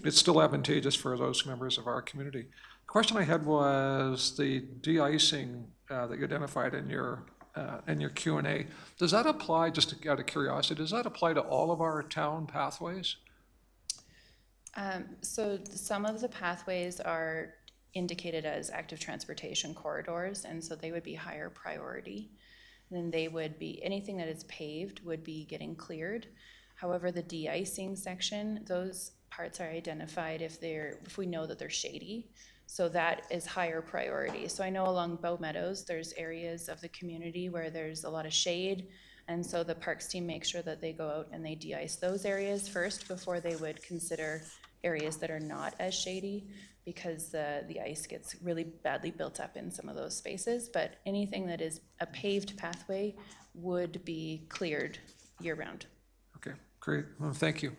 it's still advantageous for those members of our community. The question I had was the de-icing that you identified in your Q&A. Does that apply, just out of curiosity, does that apply to all of our town pathways? So some of the pathways are indicated as active transportation corridors, and so they would be higher priority. Then they would be, anything that is paved would be getting cleared. However, the de-icing section, those parts are identified if we know that they're shady. So that is higher priority. So I know along Bow Meadows, there's areas of the community where there's a lot of shade. And so the parks team makes sure that they go out and they de-ice those areas first before they would consider areas that are not as shady, because the ice gets really badly built up in some of those spaces. But anything that is a paved pathway would be cleared year-round. Okay, great. Well, thank you.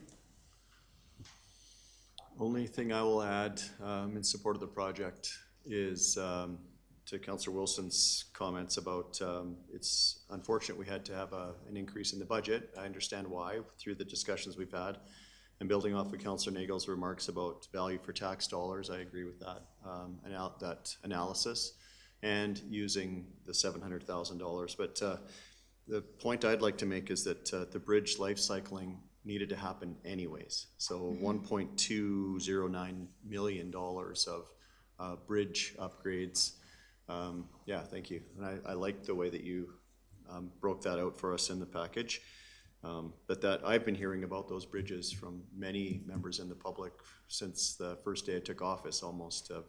Only thing I will add in support of the project is to Councillor Wilson's comments about it's unfortunate we had to have an increase in the budget. I understand why through the discussions we've had. And building off of Councillor Nagel's remarks about value for tax dollars, I agree with that, that analysis, and using the $700,000. But the point I'd like to make is that the bridge life cycling needed to happen anyways. So $1.209 million of bridge upgrades. Yeah, thank you. And I like the way that you broke that out for us in the package. But that I've been hearing about those bridges from many members in the public since the first day I took office, almost, of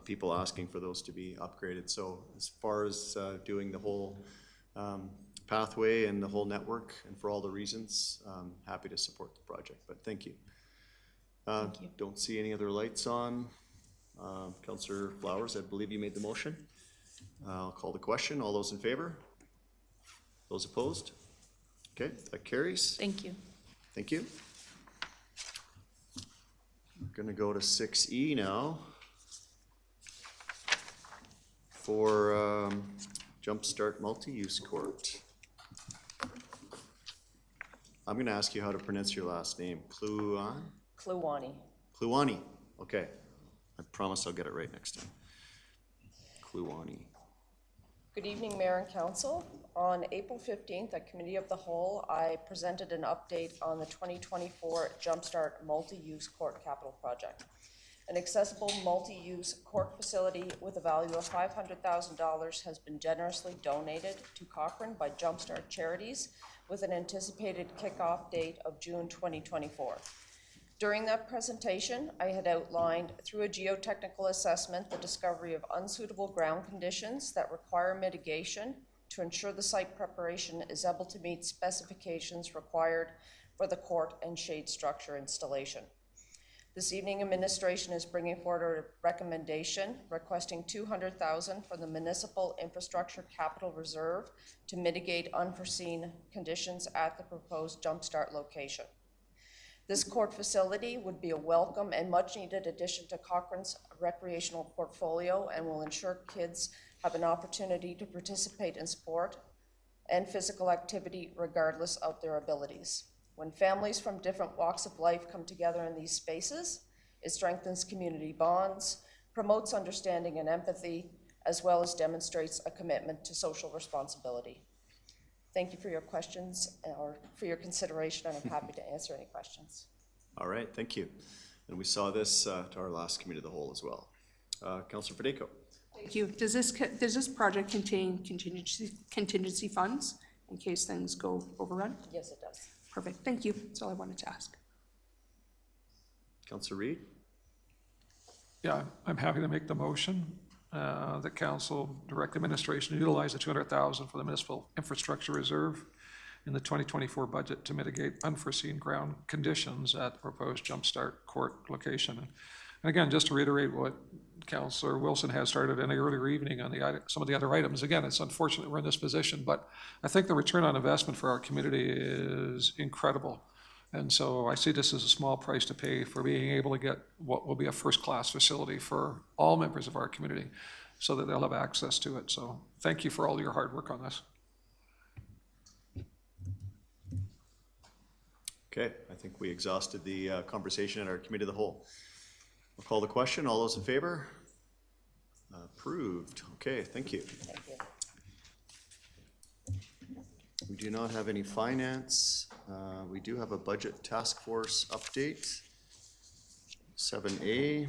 people asking for those to be upgraded. So as far as doing the whole pathway and the whole network, and for all the reasons, happy to support the project, but thank you. Thank you. Don't see any other lights on. Councillor Flowers, I believe you made the motion. I'll call the question. All those in favor? Those opposed? Okay, that carries. Thank you. Thank you. We're gonna go to 6E now for Jumpstart Multi-Use Court. I'm gonna ask you how to pronounce your last name. Kluwani. Kluwani, okay. I promise I'll get it right next time. Kluwani. Good evening, Mayor and Council. On April 15th, at Committee of the Whole, I presented an update on the 2024 Jumpstart Multi-Use Court Capital Project. An accessible multi-use court facility with a value of $500,000 has been generously donated to Cochrane by Jumpstart Charities with an anticipated kickoff date of June 2024. During that presentation, I had outlined through a geotechnical assessment the discovery of unsuitable ground conditions that require mitigation to ensure the site preparation is able to meet specifications required for the court and shade structure installation. This evening, administration is bringing forward a recommendation requesting $200,000 from the Municipal Infrastructure Capital Reserve to mitigate unforeseen conditions at the proposed Jumpstart location. This court facility would be a welcome and much needed addition to Cochrane's recreational portfolio and will ensure kids have an opportunity to participate in sport and physical activity regardless of their abilities. When families from different walks of life come together in these spaces, it strengthens community bonds, promotes understanding and empathy, as well as demonstrates a commitment to social responsibility. Thank you for your questions or for your consideration, and I'm happy to answer any questions. All right, thank you. And we saw this to our last Committee of the Whole as well. Councillor Federico. Thank you. Does this project contain contingency funds in case things go overrun? Yes, it does. Perfect. Thank you. That's all I wanted to ask. Councillor Reid. Yeah, I'm happy to make the motion that council direct administration to utilize the $200,000 for the Municipal Infrastructure Reserve in the 2024 budget to mitigate unforeseen ground conditions at the proposed Jumpstart Court location. And again, just to reiterate what Councillor Wilson has started in the earlier evening on some of the other items. Again, it's unfortunate we're in this position, but I think the return on investment for our community is incredible. And so I see this as a small price to pay for being able to get what will be a first-class facility for all members of our community so that they'll have access to it. So thank you for all your hard work on this. Okay, I think we exhausted the conversation at our Committee of the Whole. We'll call the question. All those in favor? Approved. Okay, thank you. Thank you. We do not have any finance. We do have a budget task force update. 7A.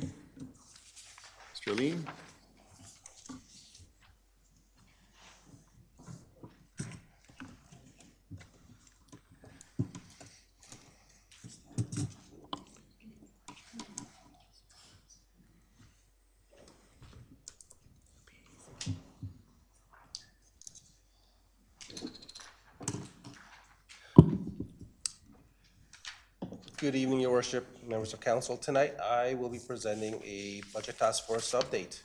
Mr. Lean. Good evening, Your Worship, members of council. Tonight, I will be presenting a budget task force update.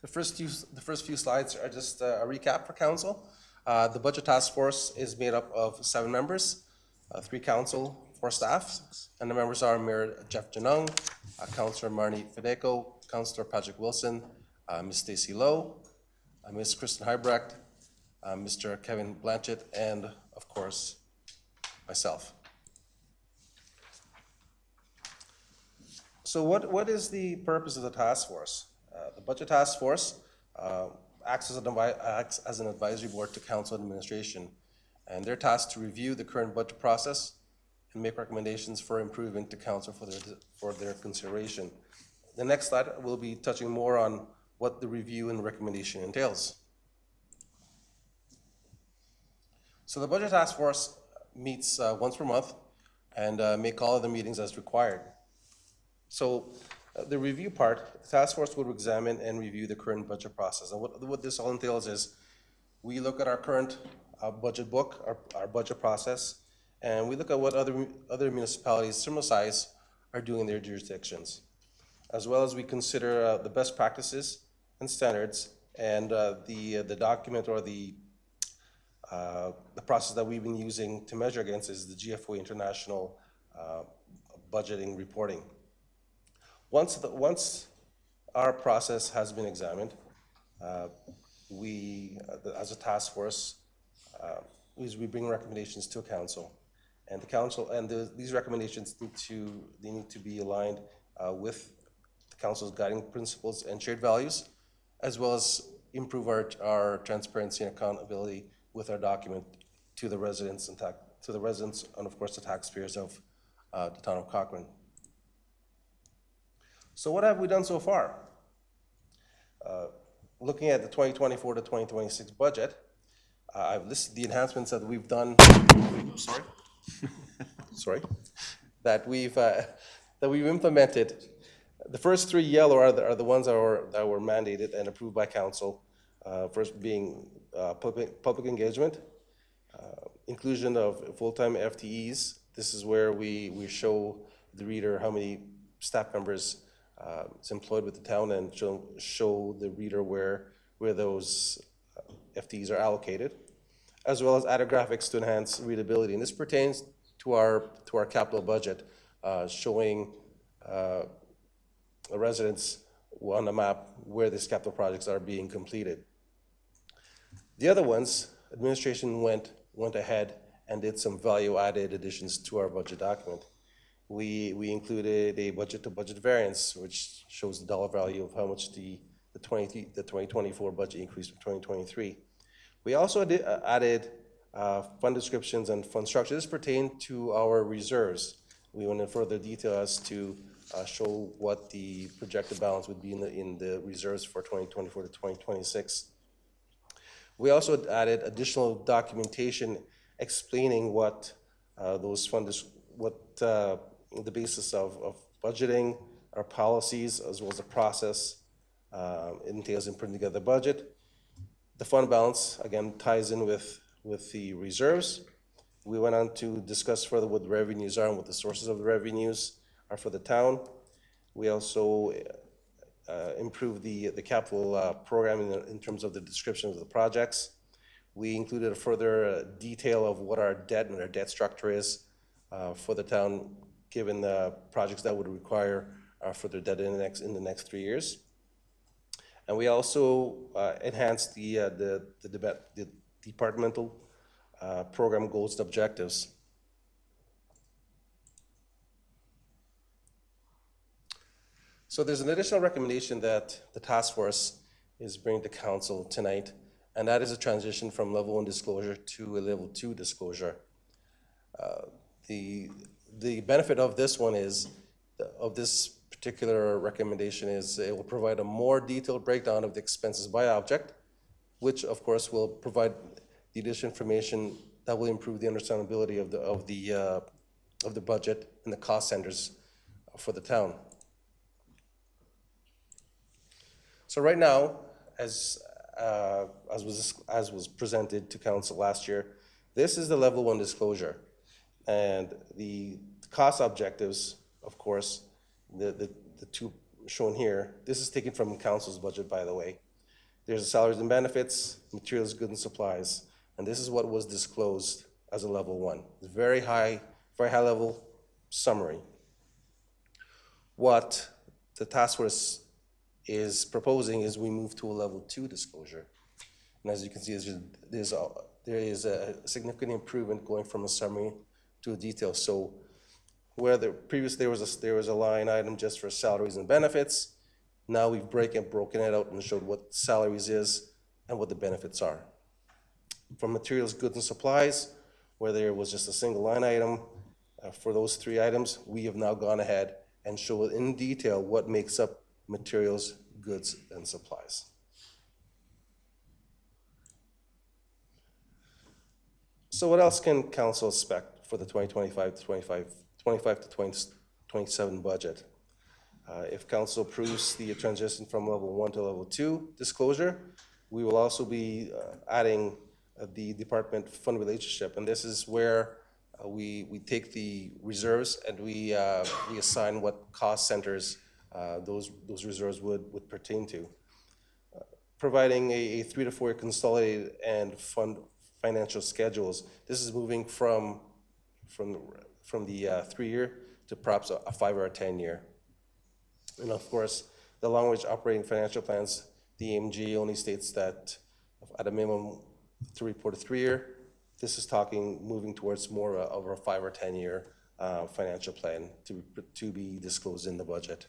The first few slides are just a recap for council. The budget task force is made up of 7 members, 3 council, 4 staff, and the members are Mayor Jeff Janung, Councillor Marnie Federico, Councillor Patrick Wilson, Ms. Stacy Lowe, Ms. Kristen Heibrecht, Mr. Kevin Blanchett, and of course, myself. So what is the purpose of the task force? The budget task force acts as an advisory board to council administration, and they're tasked to review the current budget process and make recommendations for improvement to council for their consideration. The next slide will be touching more on what the review and recommendation entails. So the budget task force meets once per month and make all of the meetings as required. So the review part, the task force will examine and review the current budget process. And what this all entails is we look at our current budget book, our budget process, and we look at what other municipalities similar size are doing in their jurisdictions, as well as we consider the best practices and standards and the document or the process that we've been using to measure against is the GFOA International Budgeting Reporting. Once our process has been examined, we, as a task force, we bring recommendations to council, And the council, and these recommendations need to be aligned with the council's guiding principles and shared values, as well as improve our transparency and accountability with our document to the residents and of course the taxpayers of the town of Cochrane. So what have we done so far? Looking at the 2024 to 2026 budget, I've listed the enhancements that we've done. That we've implemented. The first three yellow are the ones that were mandated and approved by council. First being public engagement, inclusion of full-time FTEs. This is where we show the reader how many staff members is employed with the town, and show the reader where those FTEs are allocated, as well as added graphics to enhance readability. And this pertains to our capital budget, showing residents on the map where these capital projects are being completed. The other ones, administration went ahead and did some value-added additions to our budget document. We included a budget-to-budget variance, which shows the dollar value of how much the 2024 budget increased from 2023. We also added fund descriptions and fund structure. This pertained to our reserves. We went in further detail as to show what the projected balance would be in the reserves for 2024 to 2026. We also added additional documentation explaining what those funds, the basis of budgeting, our policies, as well as the process entails in putting together the budget. The fund balance, again, ties in with the reserves. We went on to discuss further what the revenues are and what the sources of the revenues are for the town. We also improved the capital program in terms of the description of the projects. We included a further detail of what our debt and our debt structure is for the town, given the projects that would require further debt in the next 3 years. And we also enhanced the departmental program goals and objectives. So there's an additional recommendation that the task force is bringing to council tonight, and that is a transition from level 1 disclosure to a level 2 disclosure. The benefit of this one is, of this particular recommendation, is it will provide a more detailed breakdown of the expenses by object, which of course will provide the additional information that will improve the understandability of the budget and the cost centers for the town. So right now, as was presented to council last year, this is the level 1 disclosure, and the cost objectives, of course, the two shown here. This is taken from council's budget, by the way. There's salaries and benefits, materials, goods, and supplies, and this is what was disclosed as a level 1. It's very high level summary. What the task force is proposing is we move to a level 2 disclosure. And as you can see, there is a significant improvement going from a summary to a detail. So where previously there was a line item just for salaries and benefits, now we've broken it out and showed what salaries is and what the benefits are. From materials, goods, and supplies, where there was just a single line item for those 3 items, we have now gone ahead and showed in detail what makes up materials, goods, and supplies. So what else can council expect for the 2025 to 2027 budget? If council approves the transition from level 1 to level 2 disclosure, we will also be adding the department fund relationship, and this is where we take the reserves and we assign what cost centers those reserves would pertain to, providing a 3 to 4 year consolidated and fund financial schedules. This is moving from the 3 year to perhaps a 5 or a 10 year. And of course, the long range operating financial plans, the AMG only states that at a minimum to report a 3 year this is talking, moving towards more of a 5 or 10 year financial plan to be disclosed in the budget.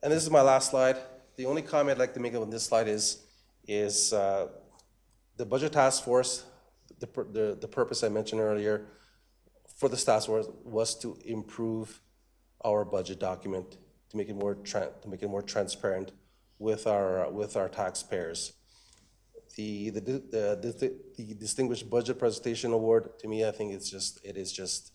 And this is my last slide. The only comment I'd like to make on this slide is the budget task force, the purpose I mentioned earlier for the task force was to improve our budget document, to make it more transparent with our taxpayers. The Distinguished Budget Presentation Award, to me, I think it is just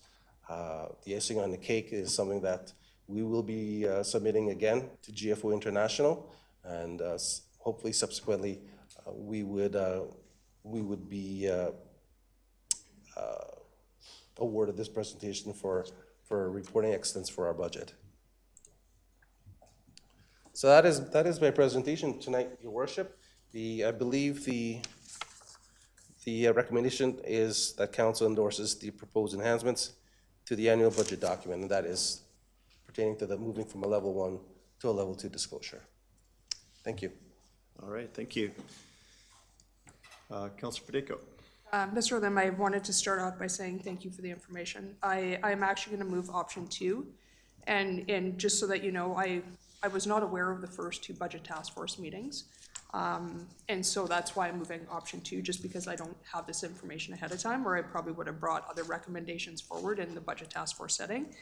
the icing on the cake. Is something that we will be submitting again to GFO International, and hopefully subsequently we would be awarded this presentation for reporting excellence for our budget. So that is my presentation tonight, Your Worship. I believe the recommendation is that Council endorses the proposed enhancements to the annual budget document, and that is pertaining to the moving from a level 1 to a level 2 disclosure. Thank you. All right, thank you. Councillor Federico. Mr. Lim, I wanted to start off by saying thank you for the information. I'm actually going to move option 2, and just so that you know, I was not aware of the first 2 budget task force meetings, and so that's why I'm moving option 2, just because I don't have this information ahead of time, or I probably would have brought other recommendations forward in the budget task force setting.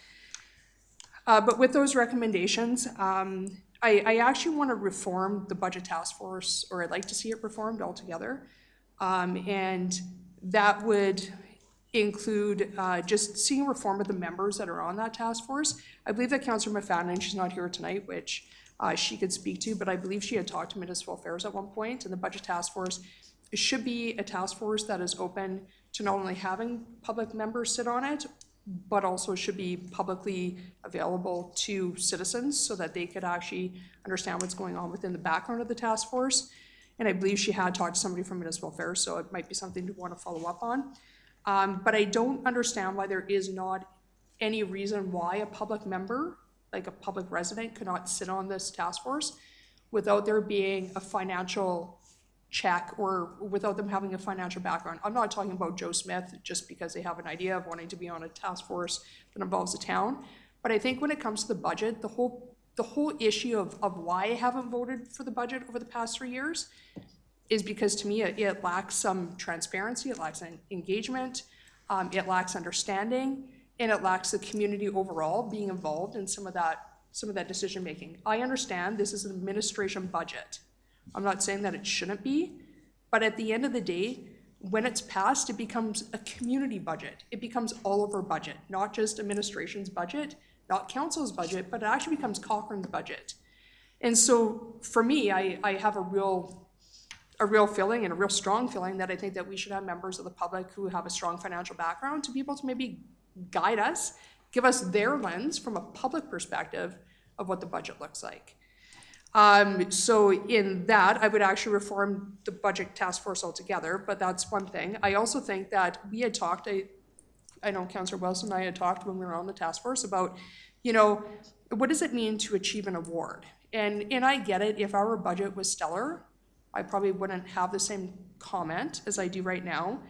But with those recommendations, I actually want to reform the budget task force, or I'd like to see it reformed altogether. And that would include just seeing reform of the members that are on that task force. I believe that Councillor McFadden, and she's not here tonight, which she could speak to, but I believe she had talked to Municipal Affairs at one point, and the budget task force should be a task force that is open to not only having public members sit on it, but also should be publicly available to citizens so that they could actually understand what's going on within the background of the task force. And I believe she had talked to somebody from Municipal Affairs, so it might be something to want to follow up on. But I don't understand why there is not any reason why a public member, like a public resident, could not sit on this task force without there being a financial check or without them having a financial background. I'm not talking about Joe Smith just because they have an idea of wanting to be on a task force that involves the town. But I think when it comes to the budget, the whole issue of why I haven't voted for the budget over the past 3 years is because to me it lacks some transparency, it lacks engagement, it lacks understanding, and it lacks the community overall being involved in some of that decision making. I understand this is an administration budget. I'm not saying that it shouldn't be, but at the end of the day, when it's passed, it becomes a community budget. It becomes all of our budget, not just administration's budget, not council's budget, but it actually becomes Cochrane's budget. And so for me, I have a real feeling and a real strong feeling that I think that we should have members of the public who have a strong financial background to be able to maybe guide us, give us their lens from a public perspective of what the budget looks like. So in that, I would actually reform the budget task force altogether, but that's one thing. I also think that we had talked, I know Councillor Wilson and I had talked when we were on the task force about, you know, what does it mean to achieve an award? And I get it, if our budget was stellar, I probably wouldn't have the same comment as I do right now,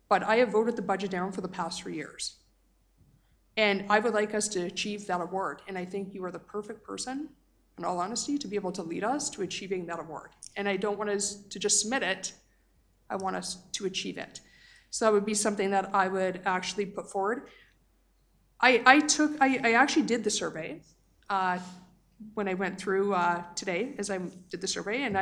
but I have voted the budget down for the past 3 years. And I would like us to achieve that award, and I think you are the perfect person, in all honesty, to be able to lead us to achieving that award. And I don't want us to just submit it, I want us to achieve it. So that would be something that I would actually put forward. I actually did the survey when I went through today, as I did the survey, and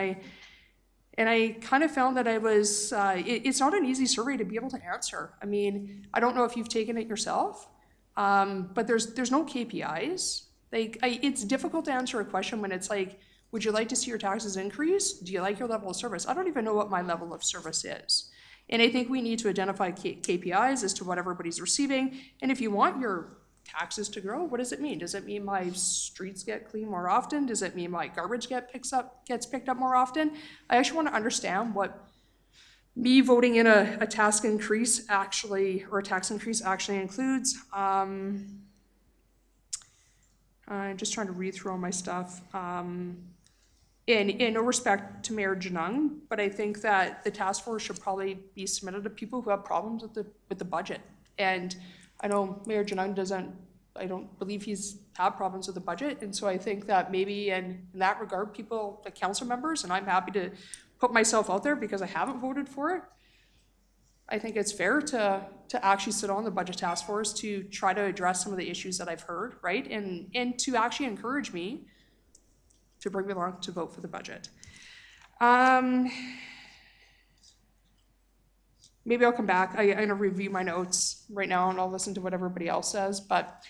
I kind of found that it's not an easy survey to be able to answer. I mean, I don't know if you've taken it yourself, but there's no KPIs. It's difficult to answer a question when it's like, would you like to see your taxes increase? Do you like your level of service? I don't even know what my level of service is. And I think we need to identify KPIs as to what everybody's receiving. And if you want your taxes to grow, what does it mean? Does it mean my streets get cleaned more often? Does it mean my garbage gets picked up more often? I actually want to understand what me voting in a tax increase actually includes. I'm just trying to read through all my stuff. in no respect to Mayor Janung, but I think that the task force should probably be submitted to people who have problems with the budget. And I know Mayor Janung I don't believe he's had problems with the budget, and so I think that maybe in that regard, people, the council members, and I'm happy to put myself out there because I haven't voted for it, I think it's fair to actually sit on the budget task force to try to address some of the issues that I've heard, right? And to actually encourage me to bring me along to vote for the budget. Maybe I'll come back. I'm gonna review my notes right now and I'll listen to what everybody else says, but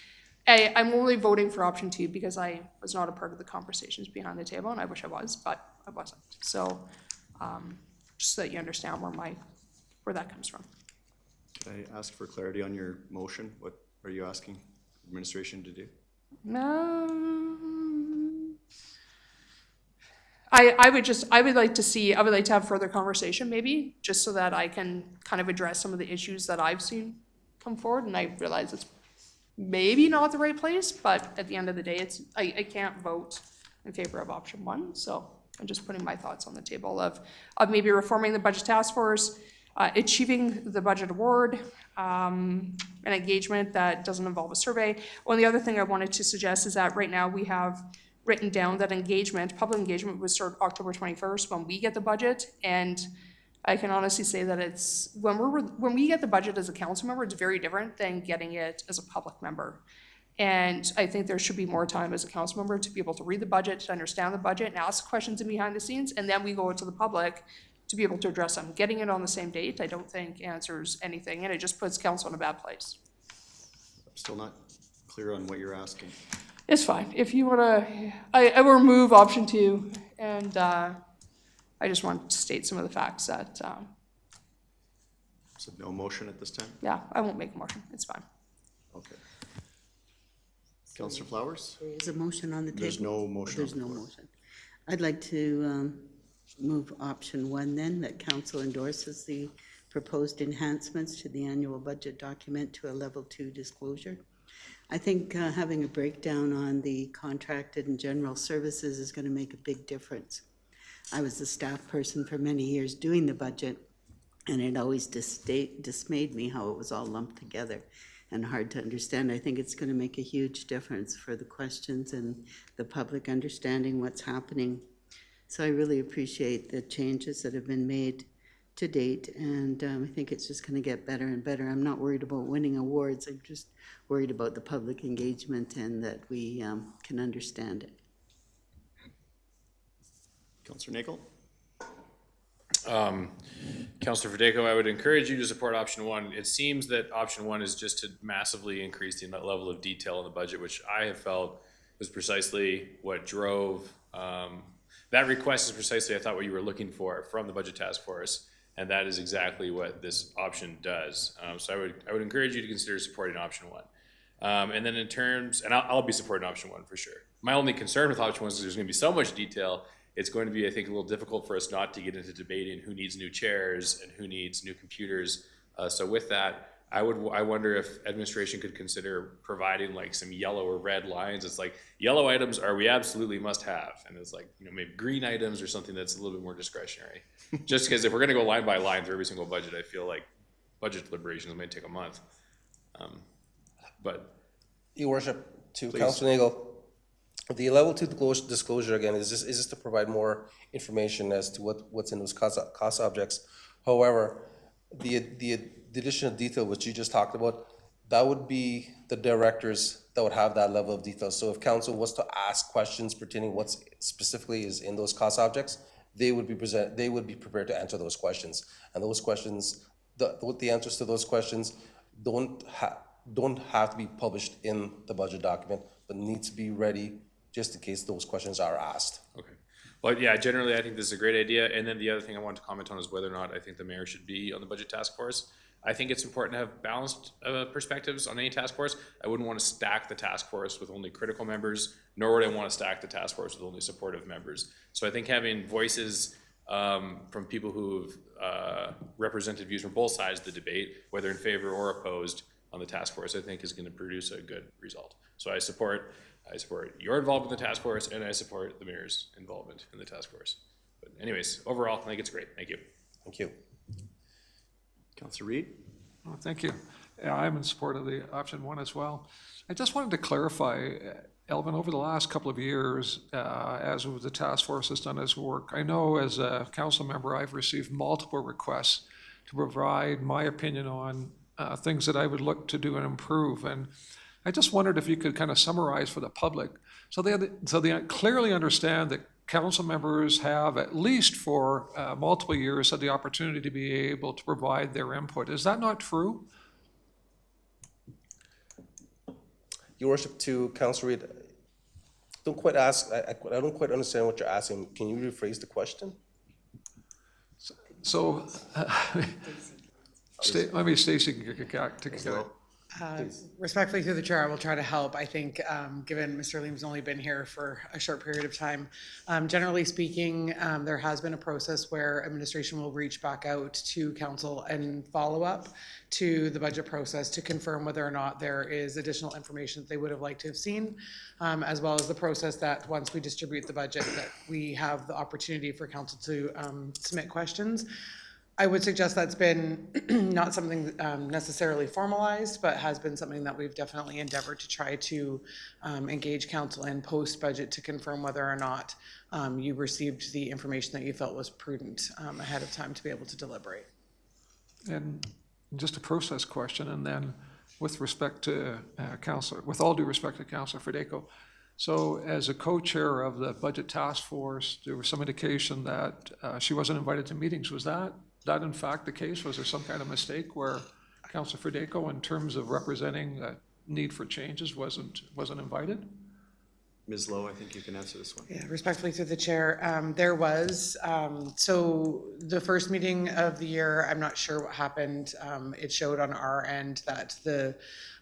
I'm only voting for option 2 because I was not a part of the conversations behind the table, and I wish I was, but I wasn't. So just so that you understand where that comes from. Can I ask for clarity on your motion? What are you asking administration to do? I would like to have further conversation maybe, just so that I can kind of address some of the issues that I've seen come forward, and I realize it's maybe not the right place, but at the end of the day, I can't vote in favor of option 1, so I'm just putting my thoughts on the table of maybe reforming the budget task force, achieving the budget award, an engagement that doesn't involve a survey. Well, the other thing I wanted to suggest is that right now we have written down that public engagement would start October 21st when we get the budget, and I can honestly say that it's, when we get the budget as a council member, it's very different than getting it as a public member. And I think there should be more time as a council member to be able to read the budget, to understand the budget, and ask questions in behind the scenes, and then we go out to the public to be able to address them. Getting it on the same date, I don't think answers anything, and it just puts council in a bad place. I'm still not clear on what you're asking. It's fine. If you wanna, I will remove option 2, and I just want to state some of the facts that, So no motion at this time? yeah, I won't make a motion. It's fine. Okay. Councillor Flowers? There's a motion on the table. There's no motion on There's the no floor. motion. I'd like to move option 1 then, that council endorses the proposed enhancements to the annual budget document to a level 2 disclosure. I think having a breakdown on the contracted and general services is going to make a big difference. I was a staff person for many years doing the budget, and it always dismayed me how it was all lumped together and hard to understand. I think it's going to make a huge difference for the questions and the public understanding what's happening. So I really appreciate the changes that have been made to date, and I think it's just going to get better and better. I'm not worried about winning awards. I'm just worried about the public engagement and that we can understand it. Councillor Nagel? Councillor Fideko, I would encourage you to support option 1. It seems that option 1 is just to massively increase the level of detail in the budget, which I have felt was precisely what drove, that request is precisely, I thought, what you were looking for from the budget task force, and that is exactly what this option does. So I would encourage you to consider supporting option 1. And then in terms, and I'll be supporting option 1 for sure. My only concern with option 1 is there's going to be so much detail. It's going to be, I think, a little difficult for us not to get into debating who needs new chairs and who needs new computers. So with that, I wonder if administration could consider providing like some yellow or red lines. It's like yellow items we absolutely must have, and it's like, you know, maybe green items or something that's a little bit more discretionary. Just because if we're going to go line by line through every single budget, I feel like budget deliberations may take a month. But Your Worship, to Please. Councilor Nagel, the level 2 disclosure again is just to provide more information as to what's in those cost objects. However, the additional detail which you just talked about, that would be the directors that would have that level of detail. So if council was to ask questions pertaining what specifically is in those cost objects, they would be prepared to answer those questions. And those questions, the answers to those questions don't have to be published in the budget document, but need to be ready just in case those questions are asked. okay. Well, yeah, generally, I think this is a great idea. And then the other thing I want to comment on is whether or not I think the mayor should be on the budget task force. I think it's important to have balanced perspectives on any task force. I wouldn't want to stack the task force with only critical members, nor would I want to stack the task force with only supportive members. So I think having voices from people who've represented views from both sides of the debate, whether in favor or opposed, on the task force, I think is going to produce a good result. So I support your involvement in the task force, and I support the mayor's involvement in the task force. But anyways, overall, I think it's great. Thank you. Thank you. Councillor Reid? Oh, thank you. Yeah, I'm in support of the option one as well. I just wanted to clarify, Elvin, over the last couple of years, as the task force has done its work, I know as a council member, I've received multiple requests to provide my opinion on things that I would look to do and improve. And I just wondered if you could kind of summarize for the public, so they clearly understand that council members have, at least for multiple years, had the opportunity to be able to provide their input. Is that not true? Your worship, to Councillor Reid, don't quite ask, I don't quite understand what you're asking. Can you rephrase the question? So, maybe Stacy can get it. Respectfully through the chair, I will try to help. I think, given Mr. Liam's only been here for a short period of time, generally speaking, there has been a process where administration will reach back out to council and follow up to the budget process to confirm whether or not there is additional information that they would have liked to have seen, as well as the process that once we distribute the budget, that we have the opportunity for council to submit questions. I would suggest that's been not something necessarily formalized, but has been something that we've definitely endeavored to try to engage council in post-budget to confirm whether or not you received the information that you felt was prudent ahead of time to be able to deliberate. And just a process question, and then with respect to with all due respect to Councillor Federico, so as a co-chair of the budget task force, there was some indication that she wasn't invited to meetings. Was that in fact the case? Was there some kind of mistake where Councillor Federico, in terms of representing the need for changes, wasn't invited? Ms. Lowe, I think you can answer this one. Yeah, respectfully through the chair, there was, so the first meeting of the year, I'm not sure what happened. It showed on our end that the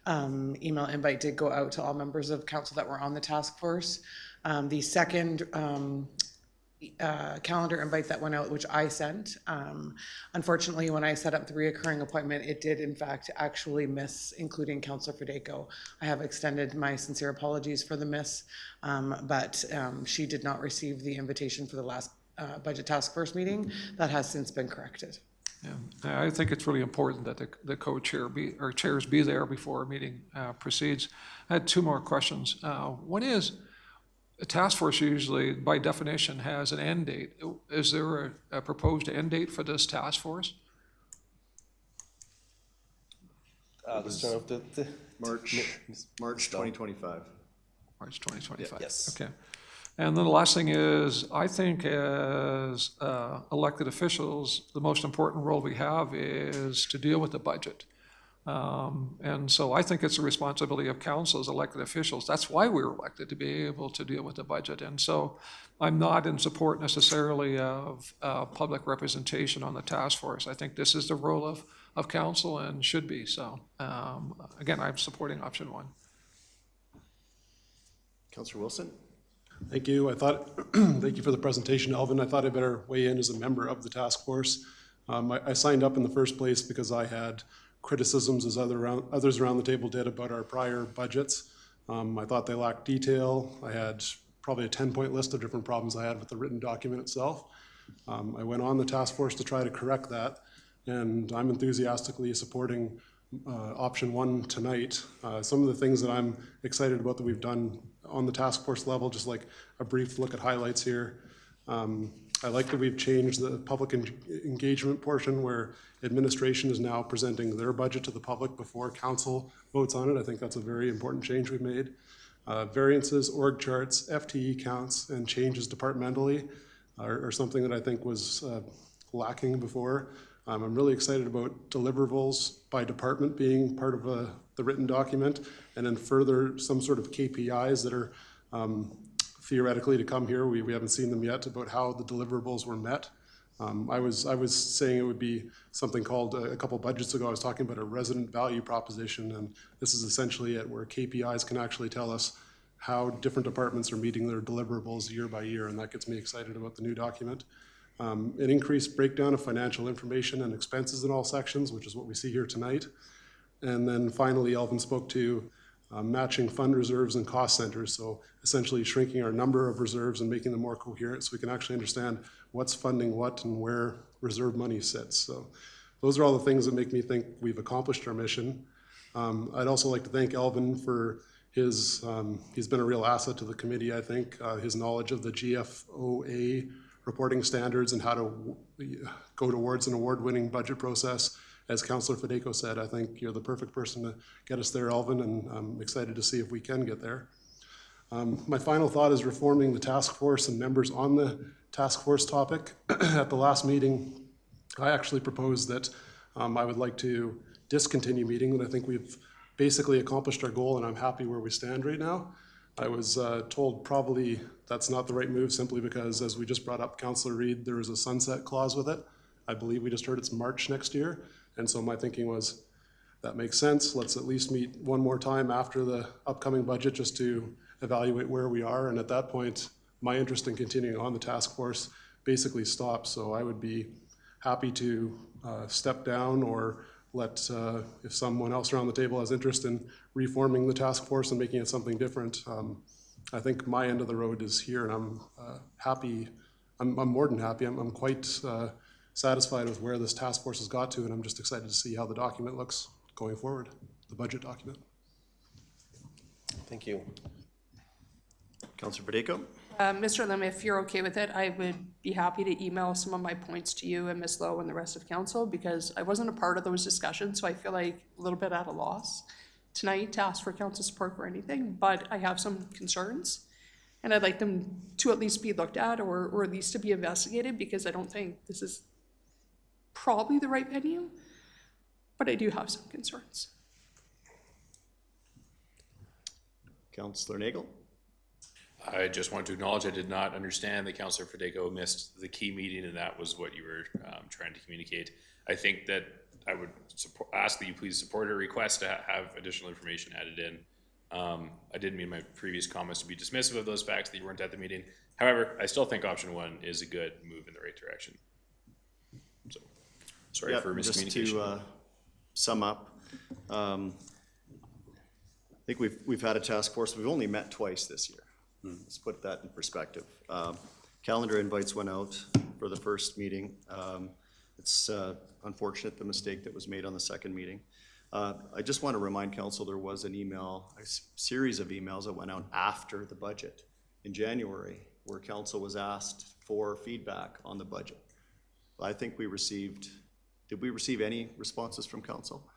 email invite did go out to all members of council that were on the task force. The second calendar invite that went out, which I sent, unfortunately, when I set up the reoccurring appointment, it did in fact actually miss including Councillor Federico. I have extended my sincere apologies for the miss, but she did not receive the invitation for the last budget task force meeting. That has since been corrected. Yeah, I think it's really important that the co-chair or chairs be there before a meeting proceeds. I had two more questions. One is, a task force usually, by definition, has an end date. Is there a proposed end date for this task force? Let's turn off the March 2025. March 2025. Yes. Okay. And then the last thing is, I think as elected officials, the most important role we have is to deal with the budget. And so I think it's a responsibility of council as elected officials. That's why we were elected, to be able to deal with the budget. And so I'm not in support necessarily of public representation on the task force. I think this is the role of council and should be. So again, I'm supporting option one. Councillor Wilson? Thank you. Thank you for the presentation, Alvin. I thought I better weigh in as a member of the task force. I signed up in the first place because I had criticisms, as others around the table did, about our prior budgets. I thought they lacked detail. I had probably a 10-point list of different problems I had with the written document itself. I went on the task force to try to correct that, and I'm enthusiastically supporting option one tonight. Some of the things that I'm excited about that we've done on the task force level, just like a brief look at highlights here. I like that we've changed the public engagement portion where administration is now presenting their budget to the public before council votes on it. I think that's a very important change we've made. Variances, org charts, FTE counts, and changes departmentally are something that I think was lacking before. I'm really excited about deliverables by department being part of the written document, and then further some sort of KPIs that are theoretically to come here. We haven't seen them yet, about how the deliverables were met. I was saying it would be something called, a couple budgets ago, I was talking about a resident value proposition, and this is essentially it, where KPIs can actually tell us how different departments are meeting their deliverables year by year, and that gets me excited about the new document. An increased breakdown of financial information and expenses in all sections, which is what we see here tonight. And then finally, Alvin spoke to matching fund reserves and cost centers. So essentially shrinking our number of reserves and making them more coherent so we can actually understand what's funding what and where reserve money sits. So those are all the things that make me think we've accomplished our mission. I'd also like to thank Alvin for his, he's been a real asset to the committee, I think. His knowledge of the GFOA reporting standards and how to go towards an award-winning budget process. As Councillor Fedeko said, I think you're the perfect person to get us there, Alvin, and I'm excited to see if we can get there. My final thought is reforming the task force and members on the task force topic. At the last meeting, I actually proposed that I would like to discontinue meeting, and I think we've basically accomplished our goal, and I'm happy where we stand right now. I was told probably that's not the right move simply because, as we just brought up, Councillor Reid, there is a sunset clause with it. I believe we just heard it's March next year. And so my thinking was, that makes sense. Let's at least meet one more time after the upcoming budget just to evaluate where we are. And at that point, my interest in continuing on the task force basically stops. So I would be happy to step down or let, if someone else around the table has interest in reforming the task force and making it something different. I think my end of the road is here, and I'm happy. I'm more than happy. I'm quite satisfied with where this task force has got to, and I'm just excited to see how the document looks going forward, the budget document. Thank you. Councillor Fedeko? Mr. Lim, if you're okay with it, I would be happy to email some of my points to you and Ms. Lowe and the rest of council, because I wasn't a part of those discussions, so I feel like a little bit at a loss tonight to ask for council support for anything, but I have some concerns, and I'd like them to at least be looked at or at least to be investigated, because I don't think this is probably the right venue, but I do have some concerns. Councillor Nagel? I just want to acknowledge I did not understand that Councillor Fedeko missed the key meeting, and that was what you were trying to communicate. I think that I would ask that you please support a request to have additional information added in. I didn't mean my previous comments to be dismissive of those facts that you weren't at the meeting. However, I still think option one is a good move in the right direction. So, sorry for miscommunication. Just to sum up, I think we've had a task force. We've only met twice this year. Let's put that in perspective. Calendar invites went out for the first meeting. It's unfortunate the mistake that was made on the second meeting. I just want to remind council there was an email, a series of emails that went out after the budget in January, where council was asked for feedback on the budget. I think we received, did we receive any responses from council?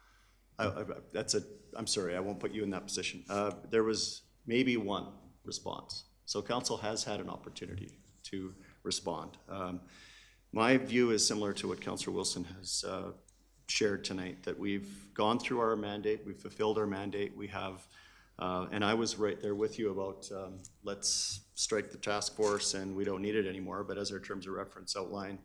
I'm sorry, I won't put you in that position. There was maybe one response. So council has had an opportunity to respond. My view is similar to what Councillor Wilson has shared tonight, that we've gone through our mandate, we've fulfilled our mandate, we have, and I was right there with you about let's strike the task force and we don't need it anymore, but as our terms of reference outline,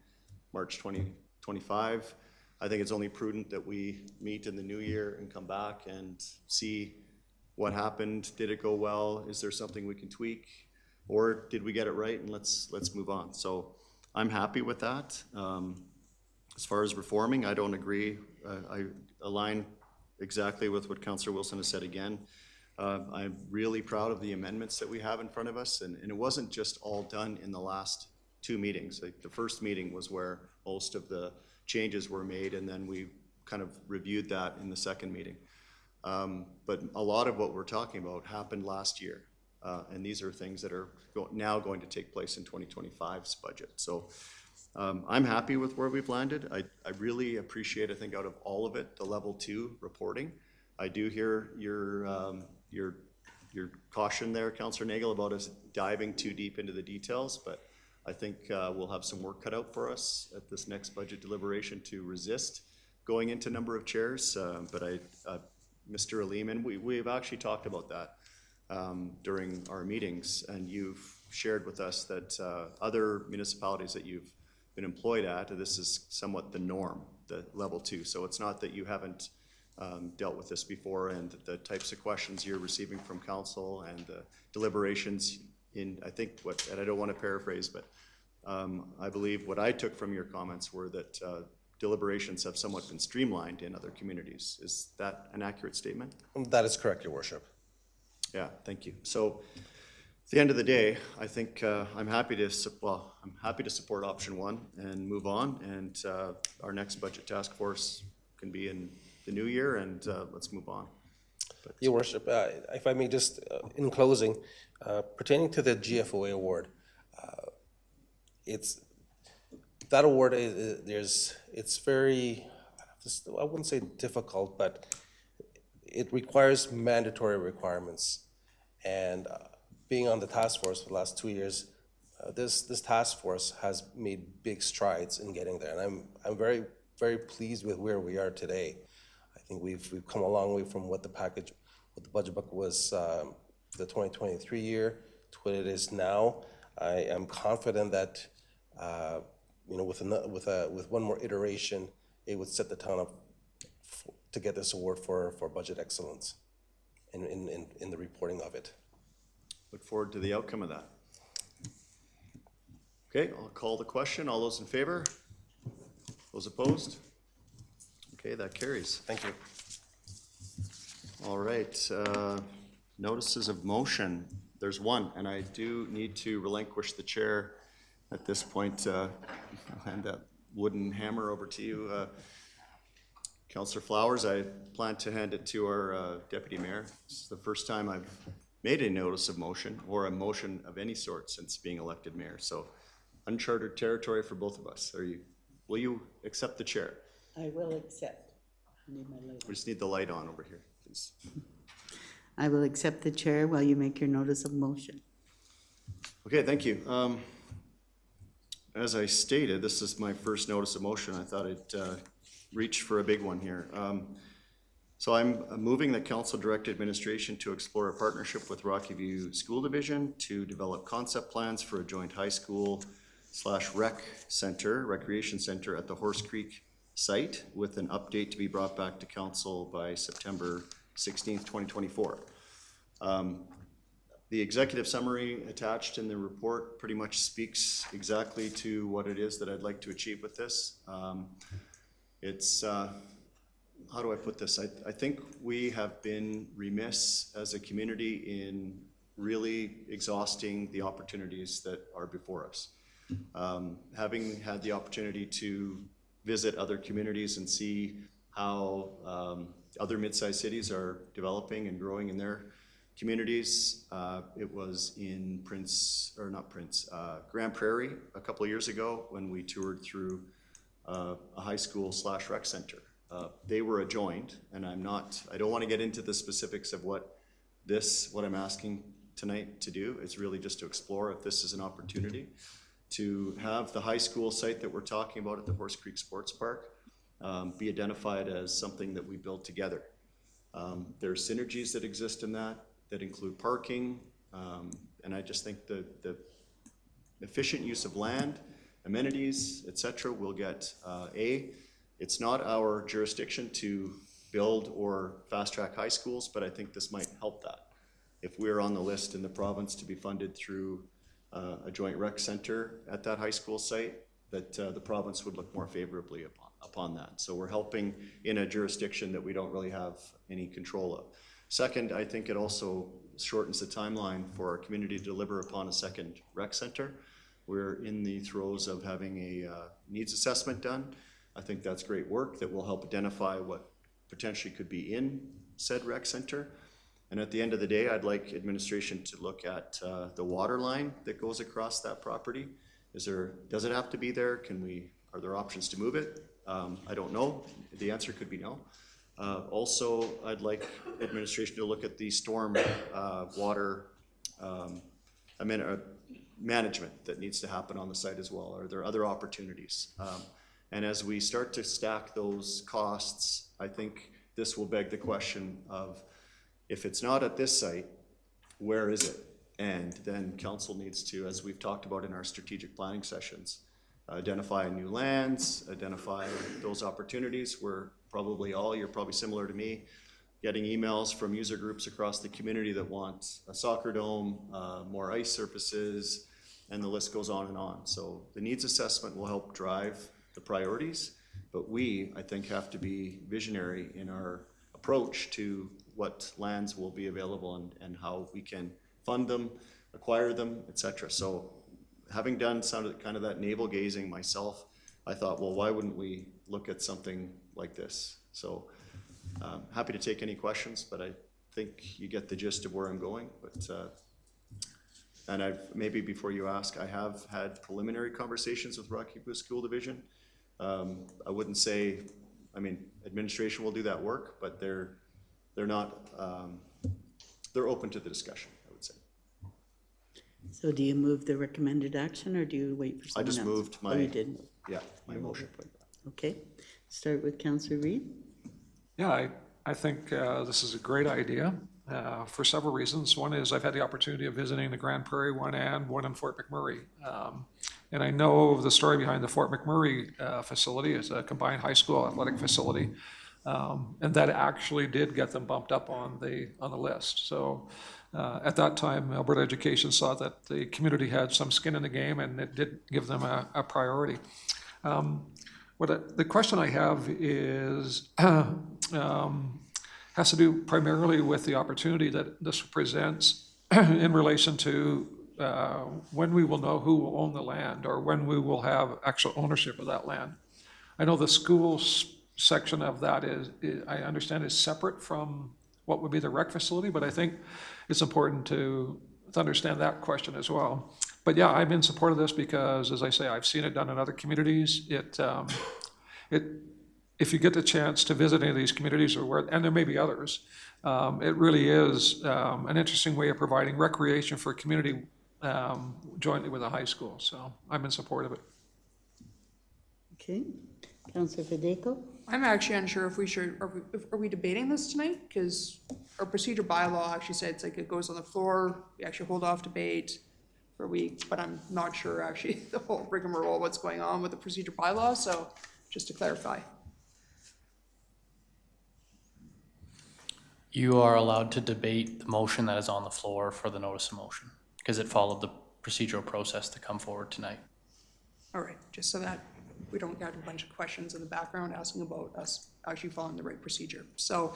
March 2025, I think it's only prudent that we meet in the new year and come back and see what happened. Did it go well? Is there something we can tweak? Or did we get it right? And let's move on. So I'm happy with that. As far as reforming, I don't agree. I align exactly with what Councillor Wilson has said again. I'm really proud of the amendments that we have in front of us. And it wasn't just all done in the last two meetings. Like the first meeting was where most of the changes were made, and then we kind of reviewed that in the second meeting. But a lot of what we're talking about happened last year. And these are things that are now going to take place in 2025's budget. So I'm happy with where we've landed. I really appreciate, I think, out of all of it, the level 2 reporting. I do hear your caution there, Councillor Nagel, about us diving too deep into the details, but I think we'll have some work cut out for us at this next budget deliberation to resist going into number of chairs. But Mr. Aleman, we've actually talked about that during our meetings, and you've shared with us that other municipalities that you've been employed at, this is somewhat the norm, the level 2. So it's not that you haven't dealt with this before, and the types of questions you're receiving from council and the deliberations in, I think and I don't want to paraphrase, but I believe what I took from your comments were that deliberations have somewhat been streamlined in other communities. Is that an accurate statement? That is correct, Your Worship. Yeah, thank you. So at the end of the day, I think I'm happy to support option one and move on. And our next budget task force can be in the new year, and let's move on. Your Worship, if I may just, in closing, pertaining to the GFOA award, that award it's very, I wouldn't say difficult, but it requires mandatory requirements. And being on the task force for the last 2 years, this task force has made big strides in getting there. And I'm very, very pleased with where we are today. I think we've come a long way from what the budget book was the 2023 year to what it is now. I am confident that with one more iteration, it would set the town up to get this award for budget excellence in the reporting of it. Look forward to the outcome of that. Okay, I'll call the question. All those in favor? Those opposed? Okay, that carries. Thank you. All right, notices of motion. There's one, and I do need to relinquish the chair at this point. I'll hand that wooden hammer over to you. Councillor Flowers, I plan to hand it to our deputy mayor. This is the first time I've made a notice of motion or a motion of any sort since being elected mayor. So uncharted territory for both of us. Will you accept the chair? I will accept. I need my light. We just need the light on over here, please. I will accept the chair while you make your notice of motion. Okay, thank you. As I stated, this is my first notice of motion. I thought I'd reach for a big one here. So I'm moving that council direct administration to explore a partnership with Rocky View School Division to develop concept plans for a joint high school / recreation center at the Horse Creek site, with an update to be brought back to council by September 16th, 2024. The executive summary attached in the report pretty much speaks exactly to what it is that I'd like to achieve with this. It's, how do I put this? I think we have been remiss as a community in really exhausting the opportunities that are before us. Having had the opportunity to visit other communities and see how other mid-sized cities are developing and growing in their communities. It was in Grand Prairie a couple of years ago when we toured through a high school / rec center. They were adjoined, and I don't want to get into the specifics of what I'm asking tonight to do. It's really just to explore if this is an opportunity to have the high school site that we're talking about at the Horse Creek Sports Park be identified as something that we build together. There are synergies that exist in that include parking, and I just think the efficient use of land, amenities, etc. will get it's not our jurisdiction to build or fast track high schools, but I think this might help that. If we're on the list in the province to be funded through a joint rec center at that high school site, that the province would look more favorably upon that. So we're helping in a jurisdiction that we don't really have any control of. Second, I think it also shortens the timeline for our community to deliver upon a second rec center. We're in the throes of having a needs assessment done. I think that's great work that will help identify what potentially could be in said rec center. And at the end of the day, I'd like administration to look at the water line that goes across that property. Does it have to be there? Are there options to move it? I don't know. The answer could be no. Also, I'd like administration to look at the storm water management that needs to happen on the site as well. Are there other opportunities? And as we start to stack those costs, I think this will beg the question of, if it's not at this site, where is it? And then council needs to, as we've talked about in our strategic planning sessions, identify new lands, identify those opportunities. You're probably similar to me, getting emails from user groups across the community that want a soccer dome, more ice surfaces, and the list goes on and on. So the needs assessment will help drive the priorities, But we, I think, have to be visionary in our approach to what lands will be available and how we can fund them, acquire them, et cetera. So having done some of kind of that navel gazing myself, I thought, well, why wouldn't we look at something like this? So happy to take any questions, but I think you get the gist of where I'm going. But and maybe before you ask, I have had preliminary conversations with Rocky View School Division. I wouldn't say, I mean, administration will do that work, but they're not, they're open to the discussion, I would say. So do you move the recommended action, or do you wait for I someone else? just moved my, Oh, you did move. yeah, my motion. Okay, start with Councillor Reid. Yeah, I think this is a great idea for several reasons. One is I've had the opportunity of visiting the Grand Prairie one and one in Fort McMurray. And I know the story behind the Fort McMurray facility. It's a combined high school athletic facility. And that actually did get them bumped up on the list. So at that time, Alberta Education saw that the community had some skin in the game, and it did give them a priority. The question I have is, has to do primarily with the opportunity that this presents in relation to when we will know who will own the land, or when we will have actual ownership of that land. I know the schools section of that is I understand is separate from what would be the rec facility, but I think it's important to understand that question as well. But yeah, I'm in support of this because, as I say, I've seen it done in other communities. If you get the chance to visit any of these communities, and there may be others, it really is an interesting way of providing recreation for a community jointly with a high school. So I'm in support of it. Okay, Councillor Federico. I'm actually unsure if we should, are we debating this tonight? Because our procedure bylaw actually says like it goes on the floor, we actually hold off debate for a week, but I'm not sure actually the whole rigmarole, what's going on with the procedure bylaw, so just to clarify. You are allowed to debate the motion that is on the floor for the notice of motion, because it followed the procedural process to come forward tonight. All right, just so that we don't get a bunch of questions in the background asking about us actually following the right procedure. So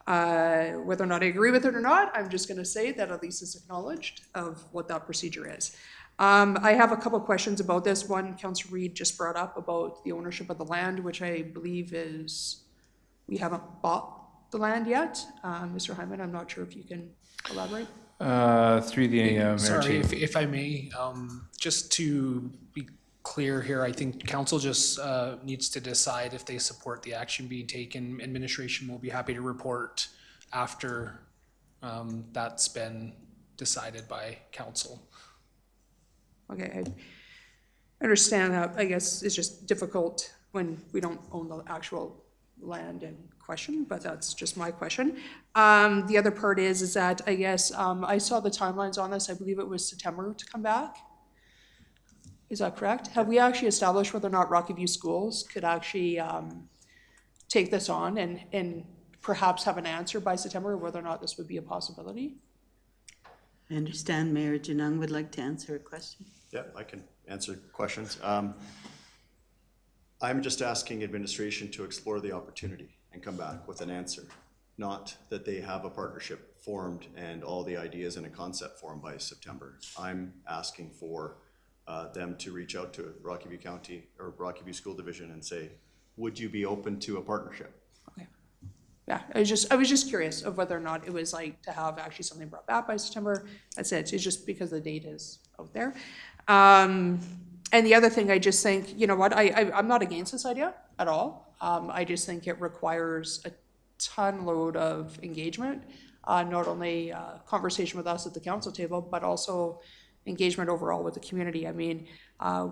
whether or not I agree with it or not, I'm just gonna say that at least it's acknowledged of what that procedure is. I have a couple of questions about this. One, Councillor Reid just brought up about the ownership of the land, which I believe is, we haven't bought the land yet. Mr. Hyman, I'm not sure if you can elaborate. Through the mayor. Sorry, if I may, just to be clear here, I think council just needs to decide if they support the action being taken. Administration will be happy to report after that's been decided by council. Okay, I understand that. I guess it's just difficult when we don't own the actual land in question, but that's just my question. The other part is that I guess I saw the timelines on this. I believe it was September to come back. Is that correct? Have we actually established whether or not Rocky View Schools could actually take this on and perhaps have an answer by September, whether or not this would be a possibility? I understand Mayor Janung would like to answer a question. Yeah, I can answer questions. I'm just asking administration to explore the opportunity and come back with an answer, not that they have a partnership formed and all the ideas in a concept formed by September. I'm asking for them to reach out to Rocky View County or Rocky View School Division and say, would you be open to a partnership? Okay. Yeah, I was just curious of whether or not it was like to have actually something brought back by September. That's it. It's just because the date is out there. And the other thing, I just think, you know what, I'm not against this idea at all. I just think it requires a ton load of engagement, not only conversation with us at the council table, but also engagement overall with the community. I mean,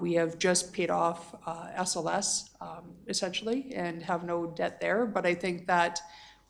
we have just paid off SLS essentially and have no debt there. But I think that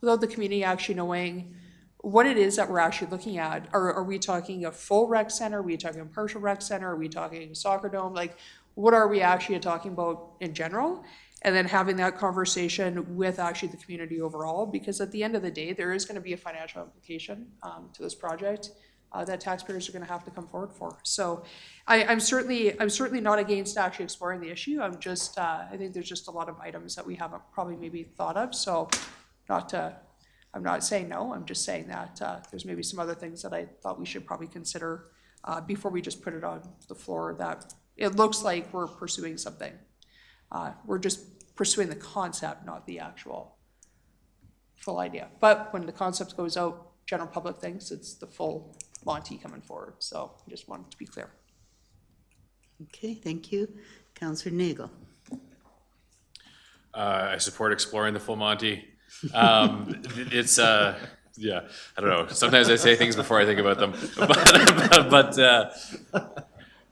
without the community actually knowing what it is that we're actually looking at, are we talking a full rec center? Are we talking a partial rec center? Are we talking soccer dome? Like, what are we actually talking about in general? And then having that conversation with actually the community overall, because at the end of the day, there is going to be a financial implication to this project. that taxpayers are gonna have to come forward for. So I'm certainly not against actually exploring the issue. I'm just, I think there's just a lot of items that we haven't probably maybe thought of, so I'm not saying no, I'm just saying that there's maybe some other things that I thought we should probably consider before we just put it on the floor, that it looks like we're pursuing something. We're just pursuing the concept, not the actual full idea. But when the concept goes out, general public thinks it's the full Monty coming forward. So I just wanted to be clear. Okay, thank you. Councillor Nagel. I support exploring the full Monty. It's yeah, I don't know. Sometimes I say things before I think about them, but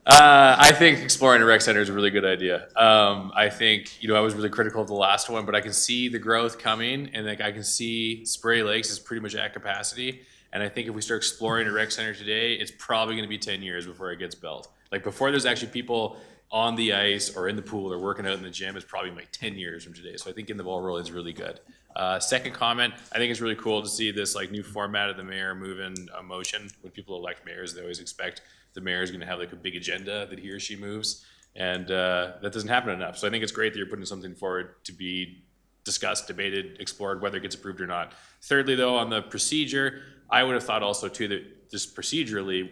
I think exploring a rec center is a really good idea. I think, I was really critical of the last one, but I can see the growth coming, and like I can see Spray Lakes is pretty much at capacity. And I think if we start exploring a rec center today, it's probably going to be 10 years before it gets built. Like before there's actually people on the ice or in the pool or working out in the gym, is probably like 10 years from today. So I think getting the ball rolling is really good. Second comment, I think it's really cool to see this like new format of the mayor moving a motion. When people elect mayors, they always expect the mayor is going to have like a big agenda that he or she moves. And that doesn't happen enough. So I think it's great that you're putting something forward to be discussed, debated, explored, whether it gets approved or not. Thirdly, though, on the procedure, I would have thought also too that just procedurally,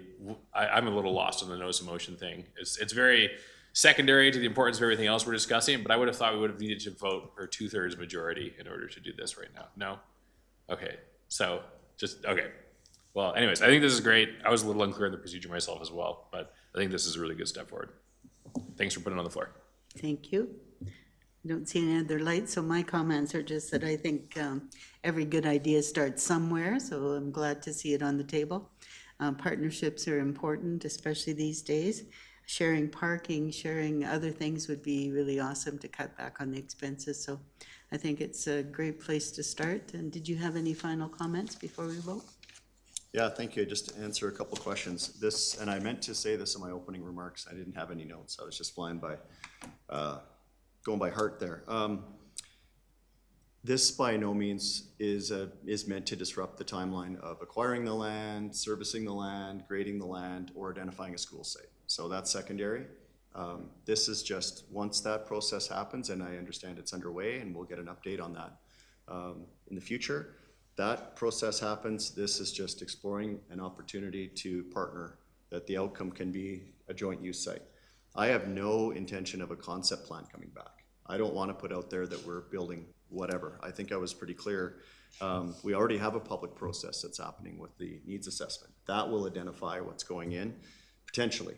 I'm a little lost on the notice of motion thing. It's very secondary to the importance of everything else we're discussing, but I would have thought we would have needed to vote for 2/3 majority in order to do this right now. No? Okay. So okay. Well, anyways, I think this is great. I was a little unclear on the procedure myself as well, but I think this is a really good step forward. Thanks for putting it on the floor. Thank you. I don't see any other lights, so my comments are just that I think every good idea starts somewhere, so I'm glad to see it on the table. Partnerships are important, especially these days. Sharing parking, sharing other things would be really awesome to cut back on the expenses, so I think it's a great place to start. And did you have any final comments before we vote? Yeah, thank you. Just to answer a couple questions. And I meant to say this in my opening remarks. I didn't have any notes. I was just flying by, going by heart there. This by no means is meant to disrupt the timeline of acquiring the land, servicing the land, grading the land, or identifying a school site. So that's secondary. This is just once that process happens, and I understand it's underway, and we'll get an update on that in the future. That process happens. This is just exploring an opportunity to partner, that the outcome can be a joint use site. I have no intention of a concept plan coming back. I don't want to put out there that we're building whatever. I think I was pretty clear. We already have a public process that's happening with the needs assessment. That will identify what's going in, potentially,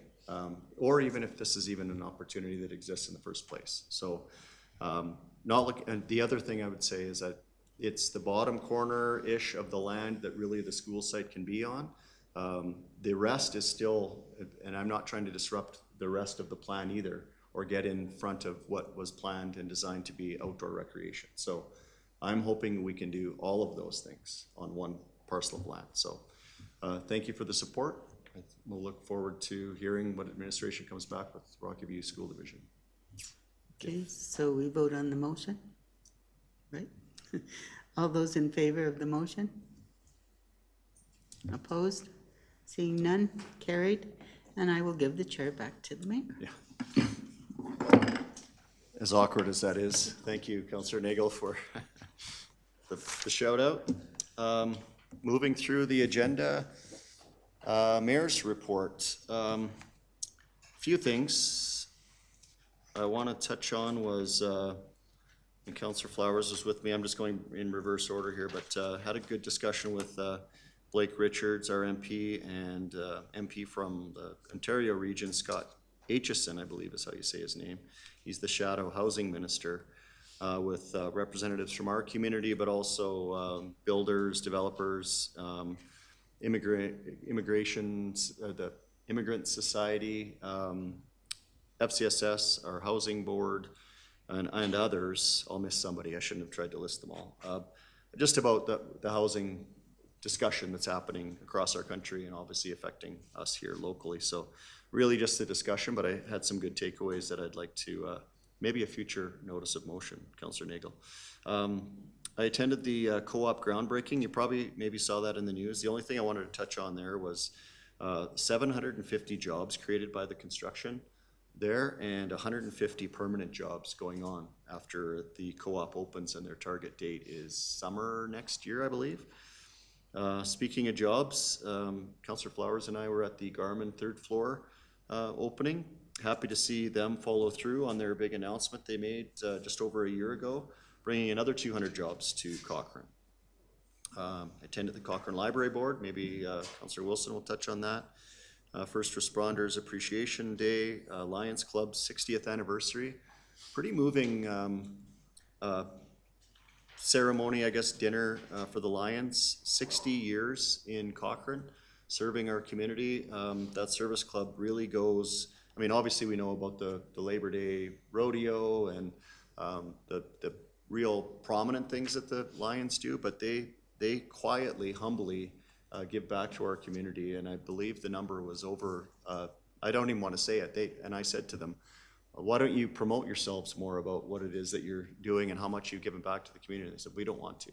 or even if this is even an opportunity that exists in the first place. So and the other thing I would say is that it's the bottom corner-ish of the land that really the school site can be on. The rest is still, and I'm not trying to disrupt the rest of the plan either, or get in front of what was planned and designed to be outdoor recreation. So I'm hoping we can do all of those things on one parcel of land. So thank you for the support. We'll look forward to hearing what administration comes back with Rocky View School Division. Okay, so we vote on the motion, right? All those in favor of the motion? Opposed? Seeing none, carried. And I will give the chair back to the mayor. Yeah. As awkward as that is, thank you, Councillor Nagel, for the shout out. Moving through the agenda, mayor's report. A few things I want to touch on was, and Councillor Flowers was with me. I'm just going in reverse order here, but had a good discussion with Blake Richards, our MP, and MP from the Ontario region, Scott Aitchison, I believe is how you say his name. He's the shadow housing minister, with representatives from our community, but also builders, developers, immigrations, the Immigrant Society, FCSS, our housing board, and others. I'll miss somebody. I shouldn't have tried to list them all. Just about the housing discussion that's happening across our country and obviously affecting us here locally. So really just a discussion, but I had some good takeaways that I'd like to, maybe a future notice of motion, Councillor Nagel. I attended the co-op groundbreaking. You probably maybe saw that in the news. The only thing I wanted to touch on there was 750 jobs created by the construction there, and 150 permanent jobs going on after the co-op opens, and their target date is summer next year, I believe. Speaking of jobs, Councillor Flowers and I were at the Garmin third floor opening. Happy to see them follow through on their big announcement they made just over a year ago, bringing another 200 jobs to Cochrane. I attended the Cochrane Library Board. Maybe Councillor Wilson will touch on that. First Responders Appreciation Day, Lions Club's 60th anniversary. Pretty moving ceremony, I guess, dinner for the Lions. 60 years in Cochrane, serving our community. That service club really goes, I mean, obviously we know about the Labor Day rodeo and the real prominent things that the Lions do, but they quietly, humbly give back to our community, and I believe the number was over, I don't even want to say it, and I said to them, why don't you promote yourselves more about what it is that you're doing and how much you've given back to the community? They said, we don't want to.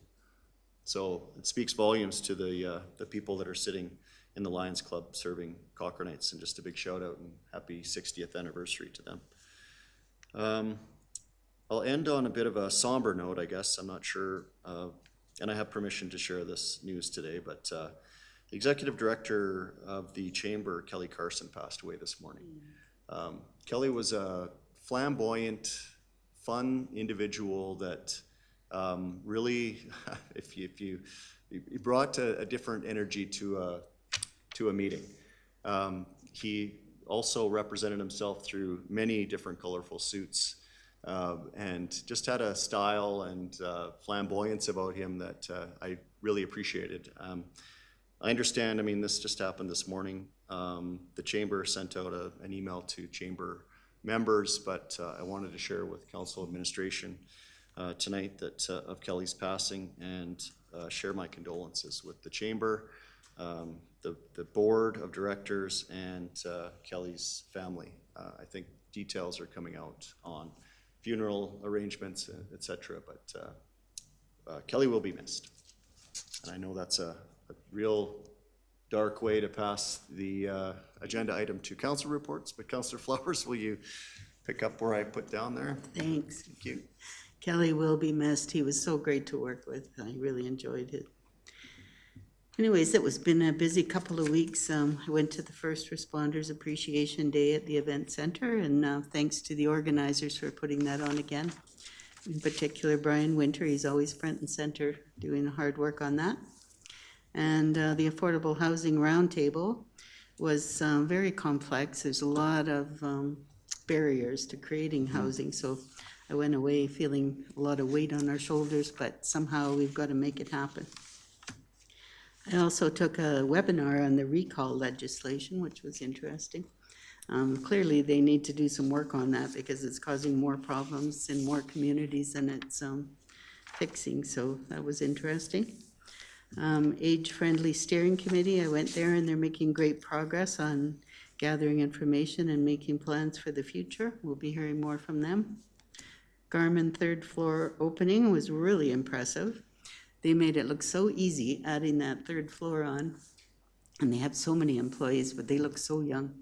So it speaks volumes to the people that are sitting in the Lions Club serving Cochranites, and just a big shout out and happy 60th anniversary to them. I'll end on a bit of a somber note, I guess. I'm not sure, and I have permission to share this news today, but the executive director of the chamber, Kelly Carson, passed away this morning. Kelly was a flamboyant, fun individual that really, if you brought a different energy to a meeting. He also represented himself through many different colorful suits. And just had a style and flamboyance about him that I really appreciated. I understand, I mean, this just happened this morning. The chamber sent out an email to chamber members, but I wanted to share with council administration tonight that of Kelly's passing, and share my condolences with the chamber, the board of directors, and Kelly's family. I think details are coming out on funeral arrangements, etc. But Kelly will be missed. And I know that's a real dark way to pass the agenda item to council reports, but Councillor Flowers, will you pick up where I put down there? Thanks. Thank you. Kelly will be missed. He was so great to work with. I really enjoyed it. Anyways, it was been a busy couple of weeks. I went to the First Responders Appreciation Day at the Event Center, and thanks to the organizers for putting that on again. In particular, Brian Winter, he's always front and center doing hard work on that. And the Affordable Housing Roundtable was very complex. There's a lot of barriers to creating housing, so I went away feeling a lot of weight on our shoulders, but somehow we've got to make it happen. I also took a webinar on the recall legislation, which was interesting. Clearly, they need to do some work on that because it's causing more problems in more communities than it's fixing, so that was interesting. Age-friendly steering committee, I went there and they're making great progress on gathering information and making plans for the future. We'll be hearing more from them. Garmin third floor opening was really impressive. They made it look so easy adding that third floor on, and they have so many employees, but they look so young,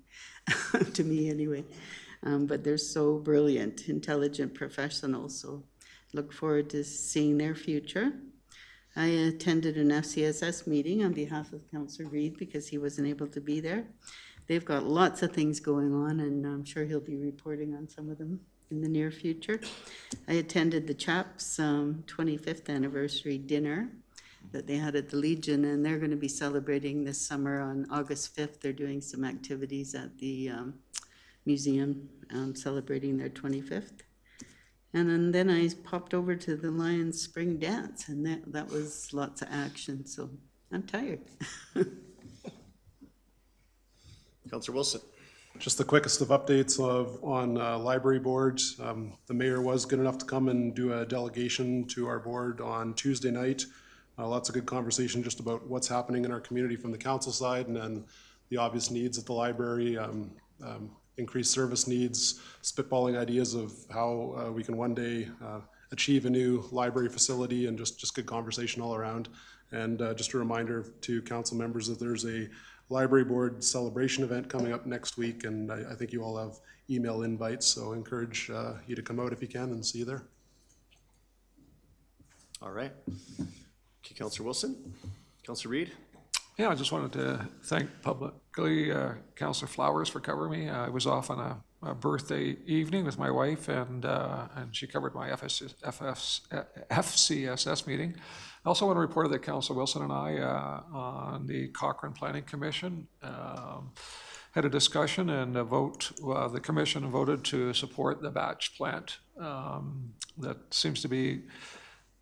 to me anyway. But they're so brilliant, intelligent professionals, so look forward to seeing their future. I attended an FCSS meeting on behalf of Councillor Reid because he wasn't able to be there. They've got lots of things going on, and I'm sure he'll be reporting on some of them in the near future. I attended the CHAP's 25th anniversary dinner that they had at the Legion, and they're going to be celebrating this summer on August 5th. They're doing some activities at the museum celebrating their 25th. And then I popped over to the Lions Spring Dance, and that was lots of action, so I'm tired. Councillor Wilson. Just the quickest of updates on library boards. The mayor was good enough to come and do a delegation to our board on Tuesday night. Lots of good conversation just about what's happening in our community from the council side, and then the obvious needs at the library, increased service needs, spitballing ideas of how we can one day achieve a new library facility, and just good conversation all around. And just a reminder to council members that there's a library board celebration event coming up next week, and I think you all have email invites, so encourage you to come out if you can and see you there. All right. Okay, Councillor Wilson. Councillor Reid. Yeah, I just wanted to thank publicly Councillor Flowers for covering me. I was off on a birthday evening with my wife, and she covered my FCSS meeting. I also want to report that Councillor Wilson and I on the Cochrane Planning Commission had a discussion and a vote. The commission voted to support the batch plant that seems to be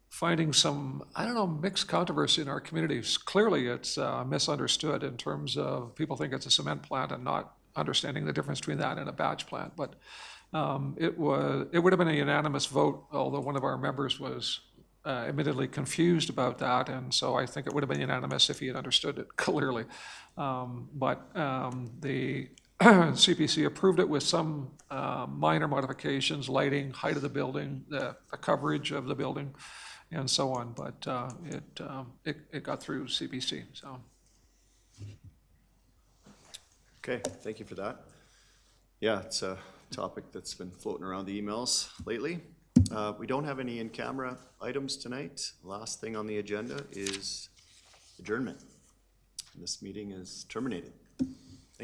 finding some, I don't know, mixed controversy in our communities. Clearly, it's misunderstood in terms of people think it's a cement plant and not understanding the difference between that and a batch plant. But it would have been a unanimous vote, although one of our members was admittedly confused about that, and so I think it would have been unanimous if he had understood it clearly. But the CPC approved it with some minor modifications, lighting, height of the building, the coverage of the building, and so on, but it got through CPC, so. Okay, thank you for that. Yeah, it's a topic that's been floating around the emails lately. We don't have any in-camera items tonight. Last thing on the agenda is adjournment. This meeting is terminated.